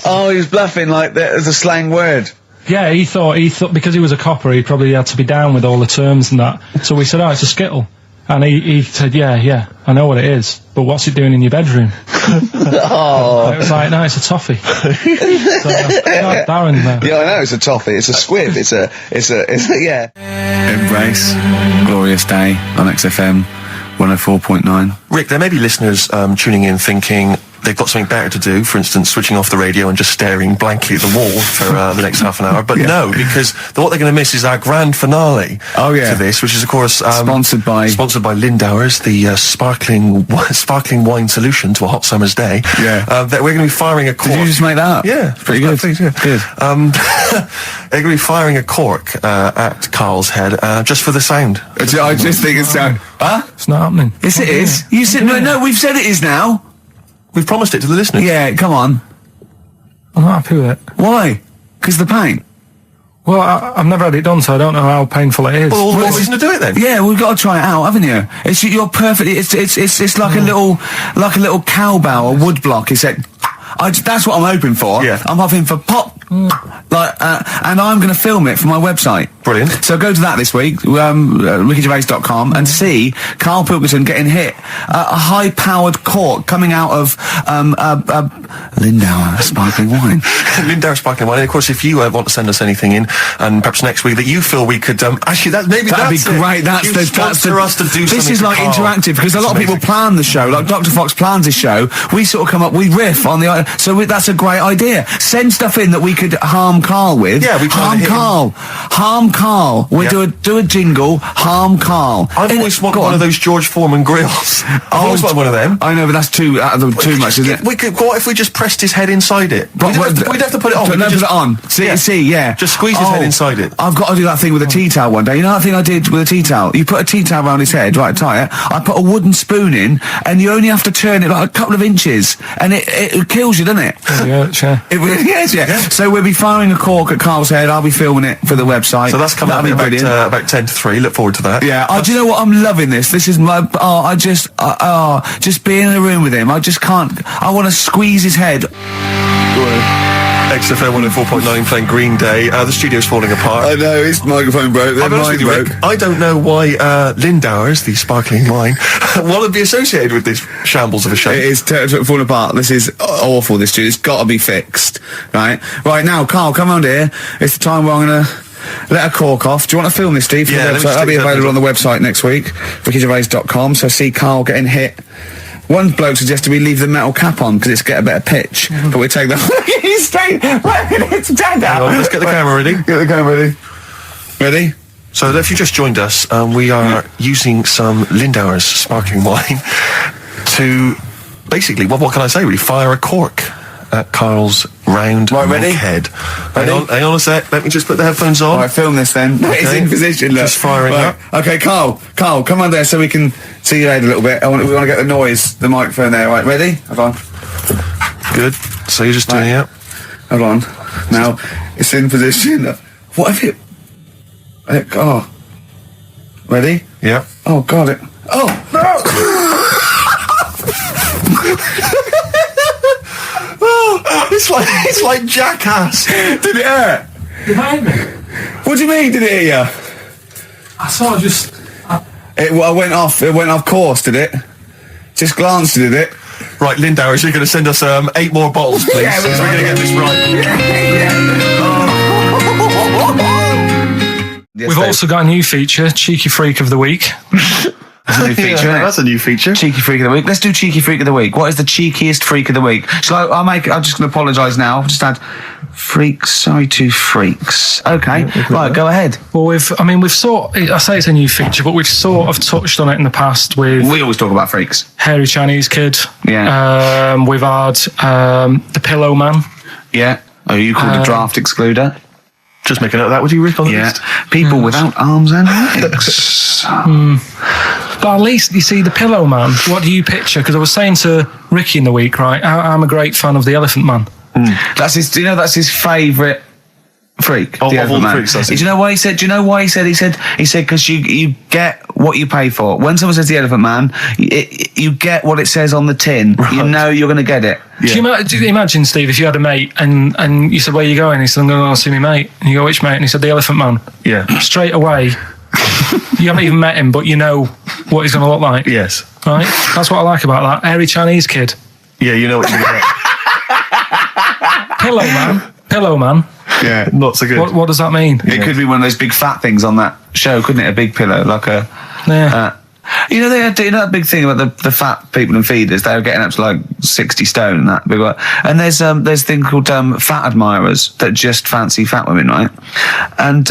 Oh, he was bluffing like that as a slang word. Yeah, he thought because he was a copper, he probably had to be down with all the terms and that. So we said, oh, it's a Skittle. And he said, yeah, I know what it is, but what's it doing in your bedroom? Oh. It was like, no, it's a toffee. So, Darren, yeah, I know, it's a toffee, it's a squib, it's a, yeah. Embrace, glorious day on XFM 104.9. Rick, there may be listeners tuning in thinking they've got something better to do, for instance, switching off the radio and just staring blankly at the wall for the next half an hour. But no, because what they're going to miss is our grand finale to this, which is, of course, sponsored by Lindauer's, the sparkling wine solution to a hot summer's day. Yeah. That we're going to be firing a cork. Did you just make that up? Yeah. Pretty good. Please, yeah. Good. They're going to be firing a cork at Carl's head just for the sound. I just think it's sound. Huh? It's not happening. Yes, it is. You said no. We've said it is now. We've promised it to the listeners. Yeah, come on. I'm not happy with it. Why? Because the pain. Well, I've never had it done, so I don't know how painful it is. Well, all the more reason to do it then. Yeah, we've got to try it out, haven't you? You're perfect. It's like a little cowbell, a wood block. That's what I'm hoping for. Yeah. I'm hoping for pop. And I'm going to film it for my website. Brilliant. So go to that this week, rickygervais.com, and see Karl Pilkington getting hit. A high-powered cork coming out of Lindauer sparkling wine. Lindauer sparkling wine. And of course, if you want to send us anything in, and perhaps next week that you feel we could actually that'd be great. That's us to do. This is like interactive because a lot of people plan the show. Like Dr. Fox plans his show. We sort of come up, we riff on the. So that's a great idea. Send stuff in that we could harm Karl with. Yeah, we harm Karl. We do a jingle. Harm Karl. I've always wanted one of those George Foreman grills. I've always wanted one of them. I know, but that's too much, isn't it? What if we just pressed his head inside it? We'd have to put it on. No, put it on. See, yeah. Just squeeze his head inside it. I've got to do that thing with a tea towel one day. You know that thing I did with a tea towel? You put a tea towel around his head, right, tie it. I put a wooden spoon in, and you only have to turn it like a couple of inches, and it kills you, doesn't it? Yeah, sure. It really is, yeah. So we'll be firing a cork at Karl's head. I'll be filming it for the website. So that's coming up about 10 to 3. Look forward to that. Yeah. Do you know what? I'm loving this. This is my. Just being in a room with him. I just can't. I want to squeeze his head. Go on. XFM 104.9 playing Green Day. The studio's falling apart. I know, his microphone broke. Their mind broke. I don't know why Lindauer's, the sparkling wine, want to be associated with this shambles of a show. It is falling apart. This is awful, this studio. It's got to be fixed. Right now, Carl, come on here. It's the time where I'm going to let a cork off. Do you want to film this, Steve? Yeah, that'll be available on the website next week, rickygervais.com. So see Carl getting hit. One bloke suggested we leave the metal cap on because it's get a better pitch, but we take the. He's staying. It's dead out. Let's get the camera ready. Get the camera ready. Ready? So if you just joined us, we are using some Lindauer's sparkling wine to basically, what can I say? We fire a cork at Carl's round head. Hang on a sec. Let me just put the headphones on. All right, film this then. Okay. It's in position. Look. Just firing up. Okay, Carl, come on there so we can see your head a little bit. We want to get the noise, the microphone there. Right, ready? Hold on. Good. So you're just doing it. Hold on. Now it's in position. What if it? Oh. Ready? Yeah. Oh God! Oh no! It's like Jackass. Did it hurt? Behind me. What do you mean? Did it hit you? I sort of just. It went off. It went off course. Did it? Just glanced. Did it? Right, Lindauer, you're going to send us 8 more bottles, please. Yeah, we're going to get this right. We've also got a new feature, Cheeky Freak of the Week. That's a new feature, isn't it? That's a new feature. Cheeky Freak of the Week. Let's do Cheeky Freak of the Week. What is the cheekiest Freak of the Week? I'm just going to apologise now. I've just had freaks. Sorry to freaks. Okay, right, go ahead. Well, I say it's a new feature, but we've sort of touched on it in the past with... We always talk about freaks. Hairy Chinese Kid. Yeah. We've had the Pillow Man. Yeah. Oh, you called a draft excluder? Just make a note of that, would you, Rick, on the list? People without arms and legs. But at least, you see, the Pillow Man, what do you picture? Because I was saying to Ricky in the week, right, I'm a great fan of the Elephant Man. That's his. Do you know that's his favourite freak? Of all the freaks, do you know why he said? Do you know why he said? He said because you get what you pay for. When someone says the Elephant Man, you get what it says on the tin. Right. You know you're going to get it. Yeah. Do you imagine, Steve, if you had a mate and you said, "Where are you going?" He said, "I'm going to go see my mate." And you go, "Which mate?" And he said, "The Elephant Man." Yeah. Straight away, you haven't even met him, but you know what he's going to look like. Yes. Right. That's what I like about that hairy Chinese kid. Yeah, you know what you're going to get. Pillow Man. Yeah, not so good. What does that mean? It could be one of those big fat things on that show, couldn't it? A big pillow, like a. Yeah. They had that big thing about the fat people and feeders. They were getting up to like 60 stone and that big one. And there's a thing called fat admirers that just fancy fat women, right? And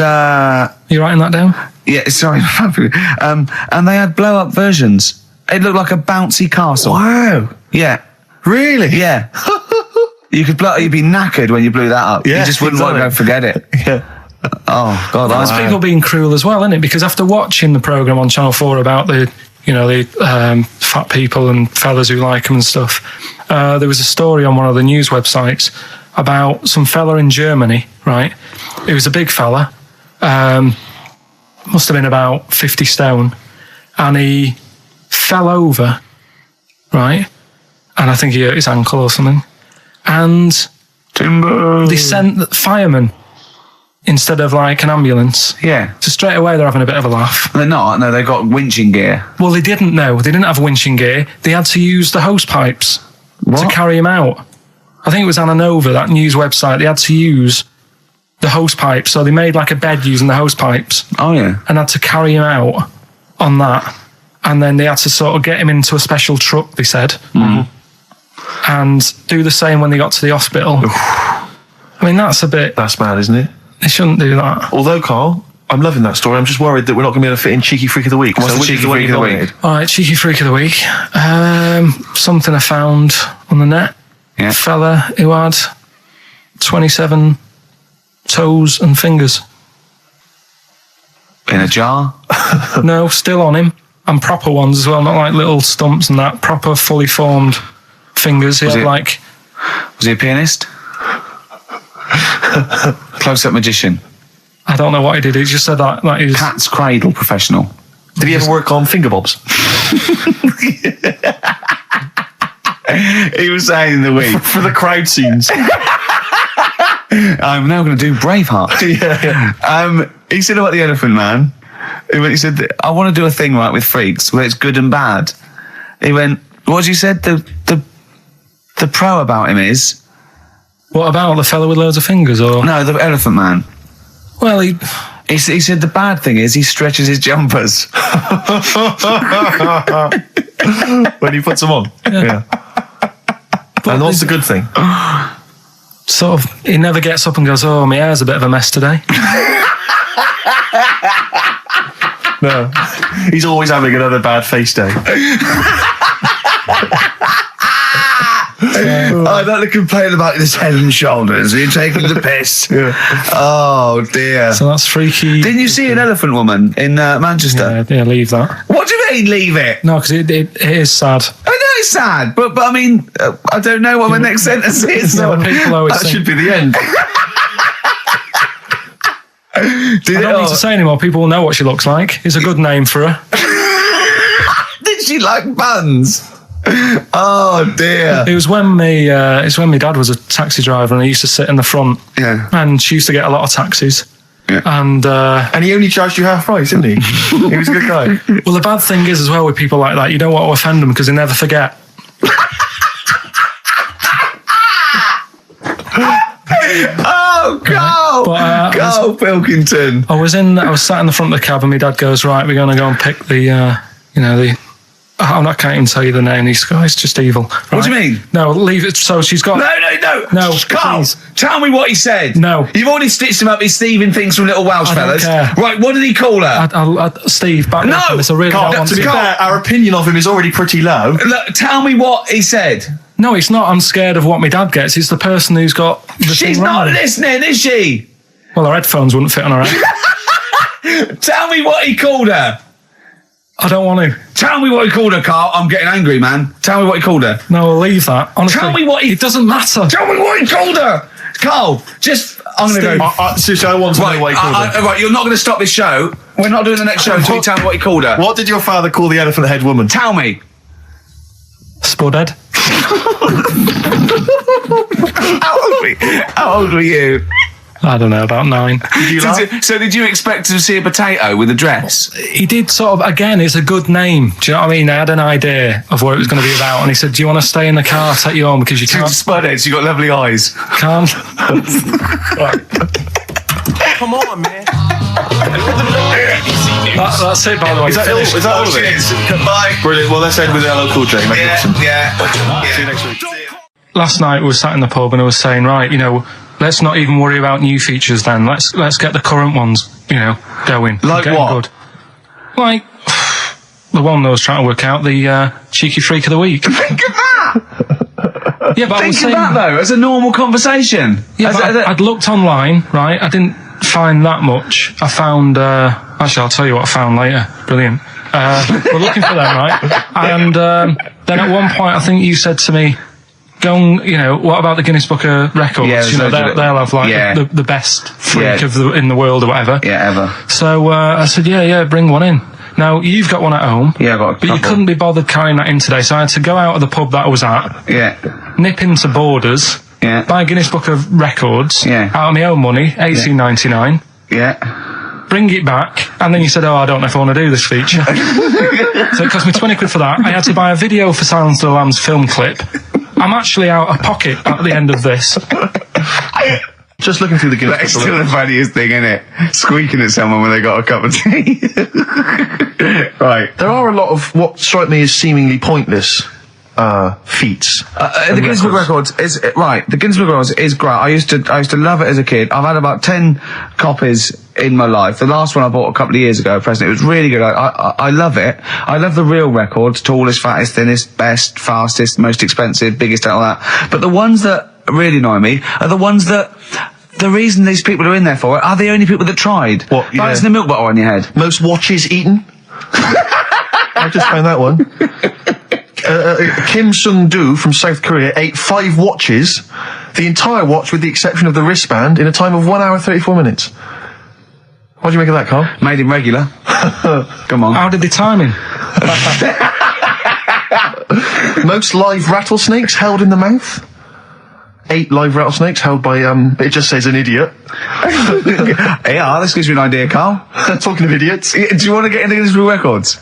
you writing that down? Yeah, sorry. And they had blow up versions. It looked like a bouncy castle. Wow. Yeah. Really? Yeah. You'd be knackered when you blew that up. Yeah, you just wouldn't want to go forget it. Yeah. Oh God! That's people being cruel as well, isn't it? Because after watching the programme on Channel 4 about the fat people and fellas who like them and stuff, there was a story on one of the news websites about some fella in Germany. Right, it was a big fella, must have been about 50 stone, and he fell over, right, and I think he hurt his ankle or something. And they sent the firemen instead of like an ambulance. Yeah. So straight away they're having a bit of a laugh. They're not. No, they've got winching gear. Well, they didn't know. They didn't have winching gear. They had to use the hose pipes to carry him out. I think it was Anna Nova, that news website. They had to use the hose pipes. So they made like a bed using the hose pipes. Oh, yeah. And had to carry him out on that. And then they had to sort of get him into a special truck, they said. Mm-hmm. And do the same when they got to the hospital. I mean, that's mad, isn't it? They shouldn't do that. Although, Carl, I'm loving that story. I'm just worried that we're not going to be able to fit in Cheeky Freak of the Week. What's the Cheeky Freak of the Week? All right, Cheeky Freak of the Week. Something I found on the net. Yeah. A fella who had 27 toes and fingers. In a jar? No, still on him. And proper ones as well, not like little stumps and that. Proper, fully formed fingers. Was he a pianist? Close-up magician? I don't know what he did. He just said that he's... Cat's cradle professional. Did he ever work on finger bobs? He was saying in the week. For the crowd scenes. I'm now going to do Braveheart. He said about the Elephant Man. He said, I want to do a thing right with freaks where it's good and bad. He went, what did you said? The pro about him is... What about the fella with loads of fingers, or...? No, the Elephant Man. Well, he said the bad thing is he stretches his jumpers. When he puts them on. Yeah. And what's the good thing? Sort of, he never gets up and goes, oh, my hair's a bit of a mess today. No. He's always having another bad face day. I don't complain about this head and shoulders. You're taking the piss. Oh dear. So that's freaky. Didn't you see an elephant woman in Manchester? Yeah, leave that. What do you mean, leave it? No, because it is sad. I know it's sad, but I mean, I don't know what my next sentence is. No, people always that should be the end. I don't need to say anymore. People will know what she looks like. It's a good name for her. Did she like buns? Oh dear. It was when my dad was a taxi driver and he used to sit in the front. Yeah. And she used to get a lot of taxis. Yeah. And he only charged you half price, didn't he? He was a good guy. Well, the bad thing is as well with people like that, you don't want to offend them because they never forget. Oh, Carl! Karl Pilkington. I was sat in the front of the cab and my dad goes, right, we're going to go and pick I can't even tell you the name of these guys, just evil. Right? What do you mean? No, leave it. So she's got... No, Carl, please. tell me what he said. No. You've already stitched him up his thieving things from Little Welsh I don't fellas. care. Right, what did he call her? Steve, back No! up. I really Carl, don't want to be to. fair, our opinion of him is already pretty low. Look, tell me what he said. No, it's not. I'm scared of what my dad gets. It's the person who's got the She's thing not wrong. listening, is she? Well, her headphones wouldn't fit on her head. Tell me what he called her. I don't want to. Tell me what he called her, Carl. I'm getting angry, man. Tell me what he called her. No, we'll leave that. Honestly, Tell me what he... It doesn't matter. Tell me what he called her. Carl, just... I'm going to go... Seriously, I want to know what he called her. Right, you're not going to stop this show. We're not doing the next show until you tell me what he called her. What did your father call the elephant head woman? Tell me. Spudhead. How old were you? I don't know, about 9. So did you expect to see a potato with a dress? He did sort of, again, it's a good name. Do you know what I mean? I had an idea of what it was going to be about, and he said, do you want to stay in the car, I'll take you home, because you can't... Spudheads, you got lovely eyes. Can't. Come on, man. That's it, by the way. Is that all of it? Bye. Brilliant. Well, let's end with LL Cool J. Yeah. See you next week. Last night we were sat in the pub and I was saying, right, let's not even worry about new features then. Let's get the current ones, going. Like getting what? Good. Like the one that I was trying to work out, the cheeky freak of the week. Think of that. Yeah, but I was Think saying of that though, as a normal conversation. Yeah, but I'd looked online, right? I didn't find that much. I found. Actually, I'll tell you what I found later. Brilliant. We're looking for them, right? And then at one point, I think you said to me, "Go and, what about the Guinness Book of Records? Yeah, they'll have the in freak in the world or whatever. Yeah, ever. So I said, yeah, bring one in. Now, you've got one at home. Yeah, I got a But you couple. couldn't be bothered carrying that in today, so I had to go out of the pub that I was at, Yeah. nip into Borders, Yeah. buy a Guinness Book of Records, Yeah. out of my own money, $18.99, Yeah. bring it back, and then you said, I don't know if I want to do this feature. So it cost me 20 quid for that. I had to buy a video for Silence of the Lambs film clip. I'm actually out of pocket at the end of this. Just looking through the Guinness That's Book. still the funniest thing, isn't it? Squeaking at someone when they got a cup of tea. Right. There are a lot of what strike me as seemingly pointless feats. The Guinness Book of Records is right. The Guinness Book of Records is great. I used to love it as a kid. I've had about 10 copies in my life. The last one I bought a couple of years ago, present. It was really good. I love it. I love the real records: tallest, fattest, thinnest, best, fastest, most expensive, biggest, and all that. But the ones that really annoy me are the ones that. The reason these people are in there for it are the only people that tried. What? Yeah. Balancing the milk bottle on your head. Most watches eaten. I just found that one. Kim Sung-do from South Korea ate 5 watches, the entire watch with the exception of the wristband, in a time of 1 hour 34 minutes. What do you make of that, Carl? Made him regular. Come on. How did they time him? Most live rattlesnakes held in the mouth. 8 live rattlesnakes held by, it just says an idiot. Yeah, this gives me an idea, Carl. Talking of idiots. Do you want to get into Guinness World Records?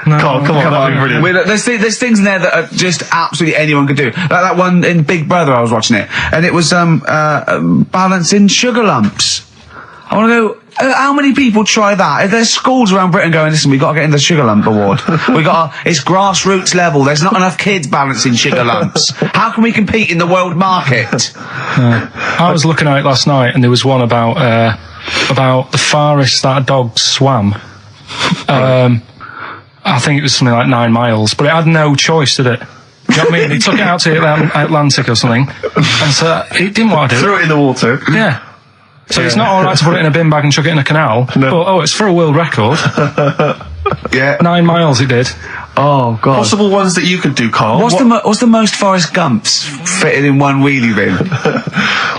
No, come on, that'd be brilliant. There's things in there that are just absolutely anyone could do. Like that one in Big Brother, I was watching it, and it was balancing sugar lumps. I want to go. How many people try that? There's schools around Britain going, listen, we've got to get in the Sugar Lump Award. It's grassroots level. There's not enough kids balancing sugar lumps. How can we compete in the world market? I was looking at it last night, and there was one about the farthest that a dog swam. I think it was something like 9 miles, but it had no choice, did it? You know what I mean? He took it out to the Atlantic or something, and so it didn't want to do it. Threw it in the water. Yeah. So it's not all right to put it in a bin bag and chuck it in a canal. No. But, it's for a world record. Yeah. 9 miles it did. Oh, God. Possible ones that you could do, Carl. What's the most Forrest Gumps fitted in one wheelie bin?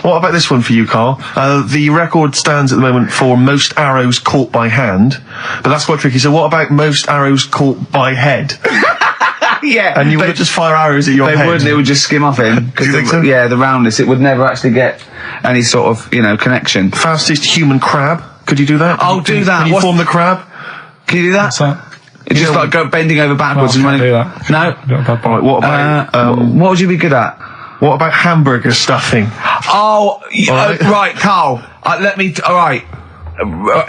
What about this one for you, Carl? The record stands at the moment for most arrows caught by hand, but that's quite tricky. So what about most arrows caught by head? Yeah. And you would just fire arrows at your head? They wouldn't, it would just skim off him. Do you think so? Yeah, the roundness, it would never actually get any sort of, connection. Fastest human crab? Could you do that? Do that. Can you form the crab? Can you do that? What's that? It's just like go bending over backwards and running. Do that. No? Right, what about... what would you be good at? What about hamburger stuffing? Right, Carl. Alright.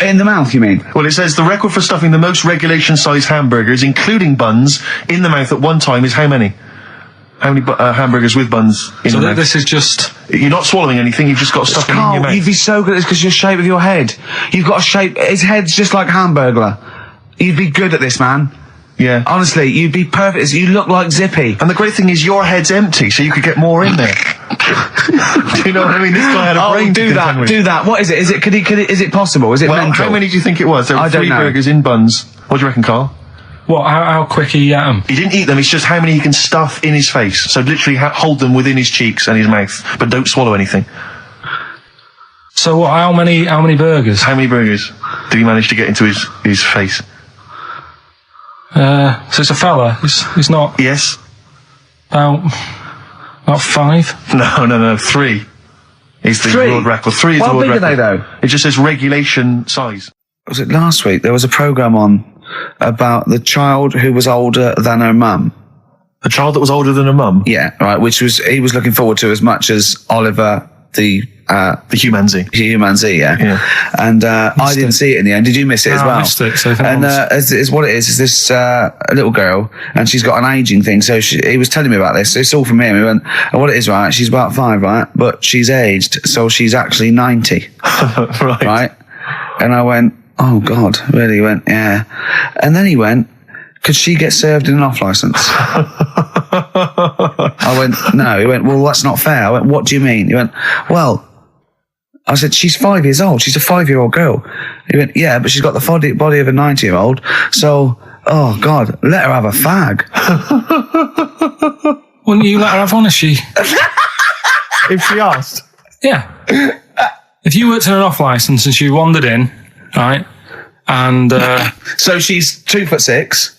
In the mouth, you mean? Well, it says the record for stuffing the most regulation-sized hamburgers, including buns, in the mouth at one time is how many? How many hamburgers with buns in the mouth? This is just... You're not swallowing anything, you've just got stuff in your mouth. You'd be so good at this because your shape of your head. You've got a shape... His head's just like Hamburglar. You'd be good at this, man. Yeah. Honestly, you'd be perfect. You look like Zippy. And the great thing is your head's empty, so you could get more in there. Do you know what I mean? This guy had a brain to contend with. Do that. What is it? Is it possible? Is it mental? How many do you think it was? There were 3 burgers in buns. What do you reckon, Carl? What? How quick he ate them? He didn't eat them, it's just how many he can stuff in his face. So literally hold them within his cheeks and his mouth, but don't swallow anything. So what, how many burgers? How many burgers did he manage to get into his face? So it's a fella. He's not... Yes. About 5? No, 3. Is the world record. 3 is the world record. How big are they, though? It just says regulation size. Was it last week? There was a programme on about the child who was older than her mum. A child that was older than her mum? Yeah, right, he was looking forward to as much as Oliver, the humanzee. Humanzee, yeah. And I didn't see it in the end. Did you miss it as well? I missed it. So and it's what it is this little girl, and she's got an ageing thing. So he was telling me about this. It's all from him. He went, and what it is, right? She's about 5, right? But she's aged, so she's actually 90. Right? And I went, oh God, really? He went, yeah. And then he went, could she get served in an off licence? I went, no. He went, well, that's not fair. I went, what do you mean? He went, well, I said, she's 5 years old. She's a 5-year-old girl. He went, yeah, but she's got the body of a 90-year-old. So, oh God, let her have a fag. Wouldn't you let her have one if she... if she asked? Yeah. If you worked in an off licence and she wandered in, right, and... so she's 2'6".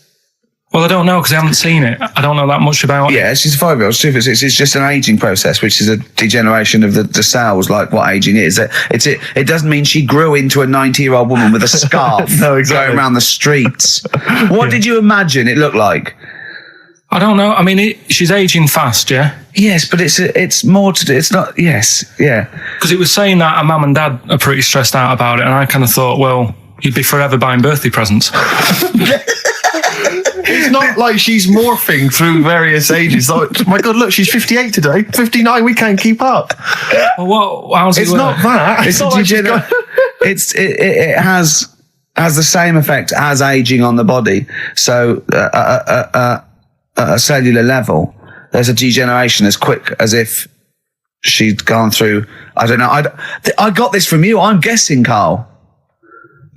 Well, I don't know because I haven't seen it. I don't know that much about it. Yeah, she's a 5-year-old. She's 2'6". It's just an ageing process, which is a degeneration of the cells, like what ageing is. It doesn't mean she grew into a 90-year-old woman with a scarf no, exactly. going around the streets. What did you imagine it looked like? I don't know. I mean, she's ageing fast, yeah? Yes, but it's more to do. It's not, yes, yeah. Because it was saying that her mum and dad are pretty stressed out about it, and I kind of thought, well, you'd be forever buying birthday presents. It's not like she's morphing through various ages. Like, my God, look, she's 58 today. 59, we can't keep up. Well, how's it It's work? not that. It's not like it has the same effect as aging on the body. So, at a cellular level, there's a degeneration as quick as if she'd gone through, I don't know. I got this from you. I'm guessing, Carl.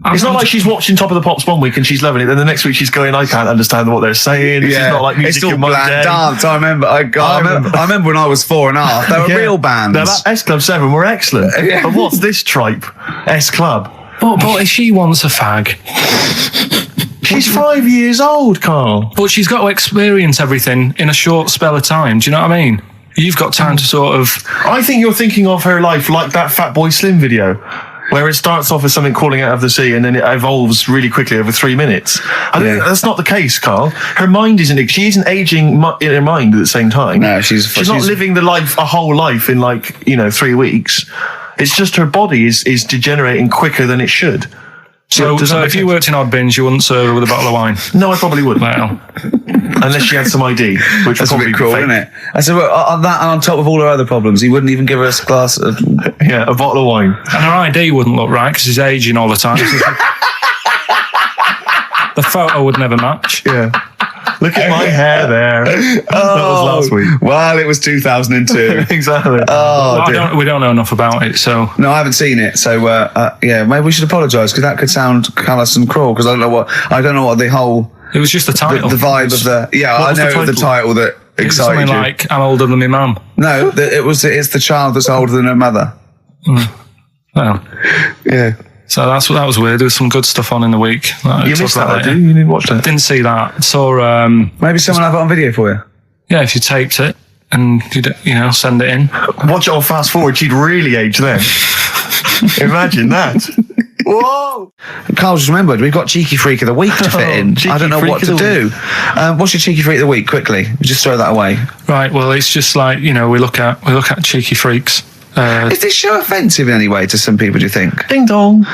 It's not like she's watching Top of the Pops one week and she's loving it, then the next week she's going, I can't understand what they're saying. It's not like music it's all in my bland day. dance. I remember when I was 4.5. They were real bands. Now, that S Club 7 were excellent. Yeah. But what's this tripe? S Club. But if she wants a fag... She's 5 years old, Carl. But she's got to experience everything in a short spell of time. Do you know what I mean? You've got time to sort of... I think you're thinking of her life like that Fatboy Slim video, where it starts off as something crawling out of the sea and then it evolves really quickly over 3 minutes. I think that's not the case, Carl. Her mind she isn't aging in her mind at the same time. No, she's not living a whole life in 3 weeks. It's just her body is degenerating quicker than it should. So if you worked in odd bins, you wouldn't serve her with a bottle of wine? No, I probably wouldn't. Well, unless she had some ID, which That's would a probably bit cruel, be fake. isn't it? I said, well, on that and on top of all her other problems, he wouldn't even give her a glass of... Yeah, a bottle of wine. And her ID wouldn't look right because he's aging all the time. The photo would never match. Yeah. Look at my hair there. That was last week. Well, it was 2002. Exactly. We don't know enough about it, so... No, I haven't seen it, so maybe we should apologise because that could sound callous and cruel because I don't know what the whole... It was just the title. The vibe of the... Yeah, I know it was the title that excited you. Something like, I'm older than my mum. No, it's the child that's older than her mother. Well... Yeah. So that was weird. There was some good stuff on in the week. You missed that, didn't you? You didn't watch that? Didn't see that. Saw... Maybe someone have it on video for you. Yeah, if you taped it and send it in. Watch it on fast forward. She'd really age then. Imagine that. Whoa! Carl just remembered we've got Cheeky Freak of the Week to fit in. I don't know what to do. What's your Cheeky Freak of the Week? Quickly, just throw that away. Right. Well, it's just like we look at cheeky freaks. Is this show offensive in any way to some people, do you think? Ding dong.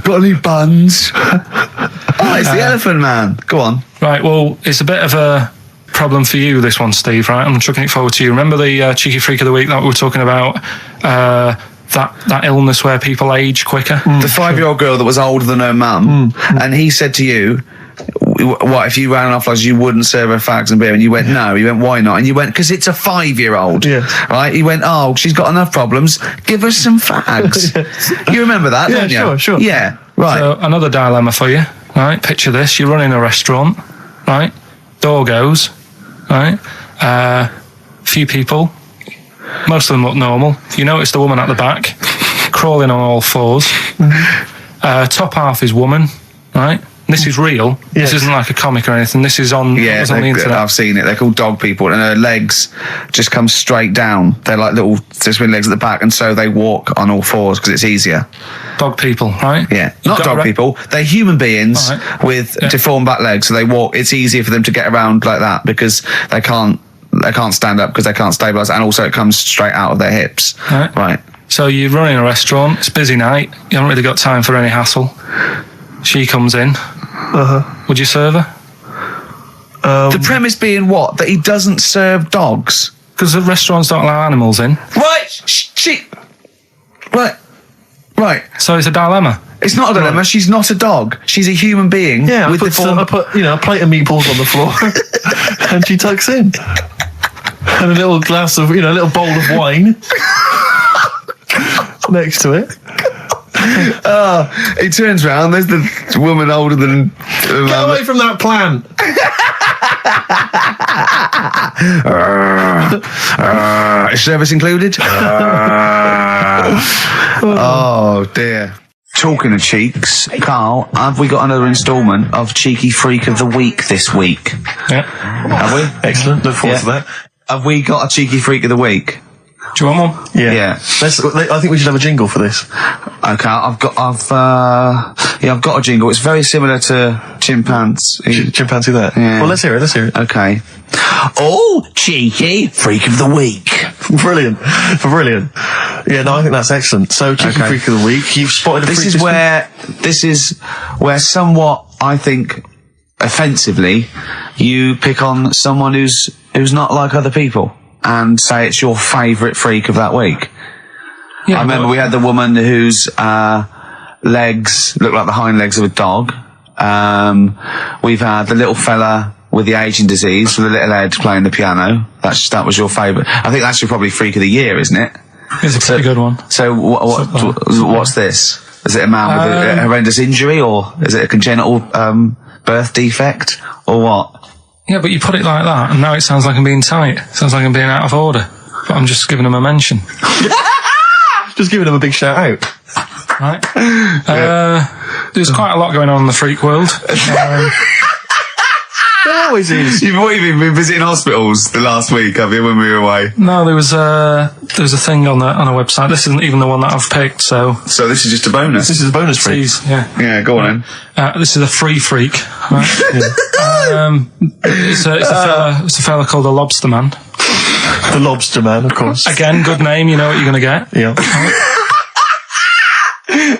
Got any buns? Oh, it's the Elephant Man. Go on. Right, well, it's a bit of a problem for you, this one, Steve, right? I'm chucking it forward to you. Remember the Cheeky Freak of the Week that we were talking about? That illness where people age quicker? The 5-year-old girl that was older than her mum, and he said to you, what, if you ran off like you wouldn't serve her fags and beer? And you went, no. You went, why not? And you went, because it's a 5-year-old. Yeah. Right? You went, oh, she's got enough problems. Give her some fags. You remember that, don't you? Sure. Yeah, right. So, another dilemma for you, right? Picture this. You're running a restaurant, right? Door goes, right? Few people. Most of them look normal. You notice the woman at the back, crawling on all fours. Top half is woman, right? This is real. Yes. This isn't like a comic or anything. This is on, the internet. I've seen it. They're called dog people, and her legs just come straight down. They're like little twin legs at the back, and so they walk on all fours because it's easier. Dog people, right? Yeah, not dog people. They're human beings with deformed back legs, so they walk. It's easier for them to get around like that because they can't stand up because they can't stabilise, and also it comes straight out of their hips. Right. So you're running a restaurant. It's a busy night. You haven't really got time for any hassle. She comes in. Would you serve her? The premise being what? That he doesn't serve dogs? Because the restaurants don't allow animals in. Right. So it's a dilemma. It's not a dilemma. Right. She's not a dog. She's a human being. Yeah, I put a plate of meatballs on the floor, and she tucks in, and a little glass of, a little bowl of wine next to it. He turns round. There's the woman older than. Get away from that plant. Is service included? Oh dear. Talking of cheeks, Carl, have we got another instalment of Cheeky Freak of the Week this week? Yeah. Have we? Excellent. Look forward to that. Have we got a Cheeky Freak of the Week? Do you want one? Yeah. I think we should have a jingle for this. Okay, I've got a jingle. It's very similar to Chimpanzee. Chimpanzee there. Yeah. Well, let's hear it. Okay. Oh, Cheeky Freak of the Week. Brilliant. Yeah, no, I think that's excellent. So, Cheeky Freak of the Week. You've spotted a freak. This is where somewhat, I think, offensively, you pick on someone who's not like other people and say it's your favourite freak of that week. Yeah, I remember we had the woman whose legs look like the hind legs of a dog. We've had the little fella with the aging disease with a little head playing the piano. That was your favourite. I think that's your probably freak of the year, isn't it? It's a pretty good one. So what's this? Is it a man with a horrendous injury, or is it a congenital birth defect, or what? Yeah, but you put it like that, and now it sounds like I'm being tight. It sounds like I'm being out of order. But I'm just giving him a mention. Just giving him a big shout out. Right. There's quite a lot going on in the freak world. There always is. You've been visiting hospitals the last week, have you, when we were away? No, there was a thing on a website. This isn't even the one that I've picked, so this is just a bonus. This is a bonus freak. Please, yeah. Yeah, go on then. This is a free freak. Right? It's a fella called the Lobster Man. The Lobster Man, of course. Again, good name. You know what you're going to get. Yeah.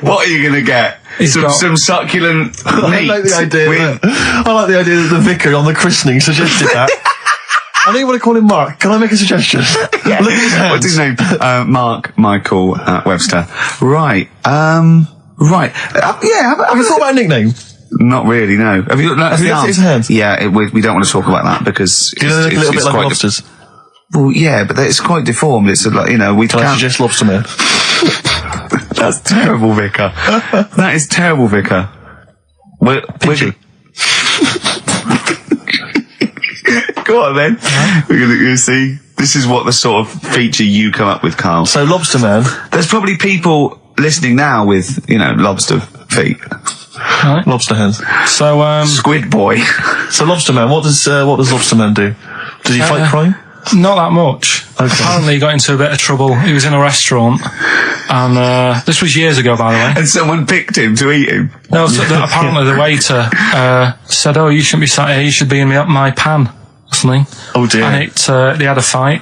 What are you going to get? Some succulent meat. I like the idea that the vicar on the christening suggested that. I know you want to call him Mark. Can I make a suggestion? Yeah. Look at his hands. What's his name? Mark Michael Webster. Right. Right. Have you thought about a nickname? Not really, no. Have you looked at his hands? Yeah, we don't want to talk about that because do you know, they look a little bit like lobsters? Well, yeah, but it's quite deformed. It's like, we Can I suggest Lobster Man? That's terrible, Vicar. That is terrible, Vicar. Go on then. We're going to see. This is what the sort of feature you come up with, Carl. So Lobster Man. There's probably people listening now with, lobster feet. Right. Lobster hands. So, Squid Boy. So Lobster Man, what does Lobster Man do? Does he fight crime? Not that much. Okay. Apparently he got into a bit of trouble. He was in a restaurant, and this was years ago, by the way. And someone picked him to eat him. No, so apparently the waiter said, "Oh, you shouldn't be sat here. You should be in my pan," or something. Oh dear. And they had a fight,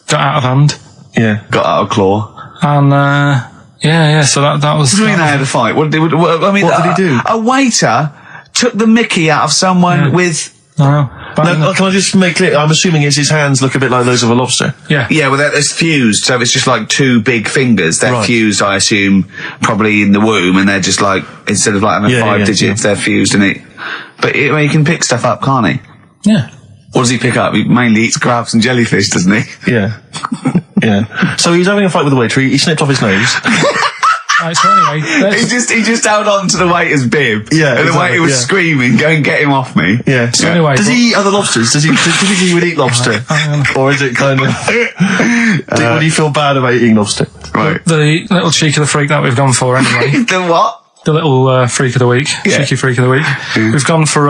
got out of hand. Yeah. Got out of claw. And yeah. So that was. What do you mean they had a fight? What did he do? A waiter took the mickey out of someone with. No, can I just make clear? I'm assuming his hands look a bit like those of a lobster. Yeah. Yeah, well, it's fused, so it's just like two big fingers. They're fused, I assume, probably in the womb, and they're just like, instead of like having 5 digits, they're fused in it. But he can pick stuff up, can't he? Yeah. What does he pick up? He mainly eats crabs and jellyfish, doesn't he? Yeah. Yeah. So he was having a fight with the waiter. He snipped off his nose. Right, so anyway, he just held on to the waiter's bib. Yeah, and the waiter was screaming, "Go and get him off me!" Yeah. So anyway, does he eat other lobsters? Does he typically he would eat lobster, or is it kind of? Would he feel bad about eating lobster? Right. The little cheek of the freak that we've gone for anyway. The what? The little freak of the week, cheeky freak of the week. We've gone for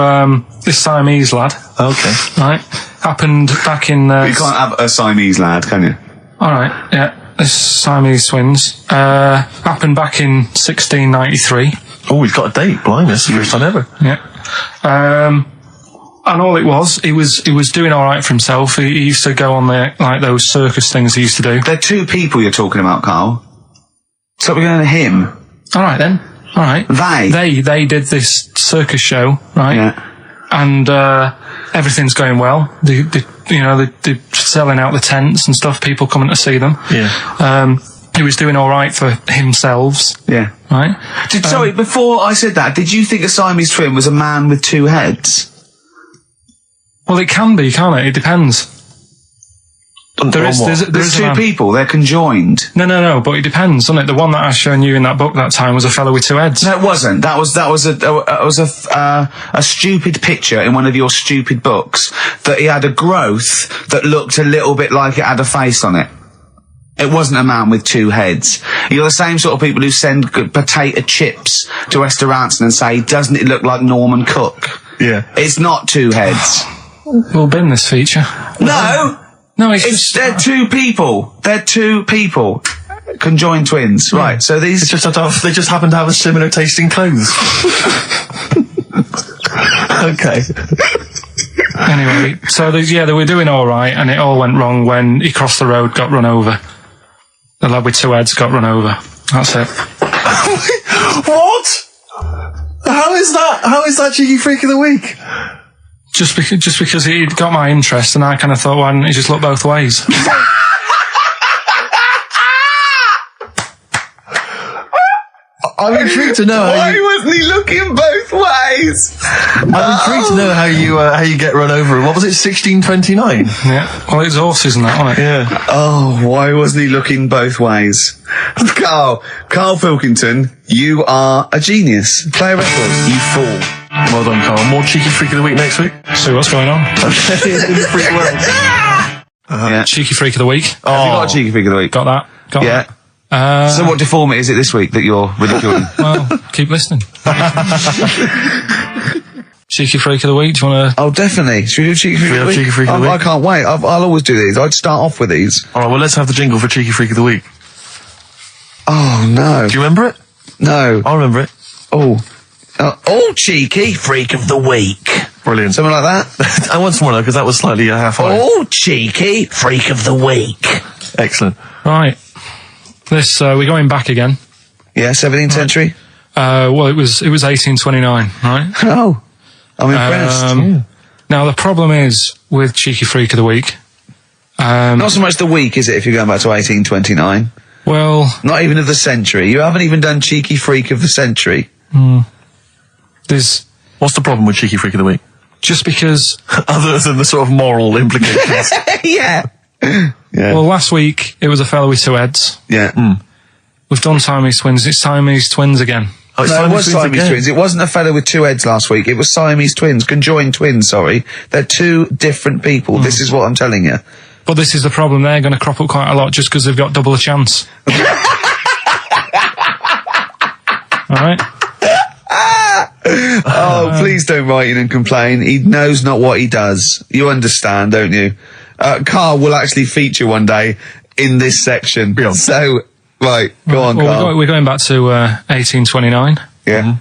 this Siamese lad. Okay. Right. Happened back in. You can't have a Siamese lad, can you? All right. Yeah. This Siamese twins happened back in 1693. Oh, he's got a date. Blimey, that's the first time ever. Yeah. And all it was, he was doing all right for himself. He used to go on those circus things he used to do. They're two people you're talking about, Carl. So we're going to him. All right then. All right. They did this circus show, right? Yeah. And everything's going well. They're selling out the tents and stuff. People coming to see them. Yeah. He was doing all right for himself. Yeah. Right. Sorry, before I said that, did you think a Siamese twin was a man with two heads? Well, it can be, can't it? It depends. There's two people. They're conjoined. No. But it depends, doesn't it? The one that I shown you in that book that time was a fellow with two heads. No, it wasn't. That was a stupid picture in one of your stupid books that he had a growth that looked a little bit like it had a face on it. It wasn't a man with two heads. You're the same sort of people who send potato chips to restaurants and say, "Doesn't it look like Norman Cook?" Yeah. It's not two heads. We'll bin this feature. No, they're two people. They're two people. Conjoined twins. Yeah. Right, so these... they just happen to have a similar taste in clothes. Okay. Anyway, so they were doing all right, and it all went wrong when he crossed the road, got run over. The lad with two heads got run over. That's it. What? How is that cheeky freak of the week? Just because he got my interest, and I kind of thought, why didn't he just look both ways? I'm intrigued to know why wasn't he looking both ways? I'm intrigued to know how you get run over. What was it, 1629? Yeah. Well, it's horses and that, wasn't it? Yeah. Oh, why wasn't he looking both ways? Karl Pilkington, you are a genius. Play a record, you fool. Well done, Karl. More cheeky freak of the week next week. So what's going on? In the freak world. Yeah. Cheeky freak of the week. Have you got a cheeky freak of the week? Got that. Got yeah. that. So what deformity is it this week that you're ridiculing? Well, keep listening. Cheeky Freak of the Week? Do you want to... Oh, definitely. Should we do Cheeky Freak of the Week? Cheeky Freak of the Week? I can't wait. I'll always do these. I'd start off with these. All right, well, let's have the jingle for Cheeky Freak of the Week. Oh, no. Do you remember it? No. I remember it. Oh, Cheeky Freak of the Week. Brilliant. Something like that? I want some more, though, because that was slightly half-high. Oh, Cheeky Freak of the Week. Excellent. Right. This, we're going back again. Yeah, 17th century? Well, it was 1829, right? Oh, I'm impressed. Now, the problem is with Cheeky Freak of the Week... Not so much the week, is it, if you're going back to 1829? Well... Not even of the century. You haven't even done Cheeky Freak of the century. There's... What's the problem with Cheeky Freak of the Week? Just because... Other than the sort of moral implications. Yeah. Well, last week, it was a fellow with two heads. Yeah. We've done Siamese twins. It's Siamese twins again. Oh, No, it was Siamese twins. It wasn't a fellow with two heads last week. It was Siamese twins. Conjoined twins, sorry. They're two different people. This is what I'm telling you. But this is the problem. They're going to crop up quite a lot just because they've got double a chance. Alright? Oh, please don't write in and complain. He knows not what he does. You understand, don't you? Carl will actually feature one day in this section. Beyond. So, right, go on, Well, Carl. we're going back to 1829. Yeah.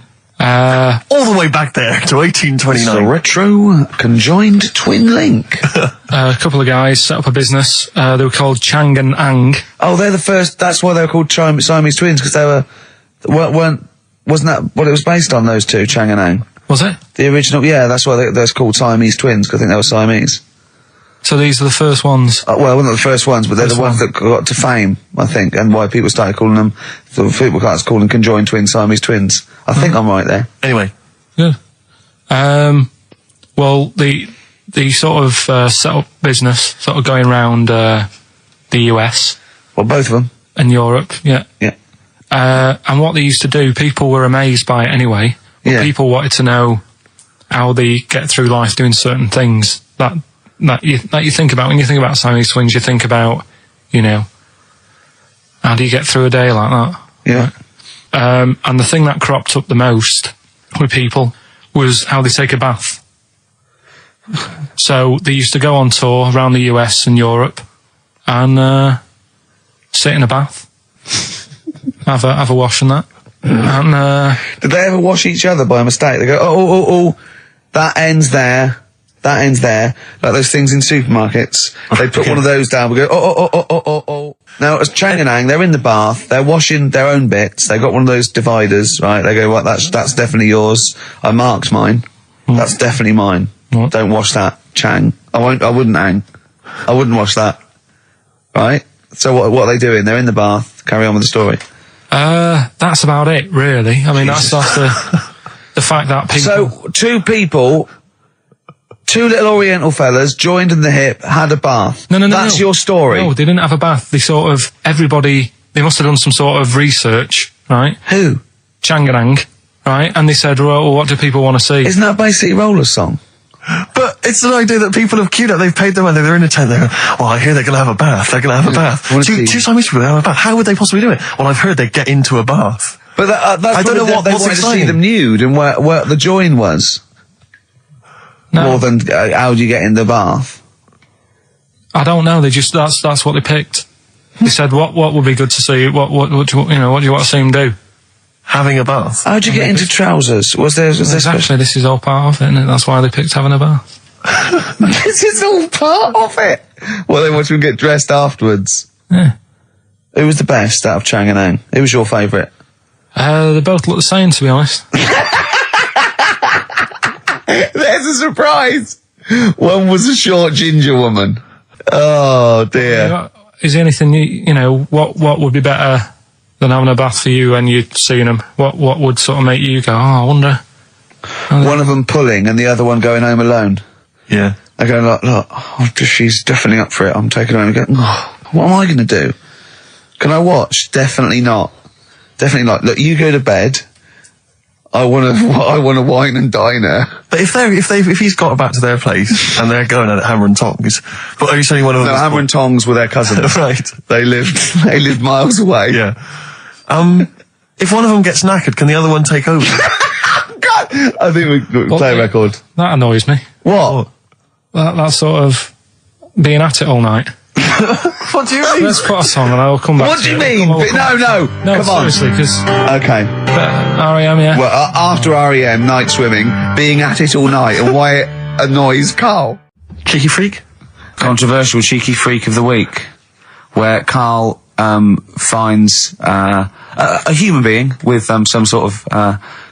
All the way back there to 1829. It's a retro conjoined twin link. A couple of guys set up a business. They were called Chang and Ang. Oh, they're the first. That's why they were called Siamese twins, because they wasn't that what it was based on? Those two, Chang and Ang. Was it? The original, yeah. That's why they're called Siamese twins, because I think they were Siamese. So these are the first ones. Well, not the first ones, but they're the ones that got to fame, I think, and why people started calling them. So people started calling them conjoined twins, Siamese twins. I think I'm right there. Anyway. Yeah. Well, the sort of set up business, sort of going around the US. Well, both of them. And Europe, yeah. Yeah. And what they used to do, people were amazed by it anyway. Yeah. People wanted to know how they get through life doing certain things that you think about. When you think about Siamese twins, you think about, how do you get through a day like that? Yeah. And the thing that cropped up the most with people was how they take a bath. So they used to go on tour around the US and Europe and sit in a bath, have a wash and that. And did they ever wash each other by mistake? They go, oh, that ends there. That ends there. Like those things in supermarkets. They put one of those down. We go, oh. Now, as Chang and Ang, they're in the bath. They're washing their own bits. They got one of those dividers, right? They go, right, that's definitely yours. I marked mine. That's definitely mine. Don't wash that, Chang. I wouldn't, Ang. I wouldn't wash that. Right? So what are they doing? They're in the bath. Carry on with the story. That's about it, really. I mean, that's the fact that people... So, two little Oriental fellas joined in the hip, had a bath. No. That's your story. No, they didn't have a bath. They they must have done some sort of research, right? Who? Changanang, right? And they said, well, what do people want to see? Isn't that basically Roller's song? But it's an idea that people have queued up. They've paid their money. They're in a tent. They're well, I hear they're going to have a bath. They're going to have a bath. Two Siamese people have a bath. How would they possibly do it? Well, I've heard they get into a bath. But that's I don't know they what's wanted to see exciting. them nude and where the join was. No. More than how do you get in the bath? I don't know. They just that's what they picked. They said what would be good to see. What do you want to see them do? Having a bath. How'd you get into trousers? Was there Exactly. This is all part of it, and that's why they picked having a bath. This is all part of it. Well, they want you to get dressed afterwards. Yeah. Who was the best out of Chang and Ang? Who was your favourite? They both look the same, to be honest. There's a surprise. One was a short ginger woman. Oh dear. Is there anything what would be better than having a bath for you when you'd seen them? What would sort of make you go, I wonder? One of them pulling and the other one going home alone. Yeah. I go, look, she's definitely up for it. I'm taking her home and go, what am I going to do? Can I watch? Definitely not. Definitely not. Look, you go to bed. I want to wine and dine her. But if he's got back to their place and they're going at hammer and tongs, but are you saying one of them? No, hammer and tongs were their cousins. Right. They lived miles away. Yeah. If one of them gets knackered, can the other one take over? God, I think we play a record. That annoys me. What? That sort of being at it all night. What do you mean? Let's put a song and I'll come back. What to do you it. mean? We'll come No, No, come on. seriously, because Okay. R.E.M. Yeah. Well, after REM, night swimming, being at it all night, and why it annoys Carl. Cheeky freak? Controversial cheeky freak of the week, where Carl finds a human being with some sort of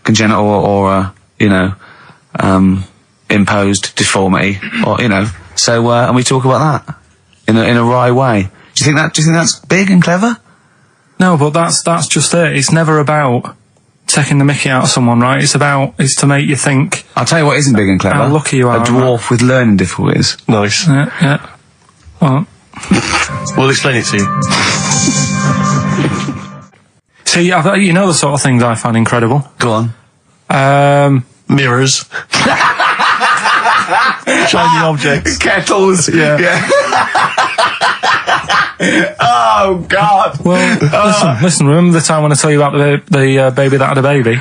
congenital or imposed deformity, or So and we talk about that in a wry way. Do you think that's big and clever? No, but that's just it. It's never about taking the mickey out of someone, right? It's to make you think. I'll tell you what isn't big and clever. How lucky you are. A dwarf with learning difficulties. Nice. Yeah. Well, We'll explain it to you. see, you know the sort of things I find incredible. Go on. Mirrors. Shiny objects. Kettles. Yeah. Oh God. Well, listen. Remember the time when I tell you about the baby that had a baby?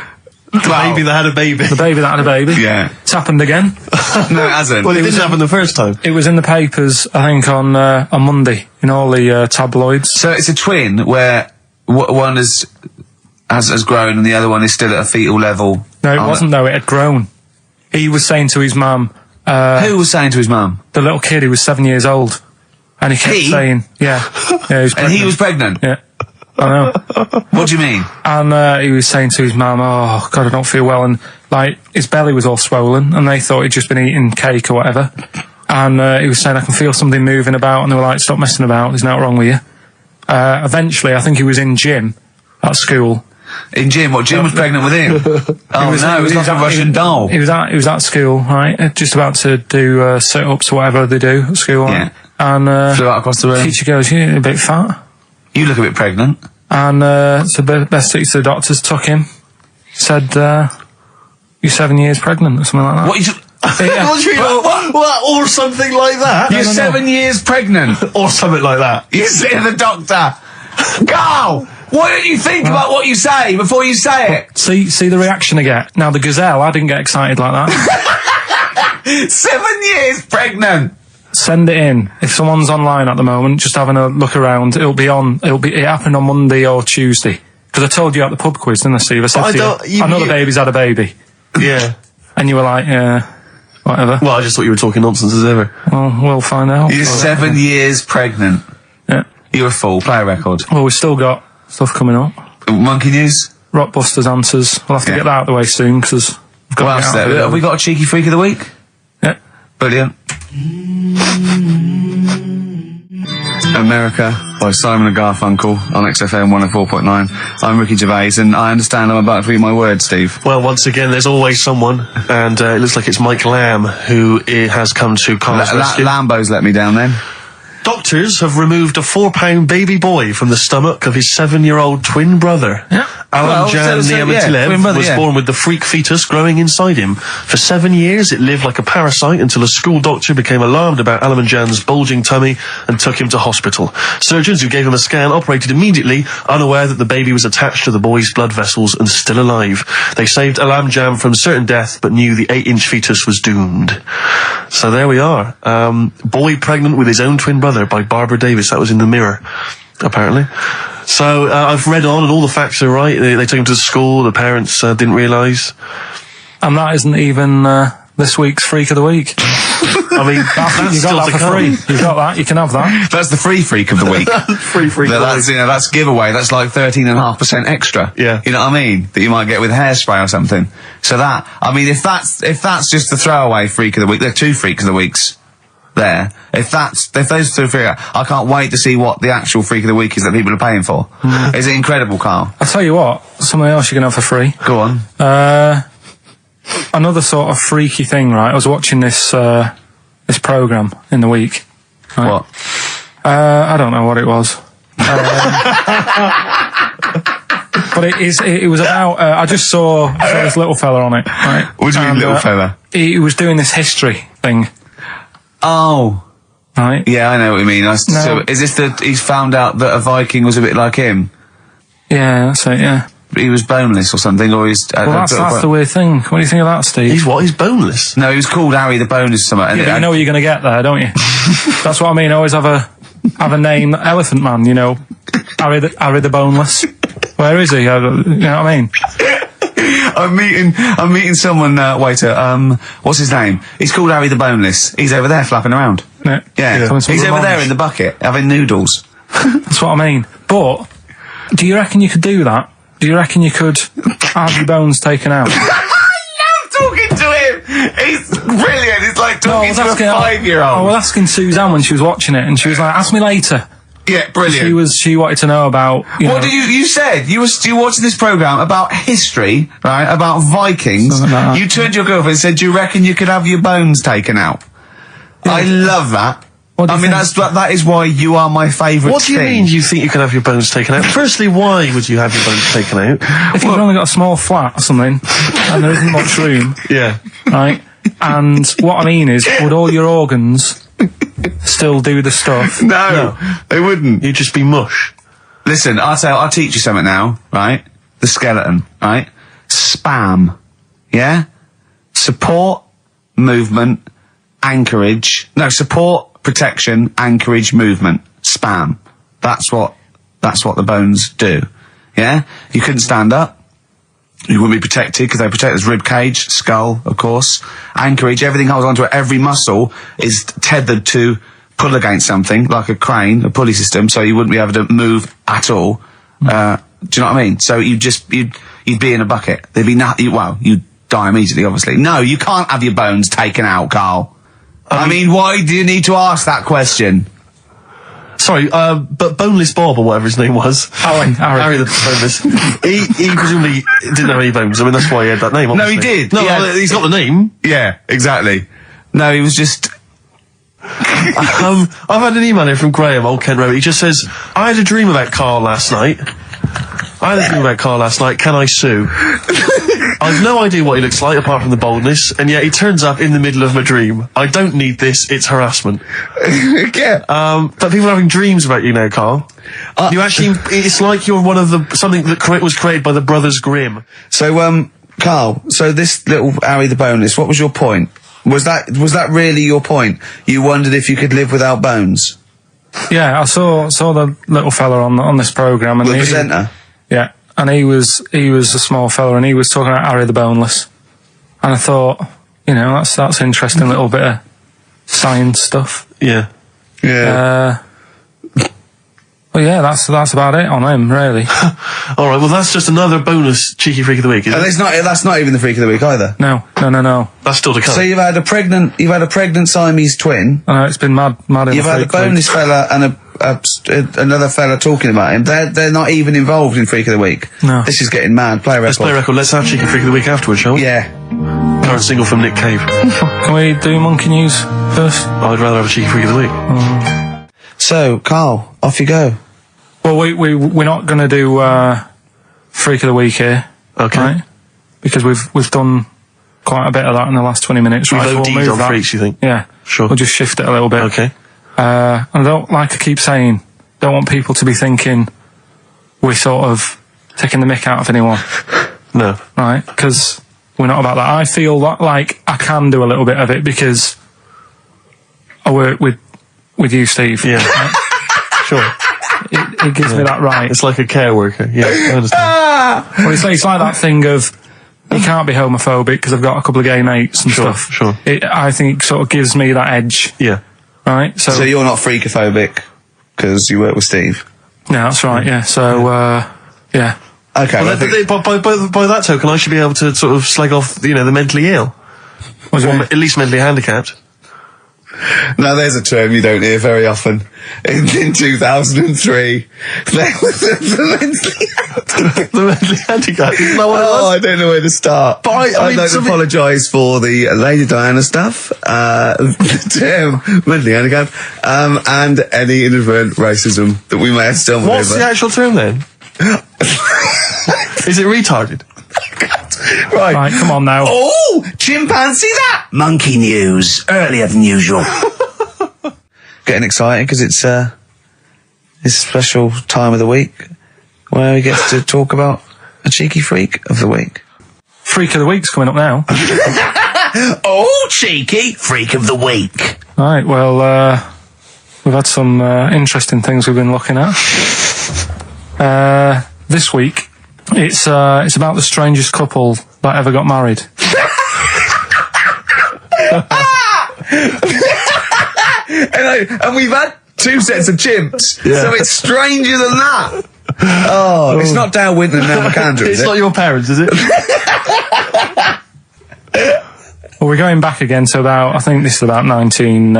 The baby that had a baby. The baby that had a baby. Yeah. It's happened again. No, it hasn't. Well, it didn't happen the first time. It was in the papers, I think, on Monday. All the tabloids. So it's a twin where one has grown and the other one is still at a fetal level. No, it wasn't though. It had grown. He was saying to his mum. Who was saying to his mum? The little kid who was 7 years old, and he kept saying, "Yeah, he was pregnant." And he was pregnant. Yeah, I know. What do you mean? And he was saying to his mum, "Oh God, I don't feel well," and his belly was all swollen, and they thought he'd just been eating cake or whatever. And he was saying, "I can feel something moving about," and they were like, "Stop messing about. There's nothing wrong with you." Eventually, I think he was in gym at school. In Jim? What, Jim was pregnant with him? Oh no, it was like a Russian doll. He was at school, right? Just about to do sit-ups or whatever they do at school, right? Yeah. And flew out across the room. teacher goes, "You're a bit fat." You look a bit pregnant. And so best to the doctors took him, said, "You're 7 years pregnant," or something like that. What? What? Or something like that? You're 7 years pregnant. Or something like that. You say to the doctor, Carl, why don't you think about what you say before you say it? See the reaction I get. Now the gazelle, I didn't get excited like that. 7 years pregnant. Send it in. If someone's online at the moment, just having a look around, it happened on Monday or Tuesday. Because I told you at the pub quiz, didn't I, Steve? I said to you, I know the baby's had a baby. Yeah. And you were like, yeah, whatever. Well, I just thought you were talking nonsense as ever. Well, we'll find out. You're 7 years pregnant. Yeah. You're a fool. Play a record. Well, we've still got stuff coming up. Monkey News? Rockbusters answers. We'll have to get that out of the way soon, because we've got What else there? Have we got a cheeky freak of the week? Yeah. Brilliant. America by Simon and Garfunkel on XFM 104.9. I'm Ricky Gervais, and I understand I'm about to read my words, Steve. Well, once again, there's always someone, and it looks like it's Mike Lamb who has come to Carl's rescue. Lambo's let me down then. Doctors have removed a 4-pound baby boy from the stomach of his 7-year-old twin brother. Yeah. Alan Jan Niamatilev was born with the freak fetus growing inside him. For 7 years, it lived like a parasite until a school doctor became alarmed about Alan Jan's bulging tummy and took him to hospital. Surgeons who gave him a scan operated immediately, unaware that the baby was attached to the boy's blood vessels and still alive. They saved Alan Jan from certain death, but knew the 8-inch fetus was doomed. So there we are. Boy pregnant with his own twin brother by Barbara Davis. That was in the Mirror, apparently. So I've read on, and all the facts are right. They took him to school. The parents didn't realise. And that isn't even this week's Freak of the Week. I mean, that's you got that for free. You've got that. You can have that. That's the free freak of the week. Free freak. That's giveaway. That's like 13.5% extra. Yeah. You know what I mean? That you might get with hairspray or something. So that, I mean, if that's just the throwaway freak of the week, there are 2 freaks of the weeks there. If those 2 freak, I can't wait to see what the actual freak of the week is that people are paying for. Is it incredible, Carl? I'll tell you what. Something else you can have for free. Go on. Another sort of freaky thing, right? I was watching this program in the week. Right? What? I don't know what it was. But it was about, I just saw this little fella on it, right? What do you mean, little fella? He was doing this history thing. Oh. Right? Yeah, I know what you mean. So is this he's found out that a Viking was a bit like him? Yeah, that's it, yeah. boneless or something, or he's. Well, that's the weird thing. What do you think of that, Steve? He's what? He's boneless? No, he was called Harry the Boneless. Something. Yeah, but you know what you're going to get there, don't you? That's what I mean. Always have a name, Elephant Man. You know, Harry the Boneless. Where is he? You know what I mean? I'm meeting someone, waiter, what's his name? He's called Harry the Boneless. He's over there flapping around. Yeah. He's over there in the bucket, having noodles. That's what I mean. But, do you reckon you could do that? Do you reckon you could have your bones taken out? I love talking to him! He's brilliant, it's like talking to a 5-year-old. I was asking Suzanne when she was watching it, and she was like, ask me later. Yeah, brilliant. She wanted to know about. What did you said? You watching this programme about history, right? About Vikings. Like you turned to your girlfriend and said, "Do you reckon you could have your bones taken out?" Yeah. I love that. I mean, that is why you are my favourite. What do you mean? You think you can have your bones taken out? Firstly, why would you have your bones taken out? If you've only got a small flat or something, and there isn't much room. Yeah. Right. And what I mean is, would all your organs still do the stuff? No, they wouldn't. You'd just be mush. Listen, I'll teach you something now, right? The skeleton, right? Spam, yeah? Support, movement, anchorage. No, support, protection, anchorage, movement. Spam. That's what the bones do, yeah? You couldn't stand up. You wouldn't be protected because they protect the rib cage, skull, of course. Anchorage, everything holds onto it. Every muscle is tethered to pull against something, like a crane, a pulley system, so you wouldn't be able to move at all. Do you know what I mean? So you'd be in a bucket. There'd be nothing. Well, you'd die immediately, obviously. No, you can't have your bones taken out, Carl. I mean, why do you need to ask that question? Sorry, but Boneless Bob, or whatever his name was. Harry the Boneless. he presumably didn't have any bones. I mean, that's why he had that name, obviously. No, he did. No, he's got the name. Yeah, exactly. No, he was just... I've had an email here from Graham, old Kent Road. He just says, I had a dream about Karl last night. Can I sue? I've no idea what he looks like, apart from the boldness, and yet he turns up in the middle of my dream. I don't need this, it's harassment. Yeah. But people are having dreams about you now, Karl. You actually, it's like you're one of something that was created by the Brothers Grimm. So, Karl, so this little Harry the Boneless, what was your point? Was that really your point? You wondered if you could live without bones? Yeah, I saw the little fella on this programme. The presenter? Yeah, and he was a small fella, and he was talking about Harry the Boneless. And I thought, that's interesting little bit of science stuff. Yeah. Yeah. Well, yeah, that's about it on him, really. All right, well, that's just another bonus cheeky freak of the week, isn't it? That's not even the freak of the week either. No. That's still to come. So you've had a pregnant Siamese twin. I know, it's been mad. You've had a boneless fella and another fella talking about him. They're not even involved in freak of the week. No. This is getting mad. Play a record. Let's play a record. Let's have cheeky freak of the week afterwards, shall we? Yeah. Current single from Nick Cave. Can we do monkey news first? I'd rather have a cheeky freak of the week. So, Karl, off you go. Well, we're not going to do freak of the week here, okay? Right? Because we've done quite a bit of that in the last 20 minutes. We've OD'd on freaks, you think? Yeah, sure. We'll just shift it a little bit. Okay. And I don't, like I keep saying, don't want people to be thinking we're sort of taking the mick out of anyone. No. Right? Because we're not about that. I feel like I can do a little bit of it because I work with you, Steve. Yeah. Right? Sure. It gives me that right. It's like a care worker. Yeah, I understand. Well, it's like that thing of you can't be homophobic because I've got a couple of gay mates and stuff. Sure. I think it sort of gives me that edge. Yeah. Right? So you're not freakophobic because you work with Steve? No, that's right, yeah. So, yeah. Okay. Well, by that token, I should be able to sort of slag off, the mentally ill. Or at least mentally handicapped. Now there's a term you don't hear very often. In 2003, there was the mentally handicapped. Isn't that what it was? I don't know where to start. But I'd like to apologise for the Lady Diana stuff, the term mentally handicapped, and any inadvertent racism that we may have stumbled over. What's the actual term then? Is it retarded? Right, come on now. Oh, chimpanzee that! Monkey news, earlier than usual. Getting excited because it's a special time of the week where we get to talk about a cheeky freak of the week? Freak of the week's coming up now. Oh, cheeky freak of the week. Right, well, we've had some interesting things we've been looking at. This week, it's about the strangest couple that ever got married. and we've had 2 sets of chimps, so it's stranger than that. Oh, it's not Dale Winton and Nell McAndrew, is It's it? not your parents, is it? Well, we're going back again to about, I think this is about 19...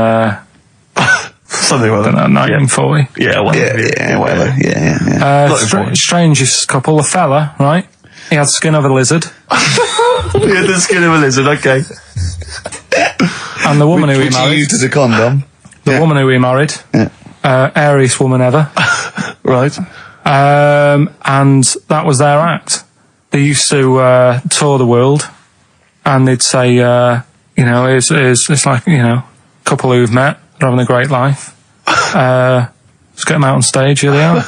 Something like that. 1940. Yeah, whatever. Whatever. Yeah. Strangest couple, a fella, right? He had the skin of a lizard. He had the skin of a lizard, okay. And the woman who he Which he married... used as a condom. The woman who he married. Airiest woman ever. Right. And that was their act. They used to tour the world, and they'd say, it's like, a couple who've met, they're having a great life. Let's get them out on stage, here they are.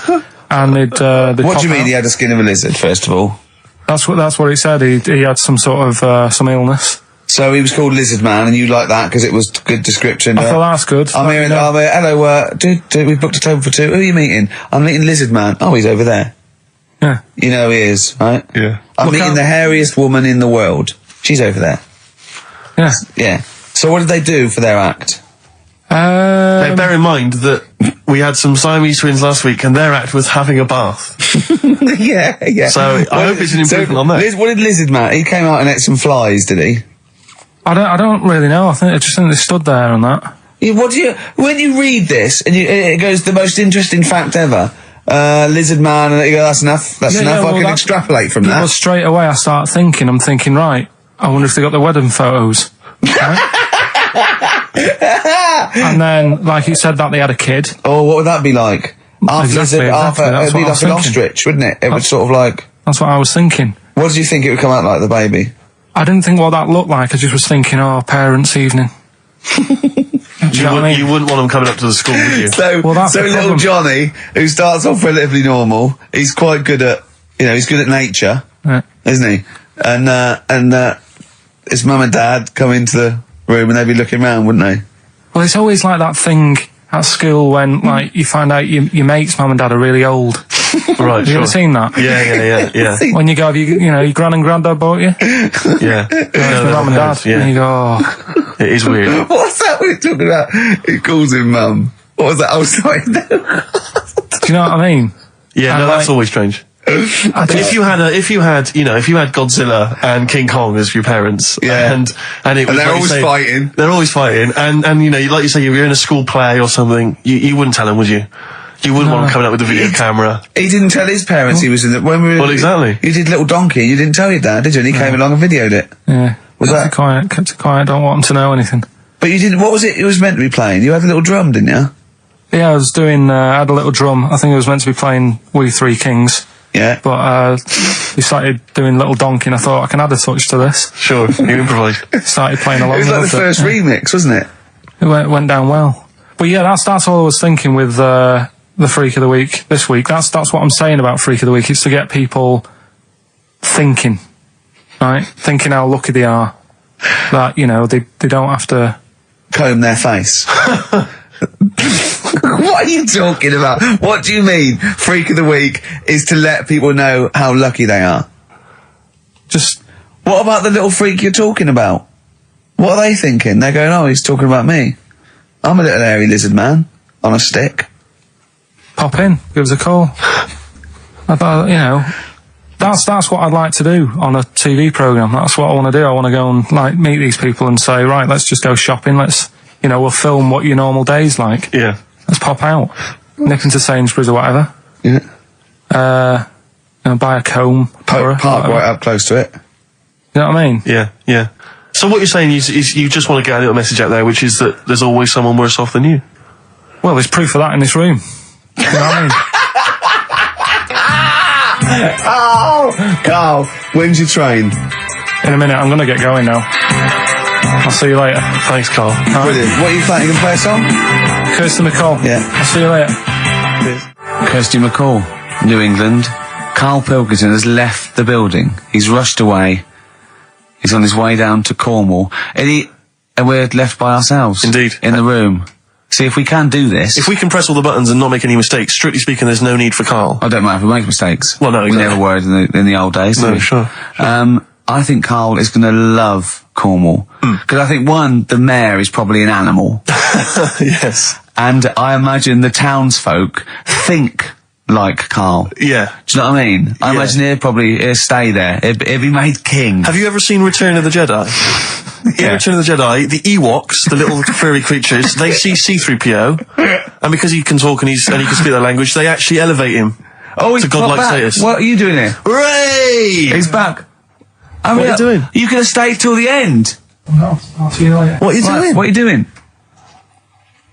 And they'd What do you mean he had the skin of a lizard, first of all? That's what he said. He had some sort of some illness. So he was called Lizard Man, and you like that because it was good description. I thought that's good. I'm here. Hello. Dude, we booked a table for 2. Who are you meeting? I'm meeting Lizard Man. Oh, he's over there. Yeah. You know he is, right? Yeah. I'm meeting the hairiest woman in the world. She's over there. Yeah. Yeah. So what did they do for their act? Now, bear in mind that we had some Siamese twins last week, and their act was having a bath. yeah. So I hope it's an improvement on that. What did Lizard Man? He came out and ate some flies, did he? I don't really know. I just think they stood there and that. Yeah, when you read this and it goes the most interesting fact ever, Lizard Man, and you go, that's enough. That's enough. I can extrapolate from that. Well, straight away I start thinking. I'm thinking, right. I wonder if they got the wedding photos. Right? And then, like you said, that they had a kid. Oh, what would that be like? Exactly. It'd be like an ostrich, wouldn't it? It would sort of like... That's what I was thinking. What did you think it would come out like, the baby? I didn't think what that looked like. I just was thinking, parents' evening. Do you know what I mean? You wouldn't want them coming up to the school, would you? So little Johnny, who starts off relatively normal, he's quite good at, he's good at nature, isn't he? And his mum and dad come into the room and they'd be looking around, wouldn't they? Well, it's always like that thing at school when, like, you find out your mate's mum and dad are really old. Right, Have you ever seen that? Yeah. When you go, your gran and granddad bought you? Yeah. The mum and dad. Yeah. And you go, It is weird. What's that we're talking about? He calls him mum. What was that? Oh, sorry. do you know what I mean? Yeah, And that's always strange. If you had Godzilla and King Kong as your parents, and it was, they're always fighting. They're always fighting, and like you say, you're in a school play or something. You wouldn't tell them, would you? You wouldn't want them coming up with a video camera. He didn't tell his parents he was in the... Well, exactly. You did Little Donkey. You didn't tell your dad, did you? And he came along and videoed it. Yeah. Kept it quiet. Don't want them to know anything. But you didn't... What was it was meant to be playing? You had a little drum, didn't you? Yeah, I was doing... I had a little drum. I think it was meant to be playing We Three Kings. Yeah. But we started doing Little Donkey and I thought I can add a touch to this. Sure, you improvised. Started playing along. It was like the first remix, wasn't it? It went down well. But yeah, that's all I was thinking with the Freak of the Week this week. That's what I'm saying about Freak of the Week. It's to get people thinking, right? Thinking how lucky they are. That, they don't have to... comb their face. What are you talking about? What do you mean? Freak of the Week is to let people know how lucky they are. Just... What about the little freak you're talking about? What are they thinking? They're going, oh, he's talking about me. I'm a little hairy lizard man on a stick. Pop in, give us a call. I thought, that's what I'd like to do on a TV programme. That's what I want to do. I want to go and meet these people and say, right, let's just go shopping. Let's, we'll film what your normal day's like. Yeah. Let's pop out, nip into Sainsbury's or whatever. Yeah. Buy a comb. Park right up close to it. You know what I mean? Yeah. So what you're saying is you just want to get a little message out there, which is that there's always someone worse off than you. Well, there's proof of that in this room. You know what I mean? Oh, Carl, when's your train? In a minute, I'm going to get going now. I'll see you later. Thanks, Carl. Brilliant. What are you playing? You going to play a song? Kirsty MacColl. Yeah. I'll see you later. Kirsty MacColl, New England, Karl Pilkington has left the building. He's rushed away. He's on his way down to Cornwall. And we're left by ourselves. Indeed. In the room. See, if we can do this... If we can press all the buttons and not make any mistakes, strictly speaking, there's no need for Karl. I don't mind if we make mistakes. Well, no, exactly. We never were in the old days, No, sure. I think Karl is going to love Cornwall. Because I think, one, the mayor is probably an animal. Yes. And I imagine the townsfolk think like Karl. Yeah. Do you know what I mean? I imagine he'll stay there. He'll be made king. Have you ever seen Return of the Jedi? In Return of the Jedi, the Ewoks, the little furry creatures, they see C-3PO, and because he can talk and he can speak their language, they actually elevate him to godlike status. What are you doing here? Hooray! He's back. What are you doing? You could have stayed till the end. No, I'll see you later. What are you doing? What are you doing?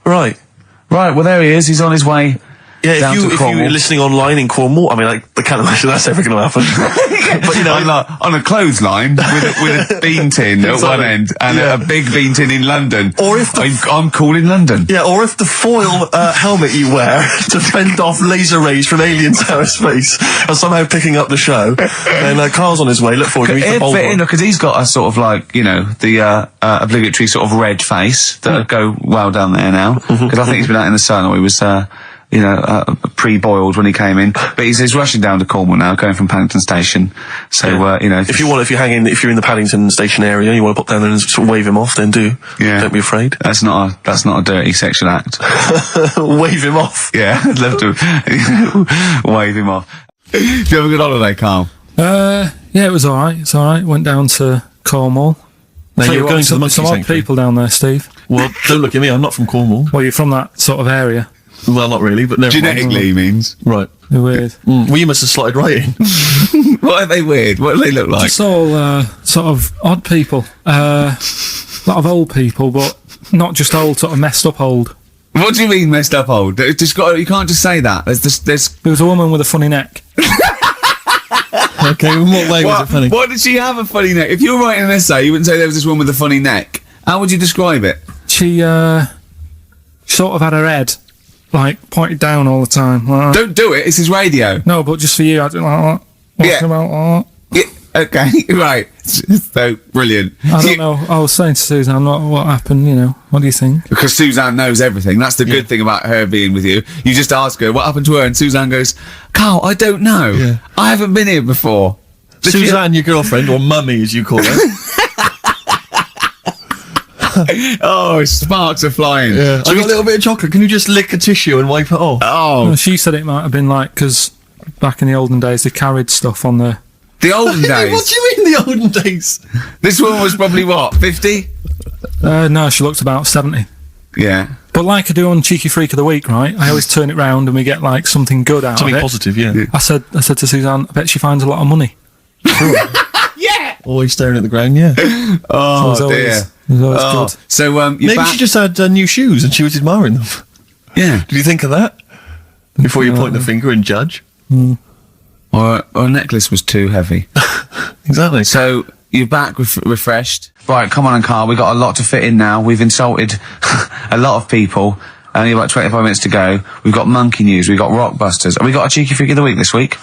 Right. Right, well there he is. He's on his way. Yeah, if you're listening online in Cornwall, I mean, I can't imagine that's ever going to happen. But, you know... on a clothesline with a bean tin at one end and a big bean tin in London. Or if I'm cool in London. Yeah, or if the foil helmet you wear to fend off laser rays from aliens out of space are somehow picking up the show, then Karl's on his way. Look forward to meet the bold one. Because he's got a sort of like, the obligatory sort of red face that would go well down there now. Because I think he's been out in the sun, or he was... pre-boiled when he came in, but he's rushing down to Cornwall now, going from Paddington Station. So, if you're in the Paddington Station area, you want to pop down there and sort of wave him off, then do. Yeah. Don't be afraid. That's not a dirty sexual act. Wave him off. Yeah, I'd love to wave him off. Did you have a good holiday, Karl? Yeah, it was alright. It's alright. Went down to Cornwall. Now you're going to the monkey some odd people down there, Steve. Well, don't look at me. I'm not from Cornwall. Well, you're from that sort of area. Well, not really, but never genetically means. Right. They're weird. Well, you must have slotted right in. What are they weird? What do they look like? Just all sort of odd people. A lot of old people, but not just old, sort of messed up old. What do you mean messed up old? You can't just say that. There was a woman with a funny neck. Okay, in what way was it funny? What did she have a funny neck? If you were writing an essay, you wouldn't say there was this woman with a funny neck. How would you describe it? She sort of had her head like pointed down all the time. Like, don't do it. It's his radio. No, but just for you, I don't like that. Yeah. About yeah. Okay. Right. So brilliant. I don't know. I was saying to Suzanne, what happened? What do you think? Because Suzanne knows everything. That's the good thing about her being with you. You just ask her what happened to her, and Suzanne goes, "Karl, I don't know. Yeah. I haven't been here before." Suzanne, your girlfriend, or mummy as you call her. Oh, sparks are flying. Yeah. I got a little bit of chocolate. Can you just lick a tissue and wipe it off? Oh. Well, she said it might have been like, because back in the olden days, they carried stuff on the... The olden days? What do you mean the olden days? This woman was probably, what, 50? No, she looked about 70. Yeah. But like I do on Cheeky Freak of the Week, right? I always turn it round and we get like something good out of it. Something positive, yeah. I said to Suzanne, I bet she finds a lot of money. Yeah! Always staring at the ground, yeah. Oh, so dear. Good. So, maybe she just had new shoes and she was admiring them. Yeah. Did you think of that? Before you point the finger and judge? Or a necklace was too heavy. Exactly. So, you're back refreshed. Right, come on and Karl, we've got a lot to fit in now. We've insulted a lot of people. Only about 25 minutes to go. We've got monkey news, we've got rockbusters. Have we got a Cheeky Freak of the Week this week?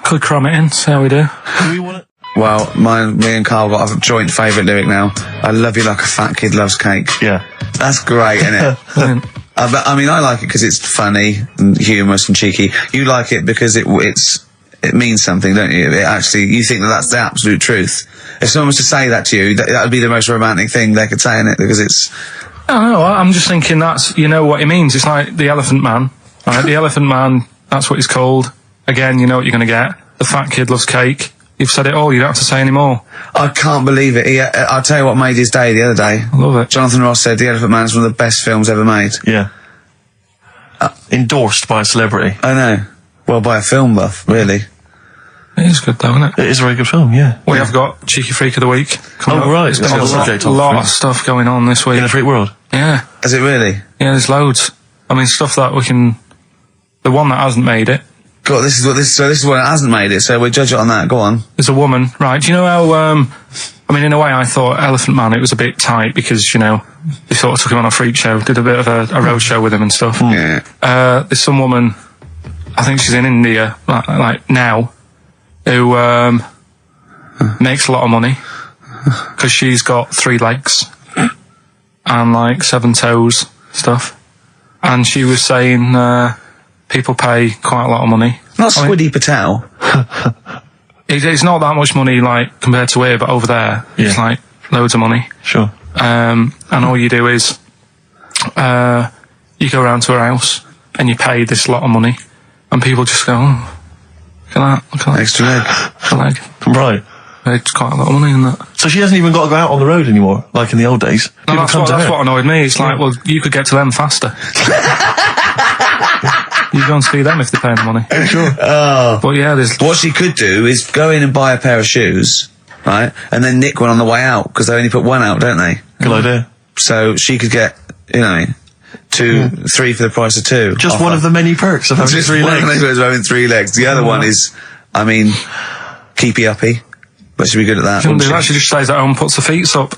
Could cram it in, see how we do. Do we want it? Well, me and Karl got a joint favourite lyric now. I love you like a fat kid loves cake. Yeah. That's great, isn't it? I mean, I like it because it's funny and humorous and cheeky. You like it because it means something, don't you? You think that's the absolute truth. If someone was to say that to you, that would be the most romantic thing they could say in it, because it's... I don't know, I'm just thinking that's, what it means. It's like the Elephant Man, right? The Elephant Man, that's what he's called. Again, you know what you're going to get. The fat kid loves cake. You've said it all, you don't have to say any more. I can't believe it. I'll tell you what made his day the other day. I love it. Jonathan Ross said The Elephant Man is one of the best films ever made. Yeah. Endorsed by a celebrity. I know. Well, by a film buff, really. It is good though, isn't it? It is a very good film, yeah. We have got Cheeky Freak of the Week coming up. Right. It's got a lot of stuff going on this week. In the freak world? Yeah. Is it really? Yeah, there's loads. I mean, stuff that we can... The one that hasn't made it. God, this is one that hasn't made it, so we'll judge it on that. Go on. There's a woman, right? Do you know how, I mean, in a way, I thought Elephant Man, it was a bit tight because, they sort of took him on a freak show, did a bit of a road show with him and stuff. Yeah. There's some woman, I think she's in India, like now, who makes a lot of money because she's got 3 legs and like 7 toes stuff, and she was saying people pay quite a lot of money. Not Swiddy Patel. It's not that much money like compared to here, but over there it's like loads of money. Sure. And all you do is you go around to her house and you pay this lot of money, and people just go, oh, look at that Extra leg. extra leg. Right. It's quite a lot of money in that. So she hasn't even got to go out on the road anymore, like in the old days. No, People come to that's her. what annoyed me. It's like, well, you could get to them faster. You go and see them if they're paying the money. Sure. But yeah, there's... What she could do is go in and buy a pair of shoes, right, and then nick one on the way out, because they only put one out, don't they? Good idea. So she could get, 3 for the price of 2. Just offer. one of the many perks of having Just 3 one legs. of those having 3 legs. The other one is, keepy uppy. But she'd be good at that. Shouldn't do wouldn't that. She just stays at home and puts her feet up.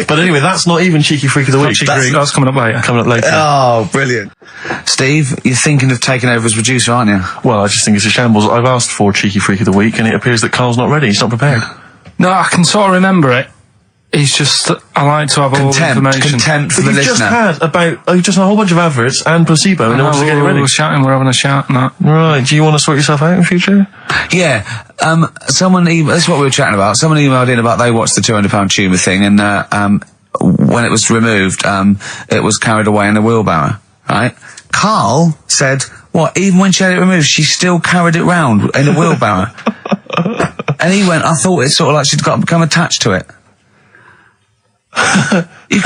But anyway, that's not even Cheeky Freak of the Week. That's coming up later. Coming up later. Oh, brilliant. Steve, you're thinking of taking over as producer, aren't you? Well, I just think it's a shambles. I've asked for Cheeky Freak of the Week, and it appears that Carl's not ready. He's not prepared. No, I can sort of remember it. It's just that I like to have all the information. Contempt for But the you've just listener. had just a whole bunch of adverts and placebo, and no one's to get it ready. We're shouting, we're having a shout and that. Right, do you want to sort yourself out in future? Yeah. That's what we were chatting about. Someone emailed in about they watched the £200 tumour thing, and when it was removed, it was carried away in a wheelbarrow, right? Carl said, what, even when she had it removed, she still carried it round in a wheelbarrow? And he went, I thought it's sort of like she'd become attached to it. You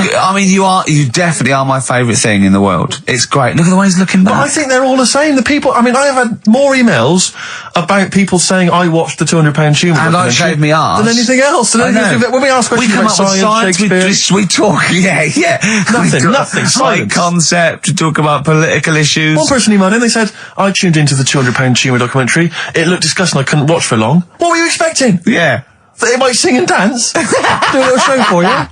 definitely are my favourite thing in the world. It's great. Look at the way he's looking back. But I think they're all the same. The people, I have had more emails about people saying I watched the £200 tumour and I shaved me arse than anything else. When we ask questions about science, Shakespeare, we talk, nothing. Science concept, we talk about political issues. One person emailed in, they said, I tuned into the £200 tumour documentary. It looked disgusting, I couldn't watch for long. What were you expecting? Yeah. That it might sing and dance? Do a little show for you?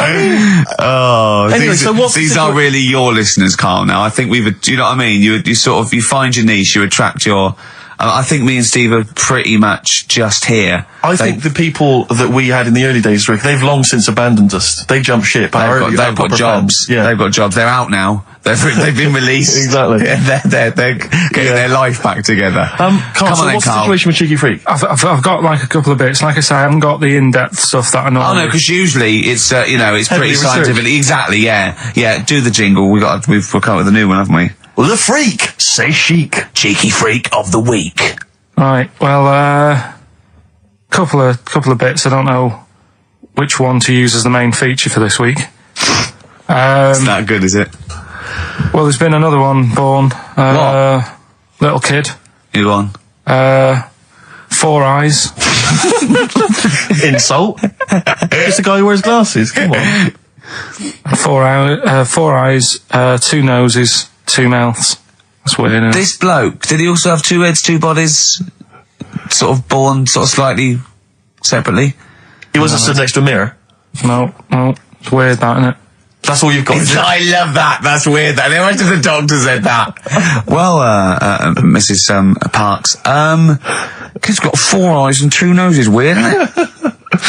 Anyway, these are really your listeners, Carl. Now, I think do you know what I mean? You find your niche, you attract your. I think me and Steve are pretty much just here. I think the people that we had in the early days, Rick, they've long since abandoned us. They jumped ship. They've got jobs. Yeah. They've got jobs. They're out now. They've been released. Exactly. Yeah, they're getting their life back together. Carl, what's the situation with Cheeky Freak? I've got like a couple of bits. Like I say, I haven't got the in-depth stuff that I know. Oh no, because usually it's it's pretty scientific. Exactly. Yeah. Do the jingle. We've come up with a new one, haven't we? The Freak, say chic. Cheeky Freak of the Week. Right. Well, couple of bits. I don't know which one to use as the main feature for this week. It's not good, is it? Well, there's been another one born. What? Little kid. You go on. 4 eyes. Insult. Just a guy who wears glasses. Come on. 4 eyes, 2 noses, 2 mouths. That's weird, isn't it? This bloke, did he also have 2 heads, 2 bodies? Sort of born slightly separately? He wasn't stood next to a mirror? No. It's weird, that, isn't it? That's all you've got. I love that. That's weird. That. Imagine the doctor said that. Well, Mrs. Parks, kid's got 4 eyes and 2 noses. Weird, isn't it?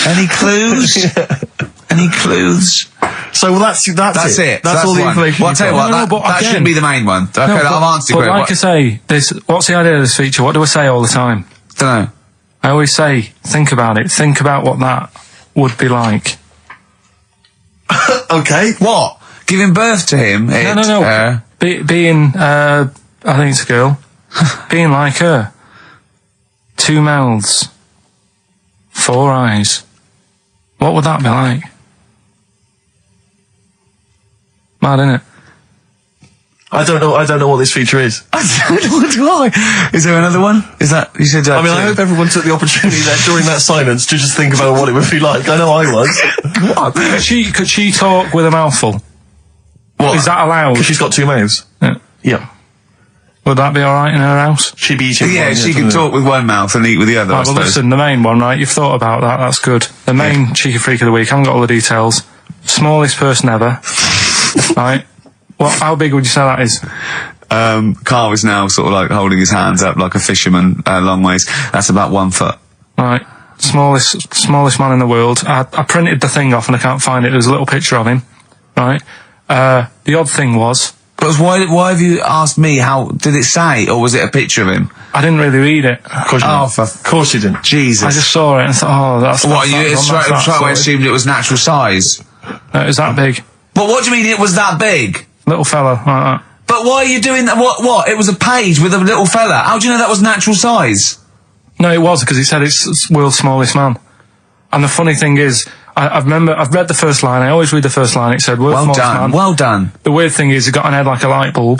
Any clues? Any clues? So that's it. That's all the information. Well, I'll tell you what, that shouldn't be the main one. Okay, I've answered your question. But like I say, what's the idea of this feature? What do I say all the time? Don't know. I always say, think about it. Think about what that would be like. Okay. What? Giving birth to him? No. Being, I think it's a girl. Being like her. 2 mouths. 4 eyes. What would that be like? Mad, innit? I don't know what this feature is. I don't know what do I. Is there another one? Is that you said? I hope everyone took the opportunity there during that silence to just think about what it would be like. I know I was. Could she talk with a mouthful? What? Is that allowed? Because she's got 2 mouths. Yeah. Would that be alright in her house? She'd be eating. Yeah, she can talk with one mouth and eat with the other. Right, well, listen, the main one, right? You've thought about that. That's good. The main Cheeky Freak of the Week. I haven't got all the details. Smallest person ever. Right. How big would you say that is? Carl is now sort of like holding his hands up like a fisherman, long ways. That's about 1 foot. Right. Smallest man in the world. I printed the thing off and I can't find it. There's a little picture of him. Right. The odd thing was... But why have you asked me how... Did it say, or was it a picture of him? I didn't really read it. Of course you didn't. Jesus. I just saw it and thought, oh, that's... What, you straight away assumed it was natural size? No, it was that big. But what do you mean it was that big? Little fella, like that. But why are you doing that? What? It was a page with a little fella. How do you know that was natural size? No, it was, because it said it's world's smallest man. And the funny thing is, I've read the first line. I always read the first line. It said, world's smallest man. Well done. The weird thing is, he got an head like a light bulb.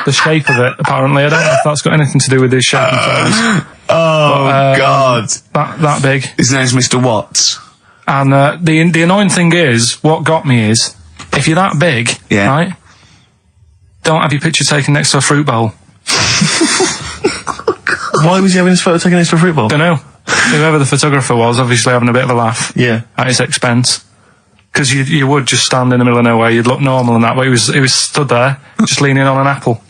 The shape of it, apparently. I don't know if that's got anything to do with his shape and size. God. That big. His name's Mr. Watts. And the annoying thing is, what got me is, if you're that big, right, don't have your picture taken next to a fruit bowl. Why was he having his photo taken next to a fruit bowl? Don't know. Whoever the photographer was, obviously having a bit of a laugh. Yeah. At his expense. Because you would just stand in the middle of nowhere, you'd look normal and that, but he was stood there, just leaning on an apple.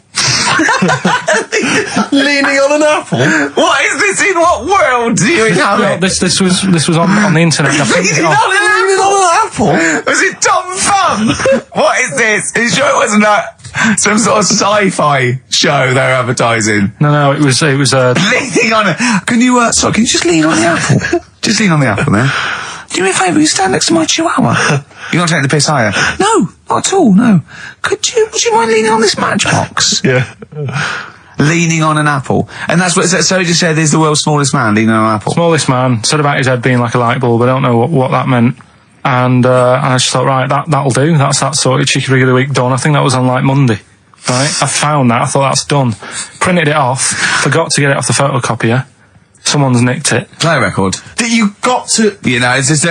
Leaning on an apple? What is this? In what world do you inhabit? This was on the internet. Leaning on an apple? Was it Tom Thumb? What is this? Are you sure it wasn't some sort of sci-fi show they were advertising? No, it was leaning on it. Can you just lean on the apple? Just lean on the apple there. Do me a favour, you stand next to my chihuahua. You're not taking the piss, are you? No, not at all, no. Would you mind leaning on this matchbox? Yeah. Leaning on an apple. And that's what, so he just said he's the world's smallest man leaning on an apple. Smallest man, said about his head being like a light bulb, I don't know what that meant. And I just thought, right, that'll do. That's that sorted. Cheeky Freak of the Week done. I think that was on like Monday. Right? I found that. I thought that's done. Printed it off. Forgot to get it off the photocopier. Someone's nicked it. Play a record. You got to... You know, it's just...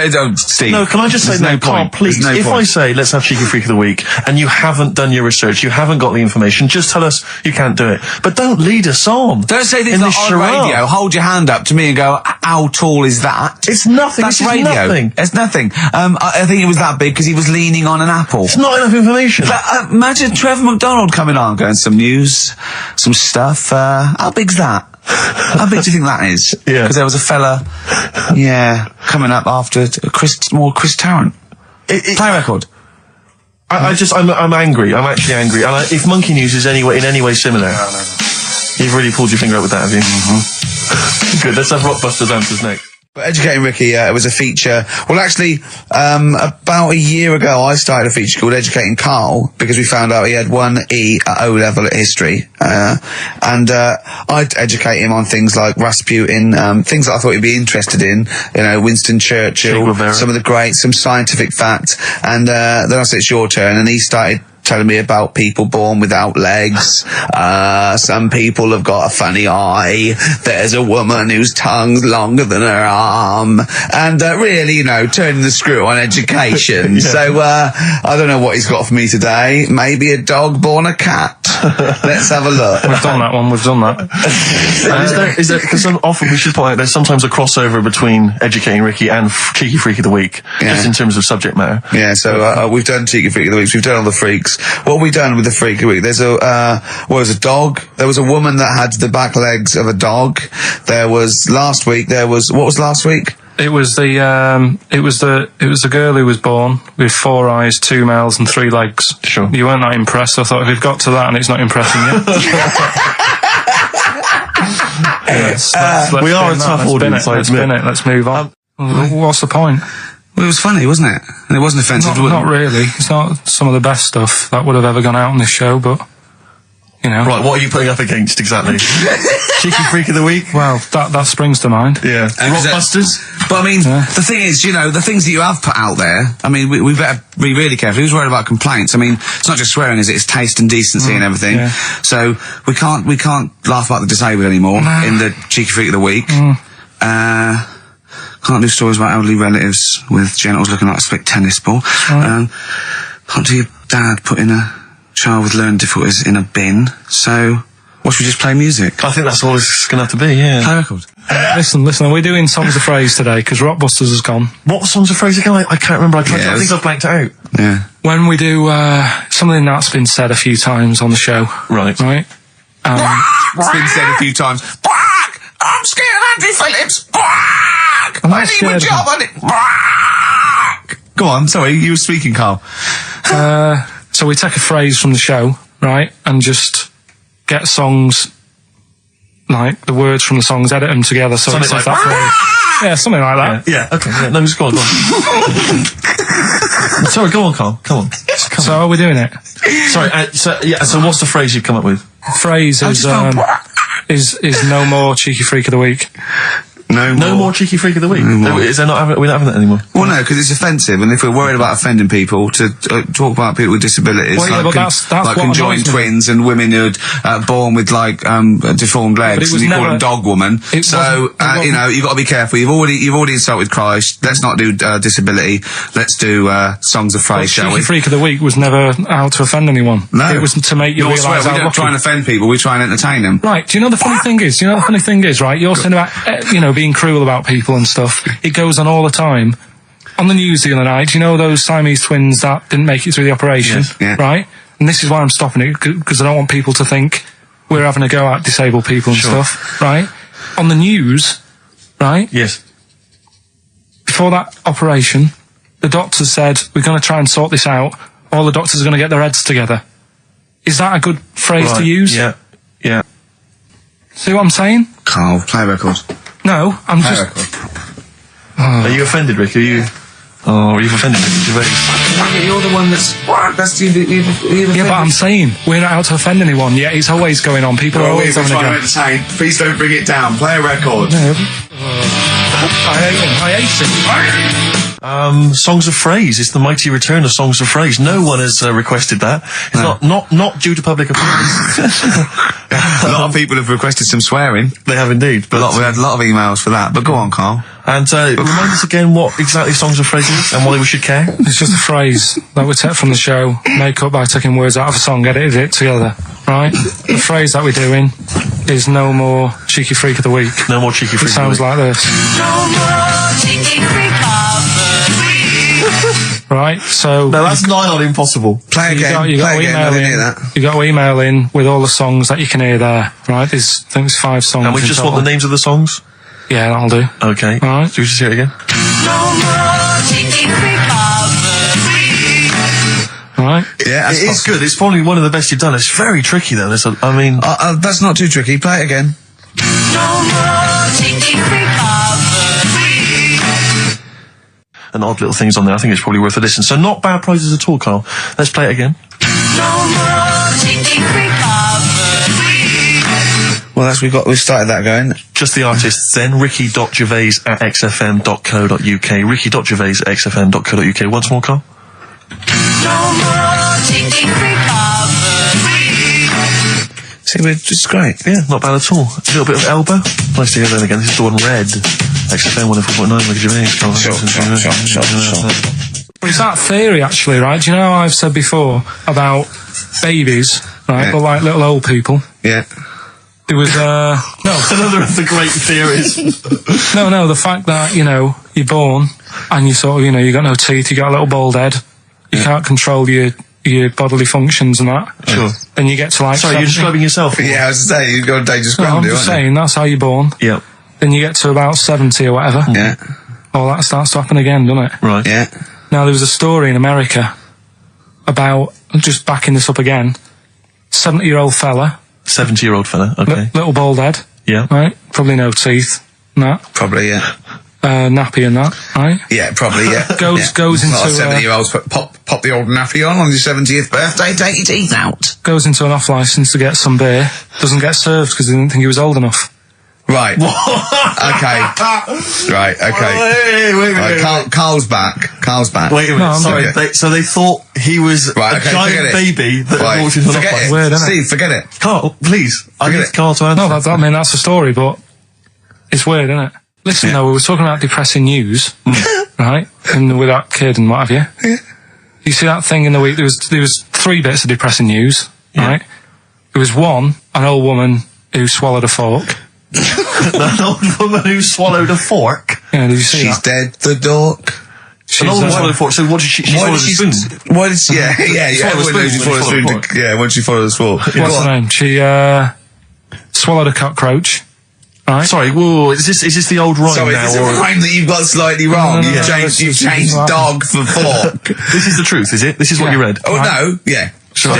Steve. No, can I just say, no, Carl, please, if I say, let's have Cheeky Freak of the Week, and you haven't done your research, you haven't got the information, just tell us you can't do it. But don't lead us on. Don't say this like on radio. Hold your hand up to me and go, how tall is that? It's nothing. That's radio. Nothing. It's nothing. I think it was that big because he was leaning on an apple. It's not enough information. But, imagine Trevor McDonald coming on, going, some news, some stuff. How big's that? How big do you think that is? Yeah. Because there was a fella, coming up after Chris Tarrant. Play a record. I'm angry. I'm actually angry. And if Monkey News is in any way similar, you've really pulled your finger out with that, have you? Mm-hmm. Good. Let's have Rockbusters answers next. But Educating Ricky, it was a feature. Well, actually, about a year ago, I started a feature called Educating Karl because we found out he had 1 E at O level at history. And I'd educate him on things like Rasputin, things that I thought he'd be interested in. You know, Winston Churchill, some of the greats, some scientific facts. And then I said, it's your turn. And he started telling me about people born without legs. Some people have got a funny eye. There's a woman whose tongue's longer than her arm. And really, you know, turning the screw on education. So I don't know what he's got for me today. Maybe a dog born a cat. Let's have a look. We've done that one. We've done that. Is there, because often we should point out there's sometimes a crossover between Educating Ricky and Cheeky Freak of the Week, just in terms of subject matter. Yeah, so we've done Cheeky Freak of the Week. We've done all the freaks. What have we done with the Freak of the Week? There's a dog. There was a woman that had the back legs of a dog. There was last week. What was last week? It was the girl who was born with 4 eyes, 2 mouths, and 3 legs. Sure. You weren't that impressed. I thought if we've got to that and it's not impressing you. We are a tough audience. Let's spin it. Let's move on. What's the point? Well, it was funny, wasn't it? And it wasn't offensive. Not really. It's not some of the best stuff that would have ever gone out on this show, but you know. Right, what are you putting up against exactly? Cheeky Freak of the Week? Well, that springs to mind. Yeah. Rockbusters? But I mean, the thing is, you know, the things that you have put out there, I mean, we better be really careful. Who's worried about complaints? I mean, it's not just swearing, is it? It's taste and decency and everything. Yeah. So we can't laugh about the disabled anymore in the Cheeky Freak of the Week. Can't do stories about elderly relatives with genitals looking like a split tennis ball. Right. Can't do your dad putting a child with learning difficulties in a bin. So What, should we just play music? I think that's all it's going to have to be, yeah. Play a record. Listen, we're doing Songs of Phrase today because Rockbusters has gone. What songs of phrase again? I can't remember. I think I've blanked it out. Yeah. When we do something that's been said a few times on the show. Right. Right? It's been said a few times. I'm scared of Andrew Phillips. I need a job on it. Go on, sorry, you were speaking, Carl. So we take a phrase from the show, right, and just get songs, like the words from the songs, edit them together so Something it says like that phrase. Yeah, something like that. Yeah, okay. Yeah, no, just go on. Sorry, go on, Carl. Come on. So are we doing it? Sorry, so what's the phrase you've come up with? Phrase is no more cheeky freak of the week. No more cheeky freak of the week. Is there not? We're not having that anymore. Well, no, because it's offensive, and if we're worried about offending people, to talk about people with disabilities, well, yeah, like, that's like what conjoined annoys me. twins and women who are born with like deformed legs, and you call them dog woman. So you know, you've got to be careful. You've already insulted Christ. Let's not do disability. Let's do songs of phrase, shall we? Cheeky freak of the week was never out to offend anyone. No, it was to make you realise we how don't try and offend people. We try and entertain them. Right. Do you know the funny thing is? Right? You're saying about being cruel about people and stuff. It goes on all the time. On the news the other night, do you know those Siamese twins that didn't make it through the operation? Yes, yeah. Right? And this is why I'm stopping it, because I don't want people to think we're having a go at disabled people and stuff. Right? On the news, right? Yes. Before that operation, the doctors said, we're going to try and sort this out. All the doctors are going to get their heads together. Is that a good phrase to use? Yeah. Yeah. See what I'm saying? Carl, play a record. No, I'm just... Are you offended, Rick? Are you offended, Ricky Gervais? You're the one that's Yeah, but I'm saying, we're not out to offend anyone, yet it's always going on. People are always having a go. entertain. Please don't bring it down. Play a record. I hate it. Songs of Phrase. It's the mighty return of Songs of Phrase. No one has requested that. It's not due to public appearance. A lot of people have requested some swearing. They have indeed. But we had a lot of emails for that. But go on, Carl. And remind us again what exactly Songs of Phrase is and why we should care. It's just a phrase that we take from the show, make up by taking words out of a song, edited it together, right? The phrase that we're doing is no more cheeky freak of the week. No more cheeky freak It sounds like this. No more cheeky freak of the week. Right, so... No, that's nigh on impossible. Play again. You got to email in with all the songs that you can hear there, right? I think there's 5 songs. And we just want the names of the songs? Yeah, that'll do. Okay. All right. Do we just hear it again? No more cheeky freak of the week. All right. Yeah, it is good. It's probably one of the best you've done. It's very tricky, though. That's not too tricky. Play it again. No more cheeky freak of the week. And odd little things on there. I think it's probably worth a listen. So not bad prizes at all, Carl. Let's play it again. No more cheeky freak of the week. Well, we've started that going. Just the artists then. Ricky.gervais@xfm.co.uk. Ricky.gervais@xfm.co.uk. Once more, Carl. No more cheeky freak of the week. See, it's great. Yeah, not bad at all. A little bit of elbow. Nice to hear that again. This is the one red. XFM 104.9. Ricky Gervais. Sure. It's that theory, actually, right? Do you know how I've said before about babies, right? Yeah. But like little old people. Yeah. There was, no. Another of the great theories. No, the fact that, you're born and you sort of, you got no teeth, you got a little bald head, you can't control your bodily functions and that. Sure. Then you get to like... Sorry, you're describing yourself? Yeah, I was saying, you've got a dangerous No, ground, I'm just saying, that's how you're born. Yep. Then you get to about 70 or whatever. Yeah. All that starts to happen again, doesn't it? Right. Yeah. Now, there was a story in America about, just backing this up again, 70-year-old fella. 70-year-old fella, okay. Little bald head. Yeah. Right? Probably no teeth. And that. Probably, yeah. Nappy and that, right? Yeah, probably, yeah. Goes into... 70-year-olds pop the old nappy on your 70th birthday, take your teeth out. Goes into an off-licence to get some beer. Doesn't get served because they didn't think he was old enough. Right. Okay. Right, okay. Wait. Carl's back. Wait a minute, No, sorry. So they thought he was a giant baby that walked into an Forget off-licence. it. Weird, isn't it? Steve, forget it. Carl, please. I Forget need it. Carl to answer. No, that's the story, but it's weird, isn't it? Listen, though, we were talking about depressing news, right? And with that kid and what have you. Yeah. You see that thing in the week? There was 3 bits of depressing news, right? There was an old woman who swallowed a fork. An old woman who swallowed a fork? Yeah, did you see She's that? dead, the dork. An old woman swallowed a fork, so what did she swallow a spoon? Why did she, everyone knows she swallowed a spoon. When did she swallow the fork? What's her name? She, swallowed a cockroach. Right. Sorry, whoa, is this the old rhyme Sorry, now? is this a rhyme that you've got slightly wrong? No, You've changed dog for fork. This is the truth, is it? This is what you read? Oh, no, yeah. Sorry.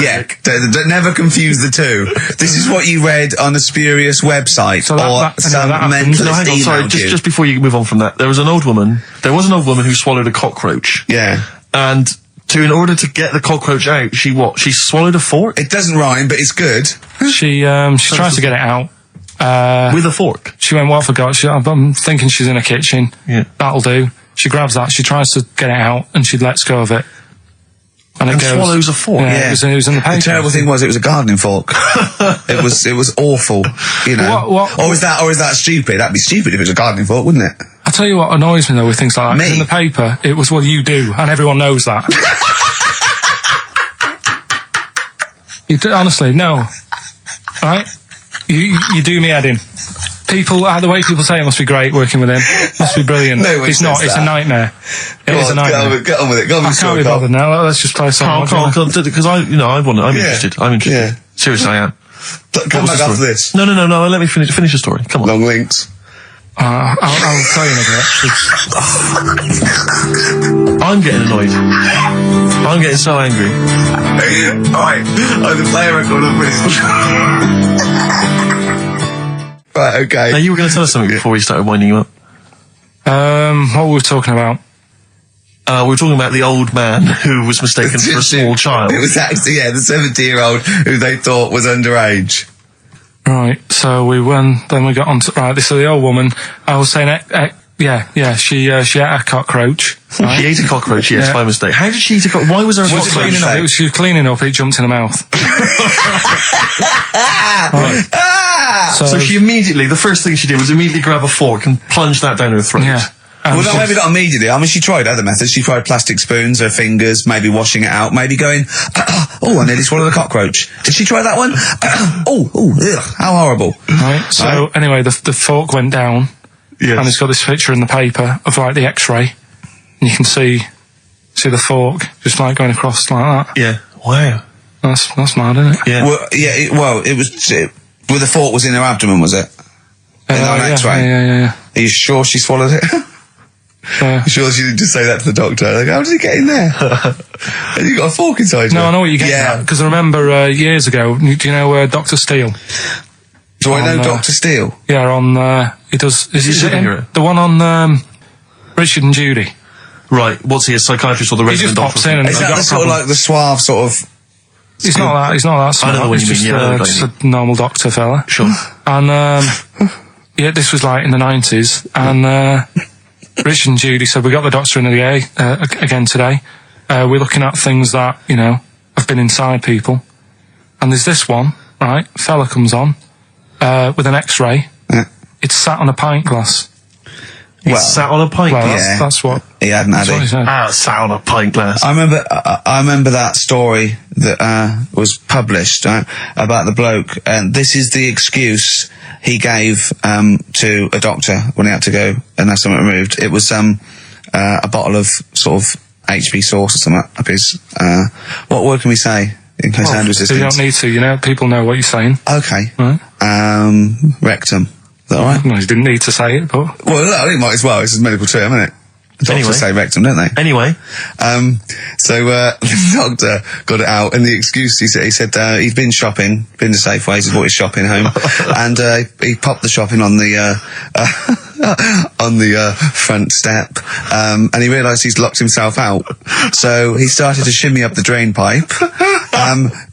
Yeah, don't never confuse the two. This is what you read on a spurious website So some mentalist No, hang on, sorry, emailed you. just before you move on from that, there was an old woman who swallowed a cockroach. Yeah. And in order to get the cockroach out, she swallowed a fork? It doesn't rhyme, but it's good. She tries to get it out. With a fork? She went, well, I forgot. I'm thinking she's in a kitchen. Yeah. That'll do. She grabs that, she tries to get it out, and she lets go of it. And it goes, swallows a fork? Yeah, It was in the paper. The terrible thing was it was a gardening fork. It was awful, you know. Or is that stupid? That'd be stupid if it was a gardening fork, wouldn't it? I'll tell you what annoys me though with things like that. 'Cause in the paper, it was, well, you do, and everyone knows that. Honestly, no. Right? You do me head in. The way people say it must be great working with him. Must be brilliant. No one It's not, says it's that. a nightmare. It is a nightmare. Get on with it. Go on with I can't be bothered now. Let's just play a song. Because I'm interested. I'm interested. Yeah. Seriously, I am. Come back after this. No, let me finish the story. Come on. Long links. I'll tell you in a bit. I'm getting annoyed. I'm getting so angry. Alright, I'm the player record of Right, okay. Now, you were going to tell us something before we started winding you up. What were we talking about? We were talking about the old man who was mistaken for a small child. It was actually, the 70-year-old who they thought was underage. Right, so then we got on to, right, this is the old woman. I was saying, she ate a cockroach. Right? She ate a cockroach, yes, by mistake. How did she eat a cockroach? Why was there a cockroach? She was cleaning up, it jumped in her mouth. Right. So she immediately, the first thing she did was immediately grab a fork and plunge that down her throat. Yeah. Well, no, maybe not immediately. I mean, she tried other methods. She tried plastic spoons, her fingers, maybe washing it out, maybe going, I nearly swallowed a cockroach. Did she try that one? How horrible. Right, so anyway, the fork went down, and it's got this picture in the paper of, like, the X-ray, and you can see the fork just, like, going across like that. Yeah. Wow. That's mad, isn't it? Yeah. Well, it was, the fork was in her abdomen, was it? In an X-ray? Yeah. Are you sure she swallowed it? Sure she didn't just say that to the doctor? Like, how did it get in there? And you got a fork inside you? No, I know what you're getting at, because I remember years ago, do you know Dr. Steele? Do I know Dr. Steele? Yeah, he does... Is he the one on Richard and Judy? Right, what's he, a psychiatrist or the resident doctor? He just pops in and is that the sort of like the suave sort of... He's not that smart. I know what you mean, just a normal doctor fella. Sure. And, this was like in the 90s, and Richard and Judy said, we got the doctor in again today. We're looking at things that, have been inside people. And there's this one, right? Fella comes on, with an X-ray. Yeah. It's sat on a pint glass. He sat on a pint glass? That's what... He hadn't had it. Sat on a pint glass. I remember that story that was published about the bloke, and this is the excuse he gave to a doctor when he had to go and have something removed. It was a bottle of sort of HB sauce or something up his... what word can we say in case Andrew's listening? You don't need to, people know what you're saying. Okay. Right. Rectum. Is that all right? No, you didn't need to say it, but... Well, no, I think might as well. It's a medical term, isn't it? Doctors say rectum, don't they? Anyway. So the doctor got it out, and the excuse, he said he'd been shopping, been to Safeways, he brought his shopping home, and he popped the shopping on the front step, and he realised he's locked himself out. So he started to shimmy up the drain pipe,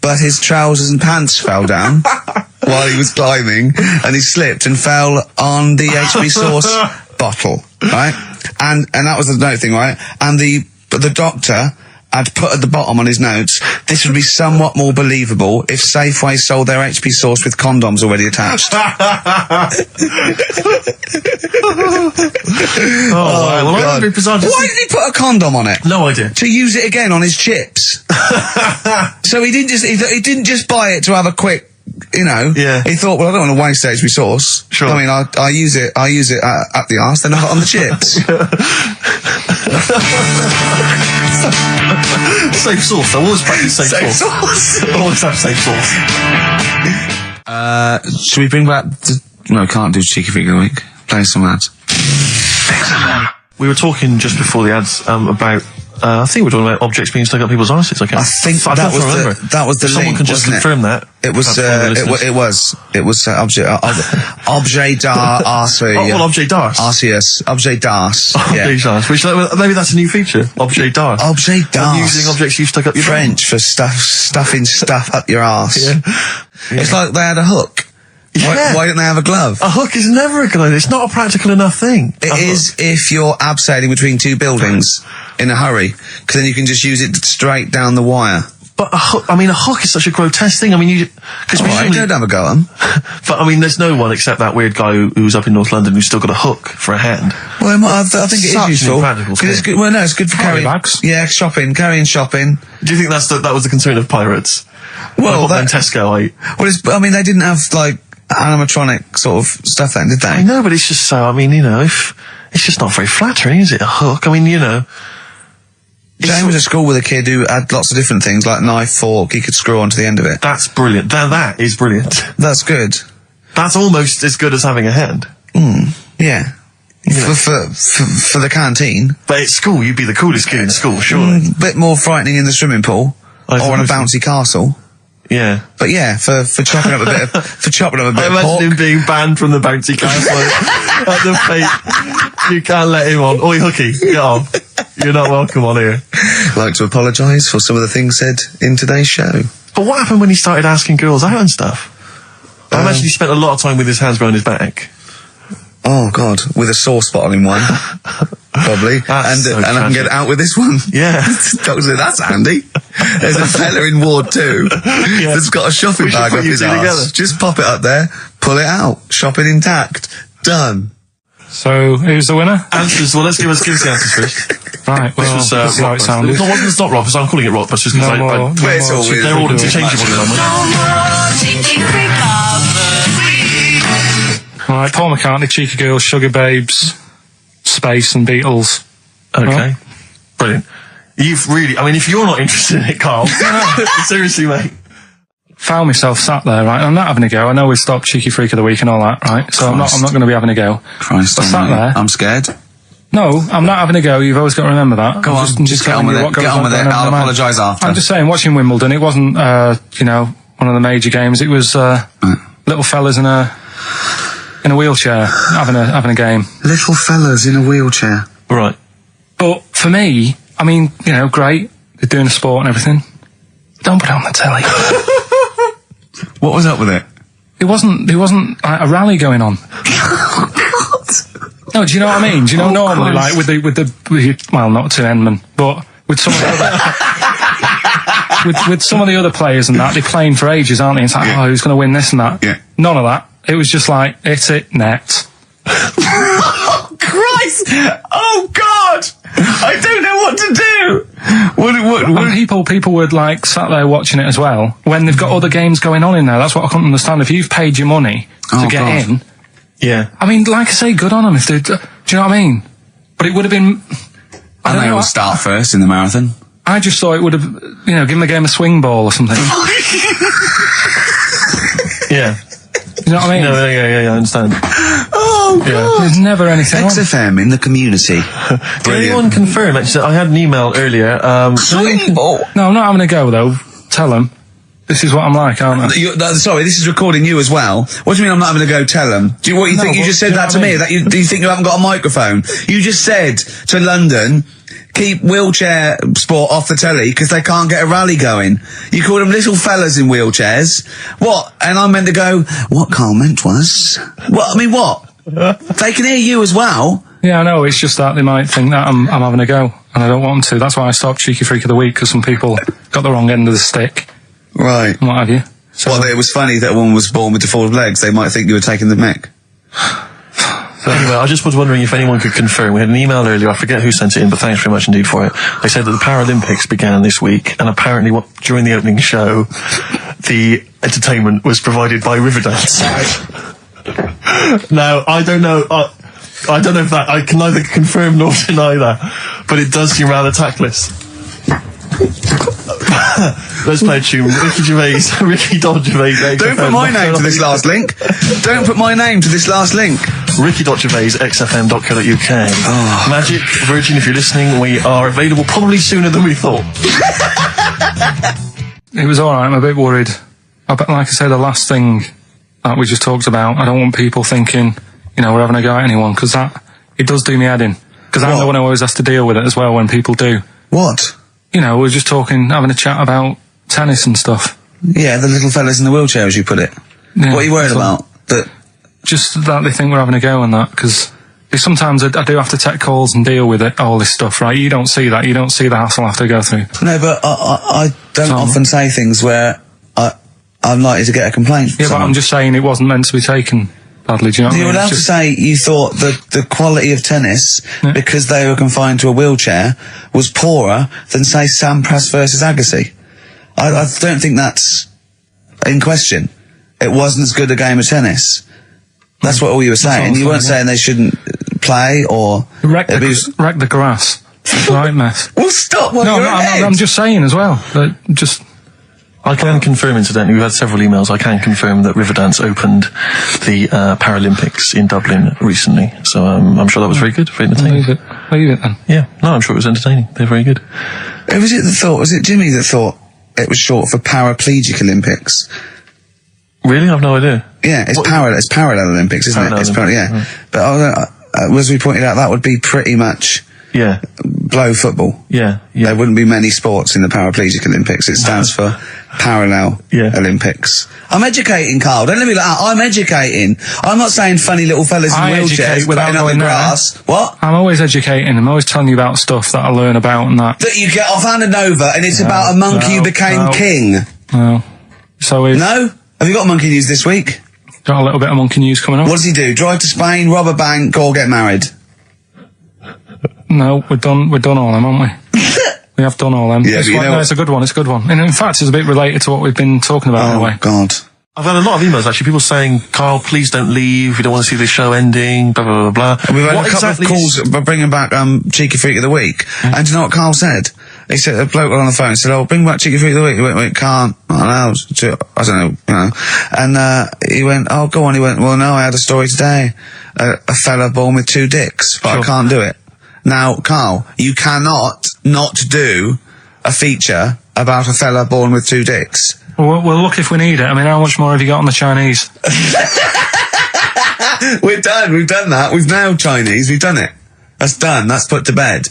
but his trousers and pants fell down while he was climbing, and he slipped and fell on the HB sauce bottle, right? And that was the note thing, right? And the doctor I'd put at the bottom on his notes, this would be somewhat more believable if Safeway sold their HP sauce with condoms already attached. Well, God. I'd be bizarre. Why did he put a condom on it? No idea. To use it again on his chips. So he didn't just buy it to have a quick, you know. Yeah. He thought, well, I don't want to waste HP sauce. Sure. I mean, I use it up the arse, then I put it on the chips. Safe sauce. I always practice safe sauce. Always have safe sauce. Should we bring back no, can't do Cheeky Freak of the Week. Play some ads. We were talking just before the ads about. I think we were talking about objects being stuck up people's arses. Okay. I think that was the someone link, can just wasn't confirm that. It was objet d'art. Objet d'art. RCS. Objet d'art. Objet d'art. Which maybe that's a new feature. Objet d'art. Objet d'art. Using objects you stuck up your French for stuffing stuff up your arse. Yeah. It's like they had a hook. Yeah. Why didn't they have a glove? A hook is never a glove. It's not a practical enough thing. It is if you're abseiling between two buildings in a hurry, because then you can just use it straight down the wire. But a hook is such a grotesque thing. I mean, don't have a go at them. But I mean, there's no one except that weird guy who was up in North London who's still got a hook for a hand. Well, I think it is useful. It's good. Well, no, it's good for carrying bags. Yeah, carrying shopping. Do you think that was the concern of pirates? Well, that Tesco. They didn't have like animatronic sort of stuff then, did they? I know, but it's just so. I mean, if it's just not very flattering, is it? A hook. I mean, Jane was at school with a kid who had lots of different things, like knife, fork, he could screw onto the end of it. That's brilliant. That is brilliant. That's good. That's almost as good as having a hand. Yeah. For the canteen. But at school, you'd be the coolest kid in school, surely. Bit more frightening in the swimming pool. Or on a bouncy castle. Yeah. But yeah, for chopping up a bit of, I imagine him being banned from the bouncy castle at the fate. You can't let him on. Oi, Hooky, get on. You're not welcome on here. I'd like to apologise for some of the things said in today's show. But what happened when he started asking girls out and stuff? I imagine he spent a lot of time with his hands behind his back. Oh, God, with a sore spot on him one. Probably. And I can get out with this one. Yeah. Doctor said, that's handy. There's a fella in Ward 2 that's got a shopping bag up his arse. Just pop it up there, pull it out, shopping intact. Done. So, who's the winner? Answers. Well, let's give us the answers first. Right, well, this is how it sounded. No, it's not rock, I'm calling it rock, but just because they're all interchangeable in Alright, Paul McCartney, Cheeky Girls, Sugar Babes, Space and Beatles. Okay. Right. Brilliant. You've really, if you're not interested in it, Carl, seriously, mate. Found myself sat there, right, I'm not having a go. I know we've stopped Cheeky Freak of the Week and all that, right? So I'm not going to be having a go. Christ, I sat there. I'm scared. No, I'm not having a go. You've always got to remember that. Go on, just get on with it. Get on with it. I'll apologise after. I'm just saying, watching Wimbledon, it wasn't, one of the major games. It was little fellas in a wheelchair having a game. Little fellas in a wheelchair. Right. But for me, great. They're doing a sport and everything. Don't put it on the telly. What was up with it? There wasn't like a rally going on. No, do you know what I mean? Do you know normally, like with the well, not to Enman, but with some of the other with some of the other players and that, they're playing for ages, aren't they? It's like, who's going to win this and that? Yeah. None of that. It was just like, hit it, net. Oh, Christ! Oh, God! I don't know what to do! And people would like sat there watching it as well when they've got other games going on in there. That's what I can't understand. If you've paid your money to get in, yeah. Like I say, good on them. If they, do you know what I mean? But it would have been. And they all start first in the marathon. I just thought it would have, given the game a swing ball or something. Yeah. You know what I mean? No, yeah, I understand. Oh, God. Yeah. There's never anything XFM in the community. Did anyone confirm? Actually, I had an email earlier. Swing ball? No, I'm not having a go, though. Tell them. This is what I'm like, aren't I? Sorry, this is recording you as well. What do you mean I'm not having to go tell them? Do you think you just said that to me? Do you think you haven't got a microphone? You just said to London, keep wheelchair sport off the telly because they can't get a rally going. You called them little fellas in wheelchairs. What? And I meant to go, what Carl meant was... What? They can hear you as well. Yeah, I know. It's just that they might think that I'm having a go. and I don't want to. That's why I stopped Cheeky Freak of the Week, because some people got the wrong end of the stick. Right. And what have you. So, well, it was funny that a woman was born with deformed legs. They might think you were taking the mick. So anyway, I just was wondering if anyone could confirm. We had an email earlier, I forget who sent it in, but thanks very much indeed for it. They said that the Paralympics began this week, and apparently during the opening show, the entertainment was provided by Riverdance. Now, I don't know, I don't know if that, I can neither confirm nor deny that, but it does seem rather tactless. Let's play a tune. Ricky Gervais. Don't put my name to this last link. Don't put my name to this last link. Ricky.Gervais, XFM.co.uk. Oh. Magic, Virgin, if you're listening, we are available probably sooner than we thought. It was alright, I'm a bit worried. Like I said, the last thing that we just talked about, I don't want people thinking, we're having a go at anyone, because it does do me head in. Because I'm the one who always has to deal with it as well when people do. What? We're just having a chat about tennis and stuff. Yeah, the little fellas in the wheelchair, as you put it. Yeah, what are you worried about? Just that they think we're having a go and that, because sometimes I do have to take calls and deal with all this stuff, right? You don't see that. You don't see the hassle I have to go through. No, but I don't often say things where I'm likely to get a complaint from someone. But I'm just saying it wasn't meant to be taken badly, do you know what I mean? You're allowed to say you thought the quality of tennis, because they were confined to a wheelchair, was poorer than, say, Sampras versus Agassi. I don't think that's in question. It wasn't as good a game of tennis. That's what all you were saying. You weren't saying they shouldn't play or... Wreck the grass. Right mess. Well, stop. I'm just saying as well. I can confirm, incidentally, we've had several emails, I can confirm that Riverdance opened the Paralympics in Dublin recently. So I'm sure that was very good, very entertaining. Leave it then. Yeah, no, I'm sure it was entertaining. They're very good. Who was it that thought? Was it Jimmy that thought it was short for Paraplegic Olympics? Really? I've no idea. Yeah, it's Parallel Olympics, isn't it? It's yeah. Right. But as we pointed out, that would be pretty much blow football. Yeah. There wouldn't be many sports in the Paraplegic Olympics. It stands for Parallel Olympics. I'm educating, Carl. Don't let me I'm educating. I'm not saying funny little fellas in wheelchairs playing up the grass. What? I'm always educating. I'm always telling you about stuff that I learn about and that. That you get off-handed over, and it's about a monkey who became king. No. No? Have you got monkey news this week? Got a little bit of monkey news coming up. What does he do? Drive to Spain, rob a bank, or get married? No, we're done all them, aren't we? We have done all them. Yeah, it's a good one, it's a good one. And in fact, it's a bit related to what we've been talking about in a way. Oh, God. I've had a lot of emails, actually, people saying, Carl, please don't leave, we don't want to see the show ending, blah, blah, blah, blah. We've had a couple of calls bringing back Cheeky Freak of the Week. And do you know what Carl said? He said, a bloke on the phone said, bring back Cheeky Freak of the Week. He went, can't, not allowed. I don't know, And he went, go on. He went, well, no, I had a story today. A fella born with 2 dicks, but I can't do it. Now, Carl, you cannot not do a feature about a fella born with 2 dicks. Well, we'll look if we need it. I mean, how much more have you got on the Chinese? We're done. We've done that. We've nailed Chinese. We've done it. That's done. That's put to bed.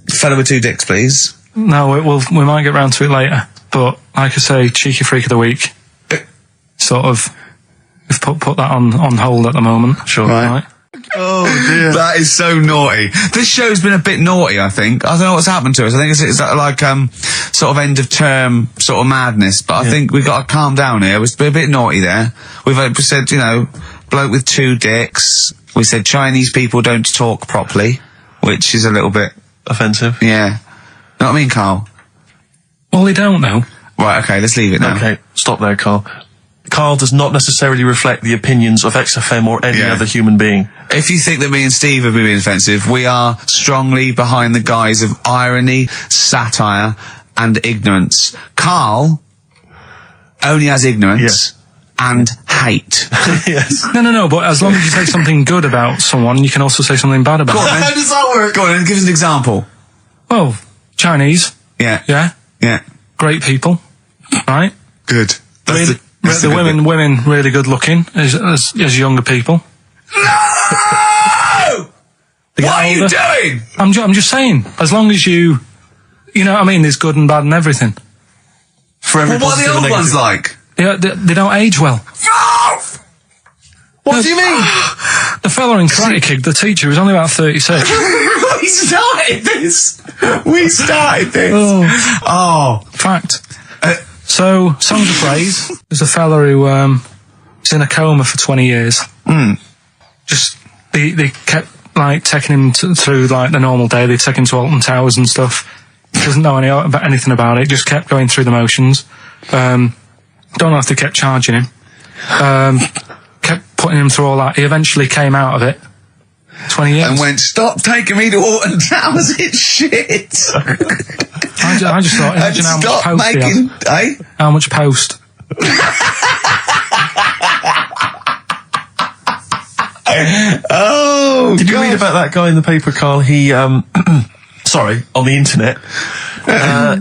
Fella with 2 dicks, please. No, we might get round to it later. But, like I say, Cheeky Freak of the Week. Sort of, we've put that on hold at the moment. Sure. Right. Oh dear. That is so naughty. This show's been a bit naughty, I think. I don't know what's happened to us. I think it's like sort of end of term sort of madness, but I think we've got to calm down here. We've been a bit naughty there. We've said, bloke with 2 dicks. We said Chinese people don't talk properly, which is a little bit offensive. Yeah. Know what I mean, Carl? Well, they don't know. Right, okay, let's leave it now. Okay, stop there, Carl. Carl does not necessarily reflect the opinions of XFM or any other human being. If you think that me and Steve have been being offensive, we are strongly behind the guise of irony, satire, and ignorance. Carl only has ignorance and hate. Yes. No, but as long as you say something good about someone, you can also say something bad about them. How does that work? Go on, and give us an example. Well, Chinese. Yeah. Great people. Right? Good. The women really good looking as younger people. No! What are you doing? I'm just saying, as long as you know what I mean, there's good and bad and everything. For every what are the old ones like? They don't age well. What do you mean? The fella in Karate Kid, the teacher, is only about 36. What are you started this. We started this. Oh. Fact. So, Songs of Praise. There's a fella who was in a coma for 20 years. Just, they kept, like, taking him through, like, the normal day. They take him to Alton Towers and stuff. He doesn't know anything about it. Just kept going through the motions. Don't know if they kept charging him. Kept putting him through all that. He eventually came out of it. 20 years. And went, stop taking me to Alton Towers, it's shit. I just thought, imagine how much post he had. How much post? Oh, Did you read about that guy in the paper, Carl? He, sorry, on the internet.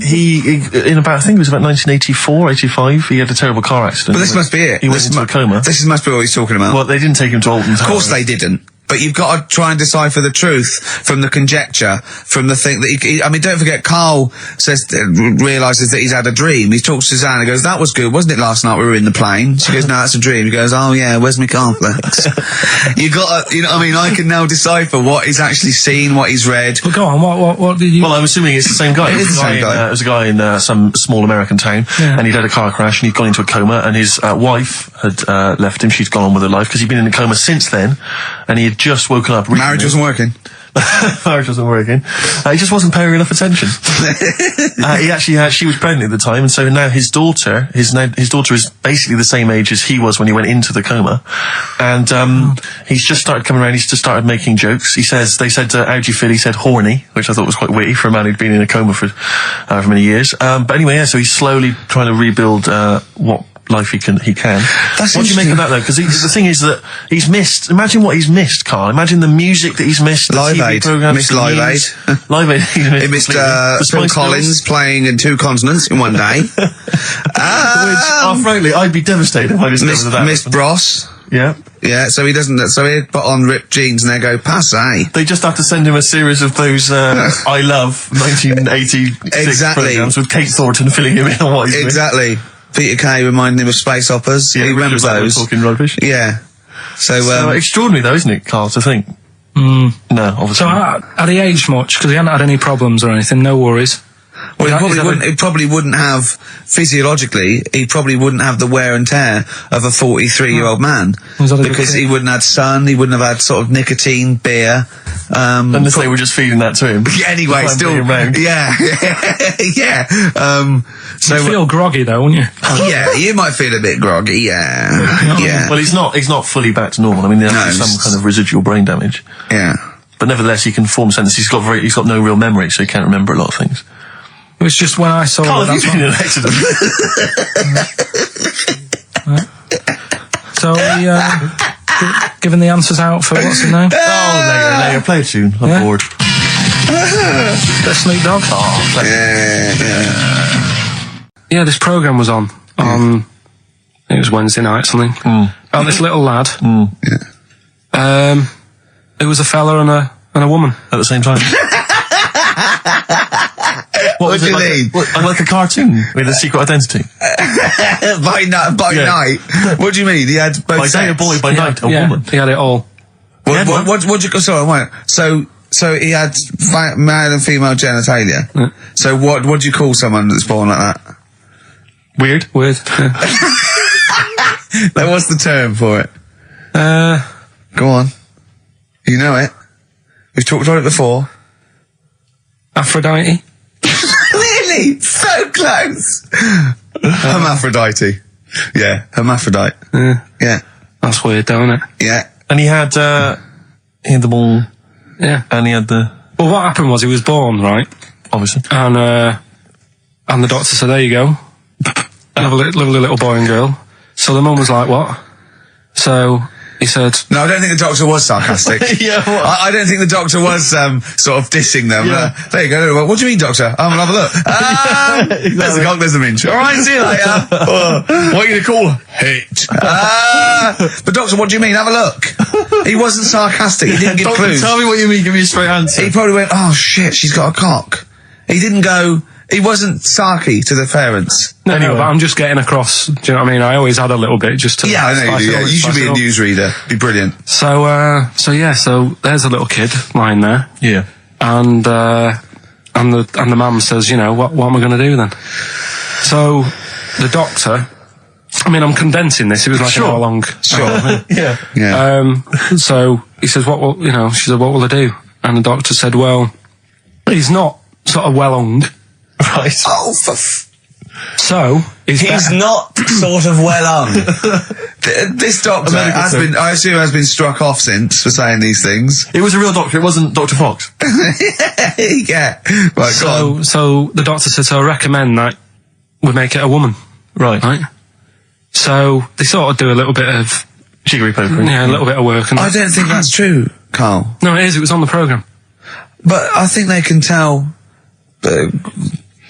He in about, I think it was about 1984, 85, he had a terrible car accident. But this must be it. He went into a coma. This must be what he's talking about. Well, they didn't take him to Alton Towers. Of course they didn't. But you've got to try and decipher the truth from the conjecture, from the thing that I mean, don't forget, Carl realises that he's had a dream. He talks to Susanna and goes, that was good, wasn't it, last night we were in the plane? She goes, no, that's a dream. He goes, oh yeah, where's my cornflakes? You got to, you know what I mean? I can now decipher what he's actually seen, what he's read. Well, go on, what did you... Well, I'm assuming it's the same guy. It is the same guy. It was a guy in some small American town, and he'd had a car crash, and he'd gone into a coma, and his wife had left him. She'd gone on with her life, because he'd been in a coma since then, and he had just woken up. Marriage wasn't working. Marriage wasn't working. He just wasn't paying her enough attention. He actually she was pregnant at the time, and so now his daughter is basically the same age as he was when he went into the coma, and he's just started coming around. He's just started making jokes. They said, how do you feel? He said horny, which I thought was quite witty for a man who'd been in a coma for however many years. But anyway, so he's slowly trying to rebuild what life he can. What do you make of that, though? Because the thing is that he's missed. Imagine what he's missed, Carl. Imagine the music that he's missed. Live Aid. Missed Live Aid. Live Aid. He missed Phil Collins playing in 2 continents in one day. Frankly, I'd be devastated if I discovered that. Missed Bros. Yeah. Yeah, so he doesn't, so he'd put on ripped jeans and they go, passe. They just have to send him a series of those, I Love 1986 programs with Kate Thornton filling him in on what he's Exactly. Peter Kay reminding him of space operas. Yeah, he remembers those. Talking rubbish. Yeah. So extraordinary though, isn't it, Carl, to think? No, obviously. So had he aged much? Because he hadn't had any problems or anything, no worries. Well, he probably wouldn't have, physiologically, he probably wouldn't have the wear and tear of a 43-year-old man. Because he wouldn't have had sun, he wouldn't have had sort of nicotine, beer. Unless they were just feeding that to him. Anyway, still, yeah. So you'd feel groggy though, wouldn't you? Yeah, you might feel a bit groggy, yeah. Well, he's not fully back to normal. I mean, there's some kind of residual brain damage. Yeah. But nevertheless, he can form sentences. He's got no real memory, so he can't remember a lot of things. It was just when I saw Carl, have you been in an accident? So giving the answers out for what's his name? Oh, later, play a tune. I'm bored. Snoop Dogg. Yeah, this programme was on. I think it was Wednesday night, something. About this little lad. It was a fella and a woman at the same time. What do you mean? Like a cartoon with a secret identity? by night? What do you mean? He had both by day a boy, by night a woman. He had it all. What'd you go? Sorry, wait. So he had male and female genitalia. Yeah. So what do you call someone that's born like that? Weird. Yeah. Now, what's the term for it? Go on. You know it. We've talked about it before. Aphrodite. Really? So close. Hermaphrodite. Yeah, hermaphrodite. Yeah. That's weird, though, isn't it? Yeah. And he had the ball. Yeah. And he had the... Well, what happened was he was born, right? Obviously. And the doctor said, there you go. Lovely little boy and girl. So the mum was like, what? So he said... No, I don't think the doctor was sarcastic. Yeah, what? I don't think the doctor was sort of dissing them. Yeah. There you go. What do you mean, doctor? I'm going to have a look. Exactly. There's a cock, there's a minch. All right, see you later. What are you going to call her? Hit. But doctor, what do you mean? Have a look. He wasn't sarcastic. He didn't give clues. Tell me what you mean. Give me a straight answer. He probably went, oh shit, she's got a cock. He didn't go... He wasn't sarky to the parents. No, but I'm just getting across. Do you know what I mean? I always had a little bit just to... Yeah, I know you do. Yeah. You should be a newsreader. Be brilliant. So there's a little kid lying there. Yeah. And the mum says, you know, what am I going to do then? So the doctor, I mean, I'm condensing this. It was like an hour long. Sure. Yeah. So he says, she said, what will I do? And the doctor said, well, he's not sort of well hung. Right. Oh, so he's not sort of well on. This doctor has been struck off since for saying these things. It was a real doctor. It wasn't Dr. Fox. Yeah. Right. So the doctor said, so I recommend that we make it a woman. Right. So they sort of do a little bit of jiggery pokery. Yeah, a little bit of work. And I don't think that's true, Carl. No, it is. It was on the programme. But I think they can tell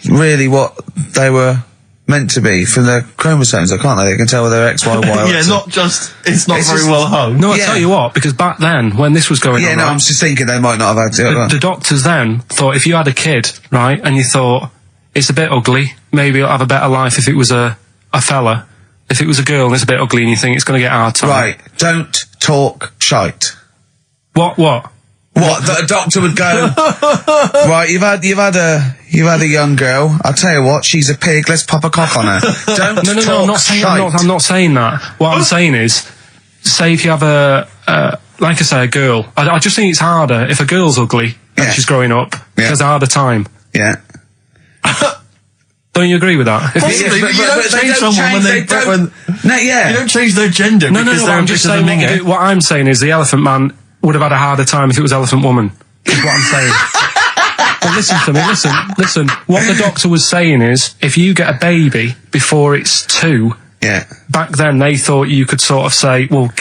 really what they were meant to be from their chromosomes, can't they? They can tell whether they're X, Y, Y, or yeah, X. It's not very well hung. No, I tell you what, because back then, when this was going on... Yeah, no, I'm just thinking they might not have had it. The doctors then thought if you had a kid, right, and you thought, it's a bit ugly, maybe it'll have a better life if it was a fella. If it was a girl and it's a bit ugly and you think it's going to get hard time. Right, don't talk shite. What? What? That a doctor would go, right, you've had a young girl, I'll tell you what, she's a pig, let's pop a cock on her. Don't No, I'm not saying that. What I'm saying is, say if you have like I say, a girl, I just think it's harder if a girl's ugly and she's growing up, she has a harder time. Yeah. Don't you agree with that? Possibly, but you don't change someone when they don't... You don't change their gender because they're I'm just saying, what I'm saying is the Elephant Man would have had a harder time if it was Elephant Woman, is what I'm saying. But listen to me, listen. What the doctor was saying is, if you get a baby before it's 2, back then they thought you could sort of say, well,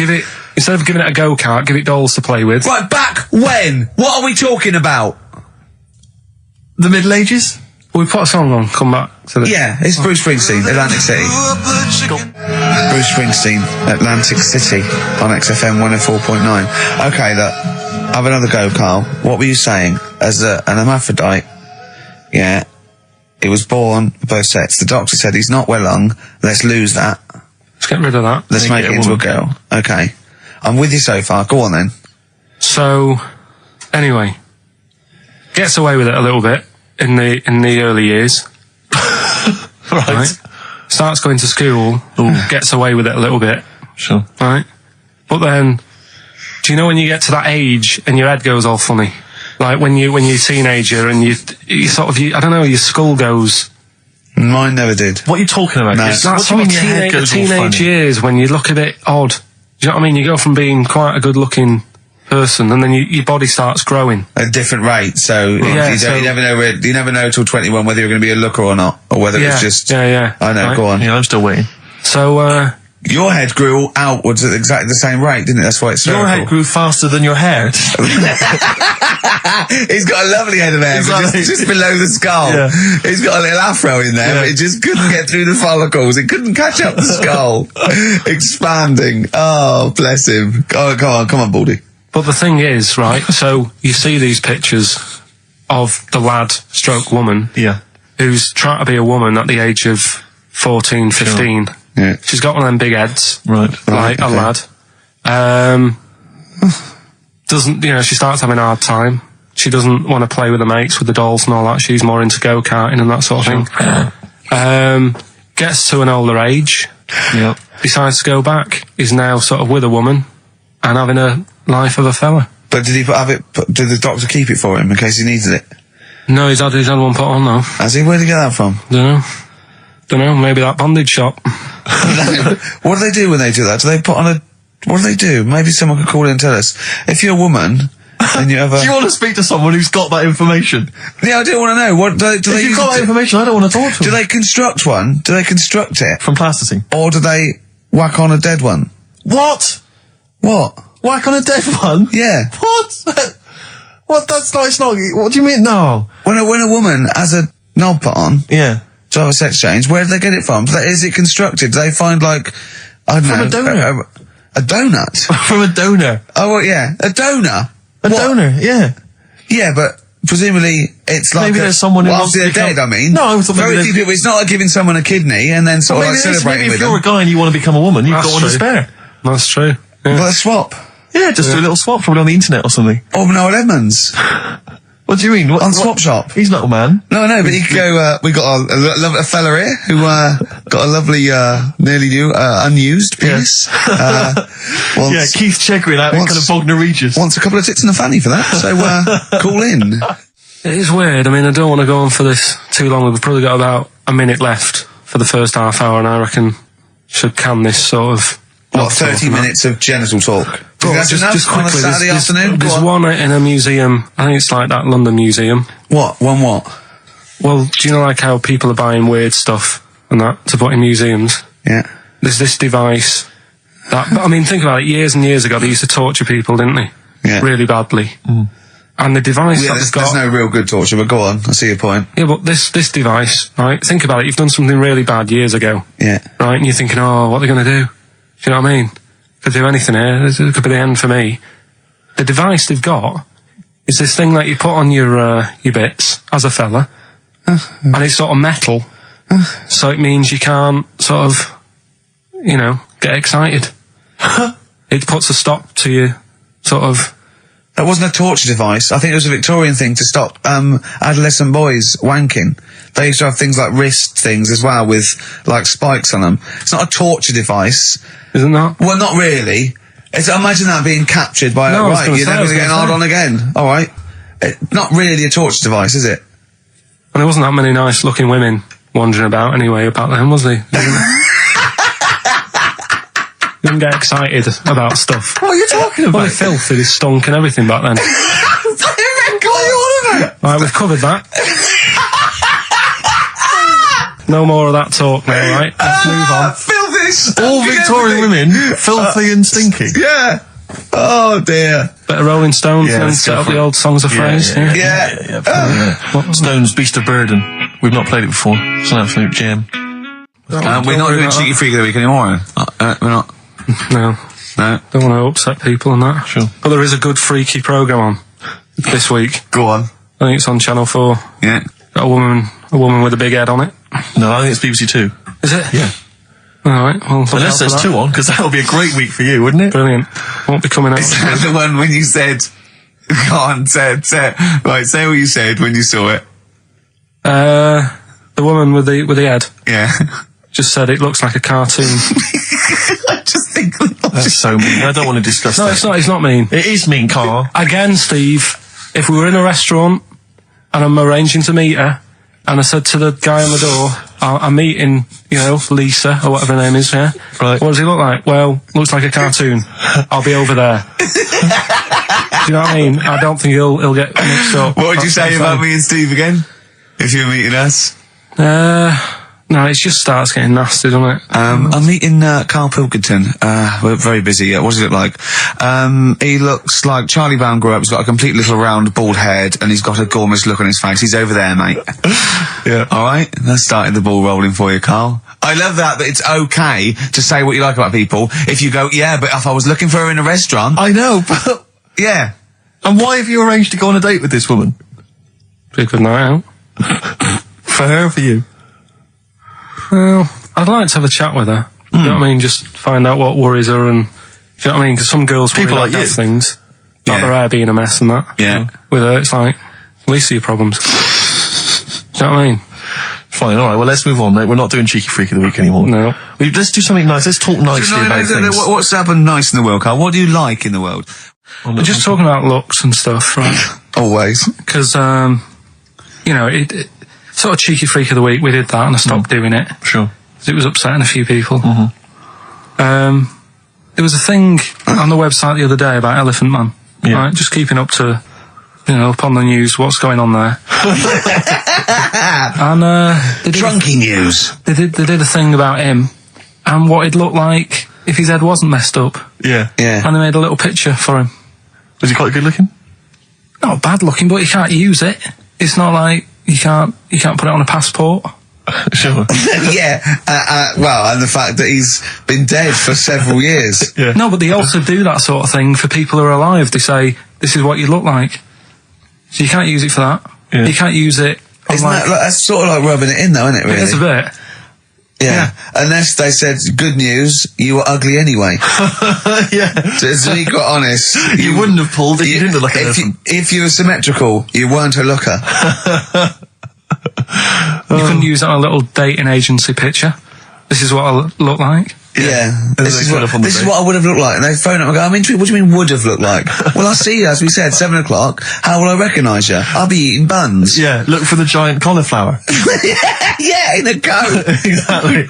instead of giving it a go-kart, give it dolls to play with. Right, back when? What are we talking about? The Middle Ages? Well, we put a song on, come back to this. Yeah, it's Bruce Springsteen, Atlantic City. Bruce Springsteen, Atlantic City, on XFM 104.9. Okay, look, have another go, Carl. What were you saying? As an hermaphrodite, he was born with both sets. The doctor said he's not well hung, let's lose that. Let's get rid of that. Let's make it into a girl. Okay. I'm with you so far, go on then. So, anyway, gets away with it a little bit in the early years. Right. Starts going to school, gets away with it a little bit. Sure. Right. But then, do you know when you get to that age and your head goes all funny? Like when you're a teenager and you sort of, I don't know, your skull goes... Mine never did. What are you talking about? No. That's what teenage years when you look a bit odd. Do you know what I mean? You go from being quite a good looking person and then your body starts growing at a different rate, so you never know till 21 whether you're going to be a looker or not, or whether it's just I know, right. Go on. Yeah, I'm still waiting. So your head grew outwards at exactly the same rate, didn't it? That's why it's your head grew faster than your hair. He's got a lovely head of hair, just below the skull. Yeah. He's got a little afro in there, but it just couldn't get through the follicles. It couldn't catch up the skull. Expanding. Oh, bless him. Oh, come on, Baldy. But the thing is, right, so you see these pictures of the lad stroke woman who's trying to be a woman at the age of 14, 15. Sure. Yeah. She's got one of them big heads. Right. Like a lad. She starts having a hard time. She doesn't want to play with the mates, with the dolls and all that. She's more into go-karting and that sort of thing. Gets to an older age. Yep. Decides to go back. Is now sort of with a woman and having a life of a fella. But did did the doctor keep it for him in case he needed it? No, he's had one put on though. Has he? Where'd he get that from? Don't know, maybe that bondage shop. What do they do when they do that? Do they put on what do they do? Maybe someone could call in and tell us. If you're a woman and you have a... Do you want to speak to someone who's got that information? Yeah, I do want to know. What do they if you've got that information, I don't want to talk to them. Do they construct one? Do they construct it? From plasticine? Or do they whack on a dead one? What? What? Whack on a dead one? Yeah. What? What? That's not, it's not, what do you mean? No. When a woman has a knob put on... Yeah. To have a sex change, where do they get it from? Is it constructed? Do they find, like, I don't know... From a donor. A donut? From a donor. Oh, well, yeah. A donor? Donor, yeah. Yeah, but presumably it's like... Maybe there's someone who wants after they're dead, I mean. No, I thought very few people. It's not like giving someone a kidney and then sort of like celebrating with them. Maybe if you're a guy and you want to become a woman, you've got one to spare. That's true. Yeah. Well, a swap. Yeah, just do a little swap, probably on the internet or something. Or Noel Edmonds. What do you mean? On Swap Shop. He's not a man. No, but you could go, we got a fella here who, got a lovely, nearly new, unused penis. Keith Chegrin out in kind of Bognor Regis. Wants a couple of tits and a fanny for that, so, call in. It is weird. I mean, I don't want to go on for this too long. We've probably got about a minute left for the first half hour, and I reckon should can this sort of... What, 30 minutes of genital talk? Just quickly, on a Saturday afternoon? There's one in a museum. I think it's like that London Museum. What? One what? Well, do you know like how people are buying weird stuff and that to put in museums? Yeah. There's this device that, I mean, think about it, years and years ago they used to torture people, didn't they? Yeah. Really badly. Mm. And the device that they've got... There's no real good torture, but go on, I see your point. Yeah, but this device, right, think about it, you've done something really bad years ago. Yeah. Right, and you're thinking, oh, what are they going to do? Do you know what I mean? Could do anything here, it could be the end for me. The device they've got is this thing that you put on your bits, as a fella, and it's sort of metal, so it means you can't sort of, you know, get excited. It puts a stop to you, sort of... That wasn't a torture device. I think it was a Victorian thing to stop adolescent boys wanking. They used to have things like wrist things as well with like spikes on them. It's not a torture device. Isn't that? Well, not really. Imagine that being captured by right, you're never going to get hard on again. All right. Not really a torture device, is it? And there wasn't that many nice looking women wandering about anyway back then, was there? Didn't get excited about stuff. What are you talking about? Well, they filthy, they stunk and everything back then. Right, we've covered that. No more of that talk now, right? Let's move on. Filthy, all Victorian women, filthy and stinky. Yeah. Oh dear. Better Rolling Stones and set up the old songs of phrase. Yeah. Stones, Beast of Burden. We've not played it before. It's an absolute gem. We're not doing Cheeky Freak of the Week anymore. We're not. No. Don't want to upset people and that. Sure. But there is a good freaky programme on this week. Go on. I think it's on Channel 4. Yeah. Got a woman with a big head on it. No, I think it's BBC Two. Is it? Yeah. Alright, well, unless there's two on, because that'll be a great week for you, wouldn't it? Brilliant. Won't be coming out. Is that the one when you said, go on, say what you said when you saw it. The woman with the head. Yeah. Just said it looks like a cartoon. I just think that's so mean. I don't want to discuss that. No, it's not mean. It is mean, Carl. Again, Steve, if we were in a restaurant and I'm arranging to meet her, and I said to the guy on the door, I'm meeting, you know, Lisa, or whatever her name is, yeah? Right. What does he look like? Well, looks like a cartoon. I'll be over there. Do you know what I mean? I don't think he'll get mixed up. What would you say about me and Steve again? If you were meeting us? No, it just starts getting nasty, doesn't it? I'm meeting Karl Pilkington. We're very busy. What does he look like? He looks like Charlie Brown grew up. He's got a complete little round bald head, and he's got a gormless look on his face. He's over there, mate. Yeah. All right. That started the ball rolling for you, Carl. I love that it's okay to say what you like about people. If you go, yeah, but if I was looking for her in a restaurant, I know, but yeah. And why have you arranged to go on a date with this woman? Be a good night out. For her, or for you? Well, I'd like to have a chat with her. You know what I mean? Just find out what worries her, and do you know what I mean? Because some girls worry people about like you. things, like their hair being a mess and that. Yeah. With her, it's like, at least your problems. Do you know what I mean? Fine, alright, well, let's move on, mate. We're not doing Cheeky Freak of the Week anymore. No. Let's do something nice. Let's talk nicely about things. What's happened nice in the world, Carl? What do you like in the world? We're just talking about looks and stuff, right? Always. Because, you know, it sort of Cheeky Freak of the Week, we did that and I stopped doing it. Sure. It was upsetting a few people. Mm-hmm. There was a thing on the website the other day about Elephant Man. Yeah. Right? Just keeping up to, you know, up on the news, what's going on there. And Drunky news. They did a thing about him and what he'd look like if his head wasn't messed up. Yeah. Yeah. And they made a little picture for him. Was he quite good looking? Not bad looking, but you can't use it. It's not like you can't put it on a passport. Sure. Yeah. Well, and the fact that he's been dead for several years. Yeah. No, but they also do that sort of thing for people who are alive. They say, this is what you look like. So you can't use it for that. Yeah. You can't use it. Isn't that's sort of like rubbing it in, though, isn't it, really? It is a bit. Yeah. Unless they said, good news, you were ugly anyway. Yeah. To be quite honest. You wouldn't have pulled if you didn't look like an elephant. If you were symmetrical, you weren't a looker. You couldn't use that on a little dating agency picture. This is what I look like. Yeah. This is what I would have looked like. And they phone up and go, I'm into it. What do you mean would have looked like? Well, I'll see you, as we said, 7 o'clock. How will I recognise you? I'll be eating buns. Yeah, look for the giant cauliflower. Yeah, in a coat. Exactly.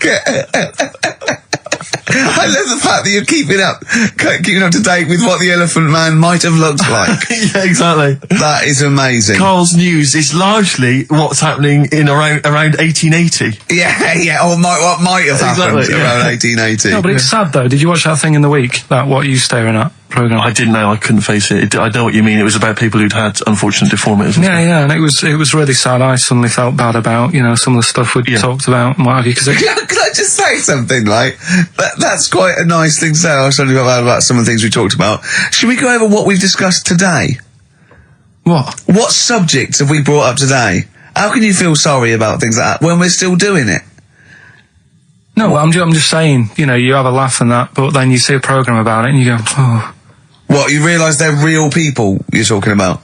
I love the fact that you're keeping up to date with what the Elephant Man might have looked like. Yeah, exactly. That is amazing. Carl's news is largely what's happening in around 1880. Yeah, or what might have happened around 1880. No, but it's sad though. Did you watch that thing in the week? That What Are You Staring At program? I didn't know. I couldn't face it. I know what you mean. It was about people who'd had unfortunate deformities. Yeah, and it was really sad. I suddenly felt bad about some of the stuff we'd talked about and what have you. Could I just say something like that's quite a nice thing to say. I was suddenly felt bad about some of the things we talked about. Should we go over what we've discussed today? What subjects have we brought up today? How can you feel sorry about things like that when we're still doing it? No, I'm just saying, you have a laugh and that, but then you see a programme about it and you go, oh. What, you realise they're real people you're talking about?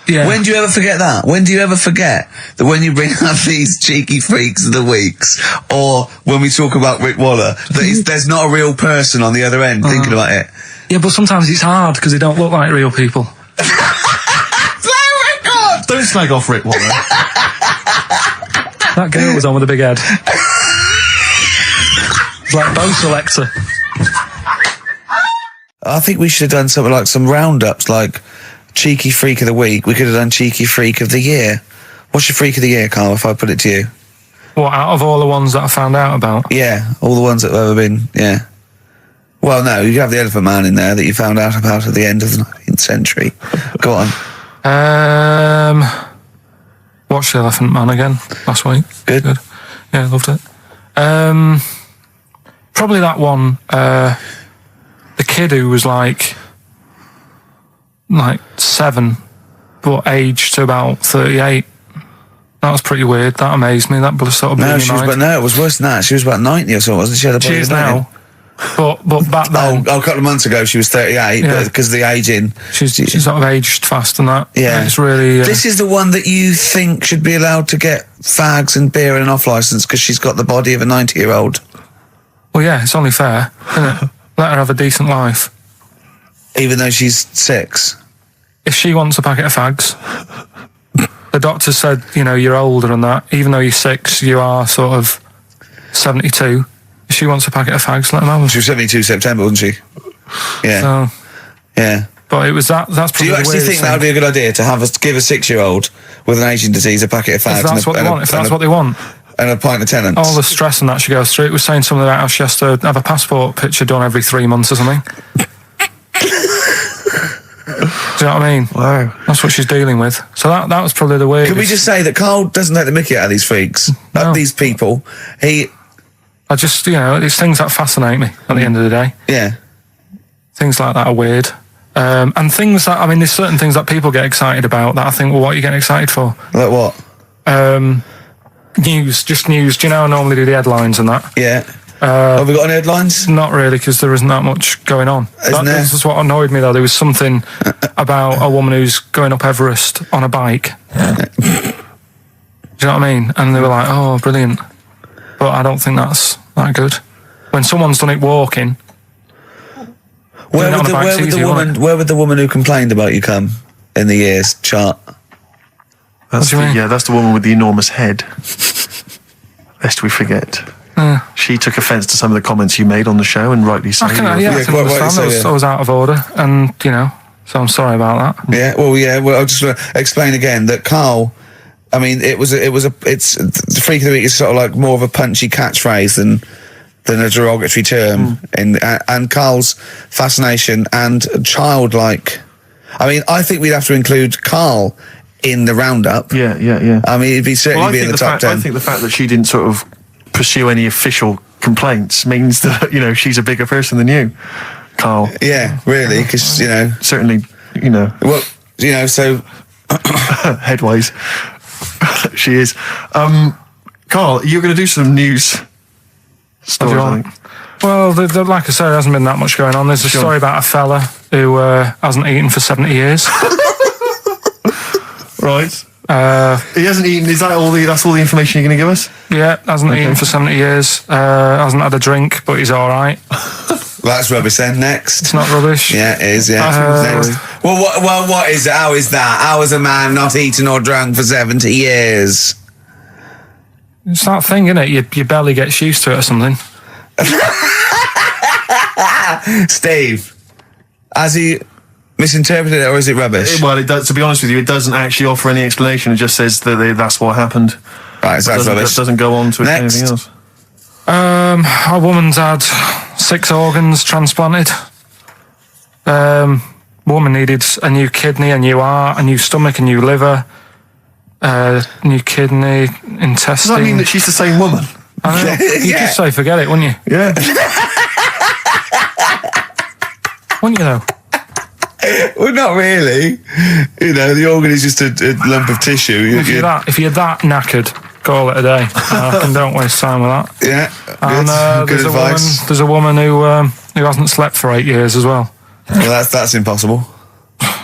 Yeah. When do you ever forget that? When do you ever forget that when you bring up these cheeky freaks of the weeks, or when we talk about Rick Waller, that there's not a real person on the other end thinking about it? Yeah, but sometimes it's hard because they don't look like real people. Don't slag off Rick Waller. That girl was on with a big head. It's like Bo Selector. I think we should have done something like some roundups, like Cheeky Freak of the Week. We could have done Cheeky Freak of the Year. What's your Freak of the Year, Carl, if I put it to you? What, out of all the ones that I found out about? Yeah, all the ones that have ever been, yeah. Well, no, you have the Elephant Man in there that you found out about at the end of the 19th century. Go on. Watched The Elephant Man again last week. Good. Yeah, loved it. Probably that one, the kid who was like 7, but aged to about 38. That was pretty weird. That amazed me. That sort of blew my mind. No, it was worse than that. She was about 90 or so, wasn't she? She is now. But back then... a couple of months ago she was 38, but because of the ageing... She's sort of aged fast and that. Yeah. It's really... This is the one that you think should be allowed to get fags and beer and an off-licence because she's got the body of a 90-year-old. Well, yeah, it's only fair, isn't it? Let her have a decent life. Even though she's 6? If she wants a packet of fags... The doctor said, you're older and that. Even though you're 6, you are sort of 72. If she wants a packet of fags, let them have them. She was 72 September, wasn't she? Yeah. So, yeah. But it was that's probably Do you actually think that would be a good idea to give a 6-year-old with an aging disease a packet of fags? If that's what they want. And a pint of Tennants. All the stress and that she goes through. It was saying something about how she has to have a passport picture done every 3 months or something. Do you know what I mean? Wow. That's what she's dealing with. So that was probably the weirdest. Can we just say that Carl doesn't take the mickey out of these freaks? No. These people. I just, it's things that fascinate me at the end of the day. Yeah. Things like that are weird. And things that, there's certain things that people get excited about that I think, well, what are you getting excited for? Like what? News. Do you know I normally do the headlines and that? Yeah. Have we got any headlines? Not really, because there isn't that much going on. This is what annoyed me, though. There was something about a woman who's going up Everest on a bike. Do you know what I mean? And they were like, oh, brilliant. But I don't think that's that good. When someone's done it walking... Where would the woman who complained about you come in the years chart? That's the woman with the enormous head. Lest we forget. She took offence to some of the comments you made on the show, and rightly so. I was out of order, and so I'm sorry about that. Yeah, well, I'll just explain again that Carl. It's the Freak of the Week is sort of like more of a punchy catchphrase than a derogatory term, and Carl's fascination and childlike. I think we'd have to include Carl in the roundup. Yeah. It'd certainly be in the top 10. I think the fact that she didn't sort of pursue any official complaints means that she's a bigger person than you, Carl. Yeah, really, because certainly well, so headways she is. Carl, you're going to do some news stories, I think. Well, like I said, there hasn't been that much going on. There's a story about a fella who hasn't eaten for 70 years. Right. He hasn't eaten. Is that all? That's all the information you're going to give us? Yeah, hasn't eaten for 70 years. Hasn't had a drink, but he's all right. That's rubbish then. Next. It's not rubbish. Yeah, it is, yeah. Next. Well, what is it? How is that? How is a man not eaten or drunk for 70 years? It's that thing, isn't it? Your belly gets used to it or something. Steve, has he misinterpreted it or is it rubbish? Well, it does, to be honest with you, it doesn't actually offer any explanation. It just says that that's what happened. Right, so that's rubbish. It doesn't go on to anything else. A woman's had 6 organs transplanted. Woman needed a new kidney, a new heart, a new stomach, a new liver, new kidney, intestine. Does that mean that she's the same woman? I know. You'd just say forget it, wouldn't you? Yeah. Wouldn't you though? Well, not really. You know, the organ is just a lump of tissue. If you're that knackered, call it a day. And don't waste time with that. Yeah. And good advice. There's a woman who hasn't slept for 8 years as well. Well, that's impossible.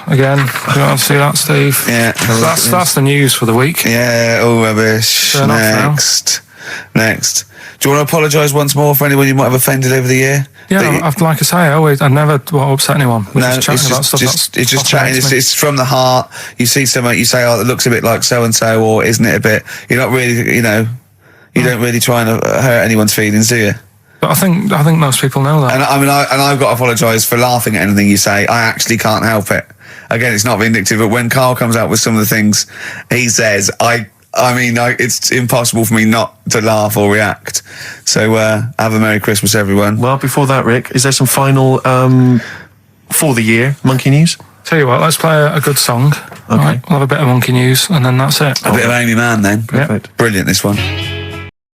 Again, you want to see that, Steve? Yeah. That's the news for the week. Yeah, all rubbish. Turn off Next. Do you want to apologise once more for anyone you might have offended over the year? Yeah, like I say, I never want to upset anyone. We're just chatting about stuff. It's just chatting. It's from the heart. You see something, you say, "Oh, it looks a bit like so and so," or "Isn't it a bit?" You're not really, you don't really try and hurt anyone's feelings, do you? But I think most people know that. And I've got to apologise for laughing at anything you say. I actually can't help it. Again, it's not vindictive, but when Carl comes out with some of the things he says, it's impossible for me not to laugh or react. So have a Merry Christmas, everyone. Well, before that, Rick, is there some final for the year monkey news? Tell you what, let's play a good song. Okay. Right, we'll have a bit of monkey news, and then that's it. A bit of Amy Mann, then. Perfect. Brilliant, this one.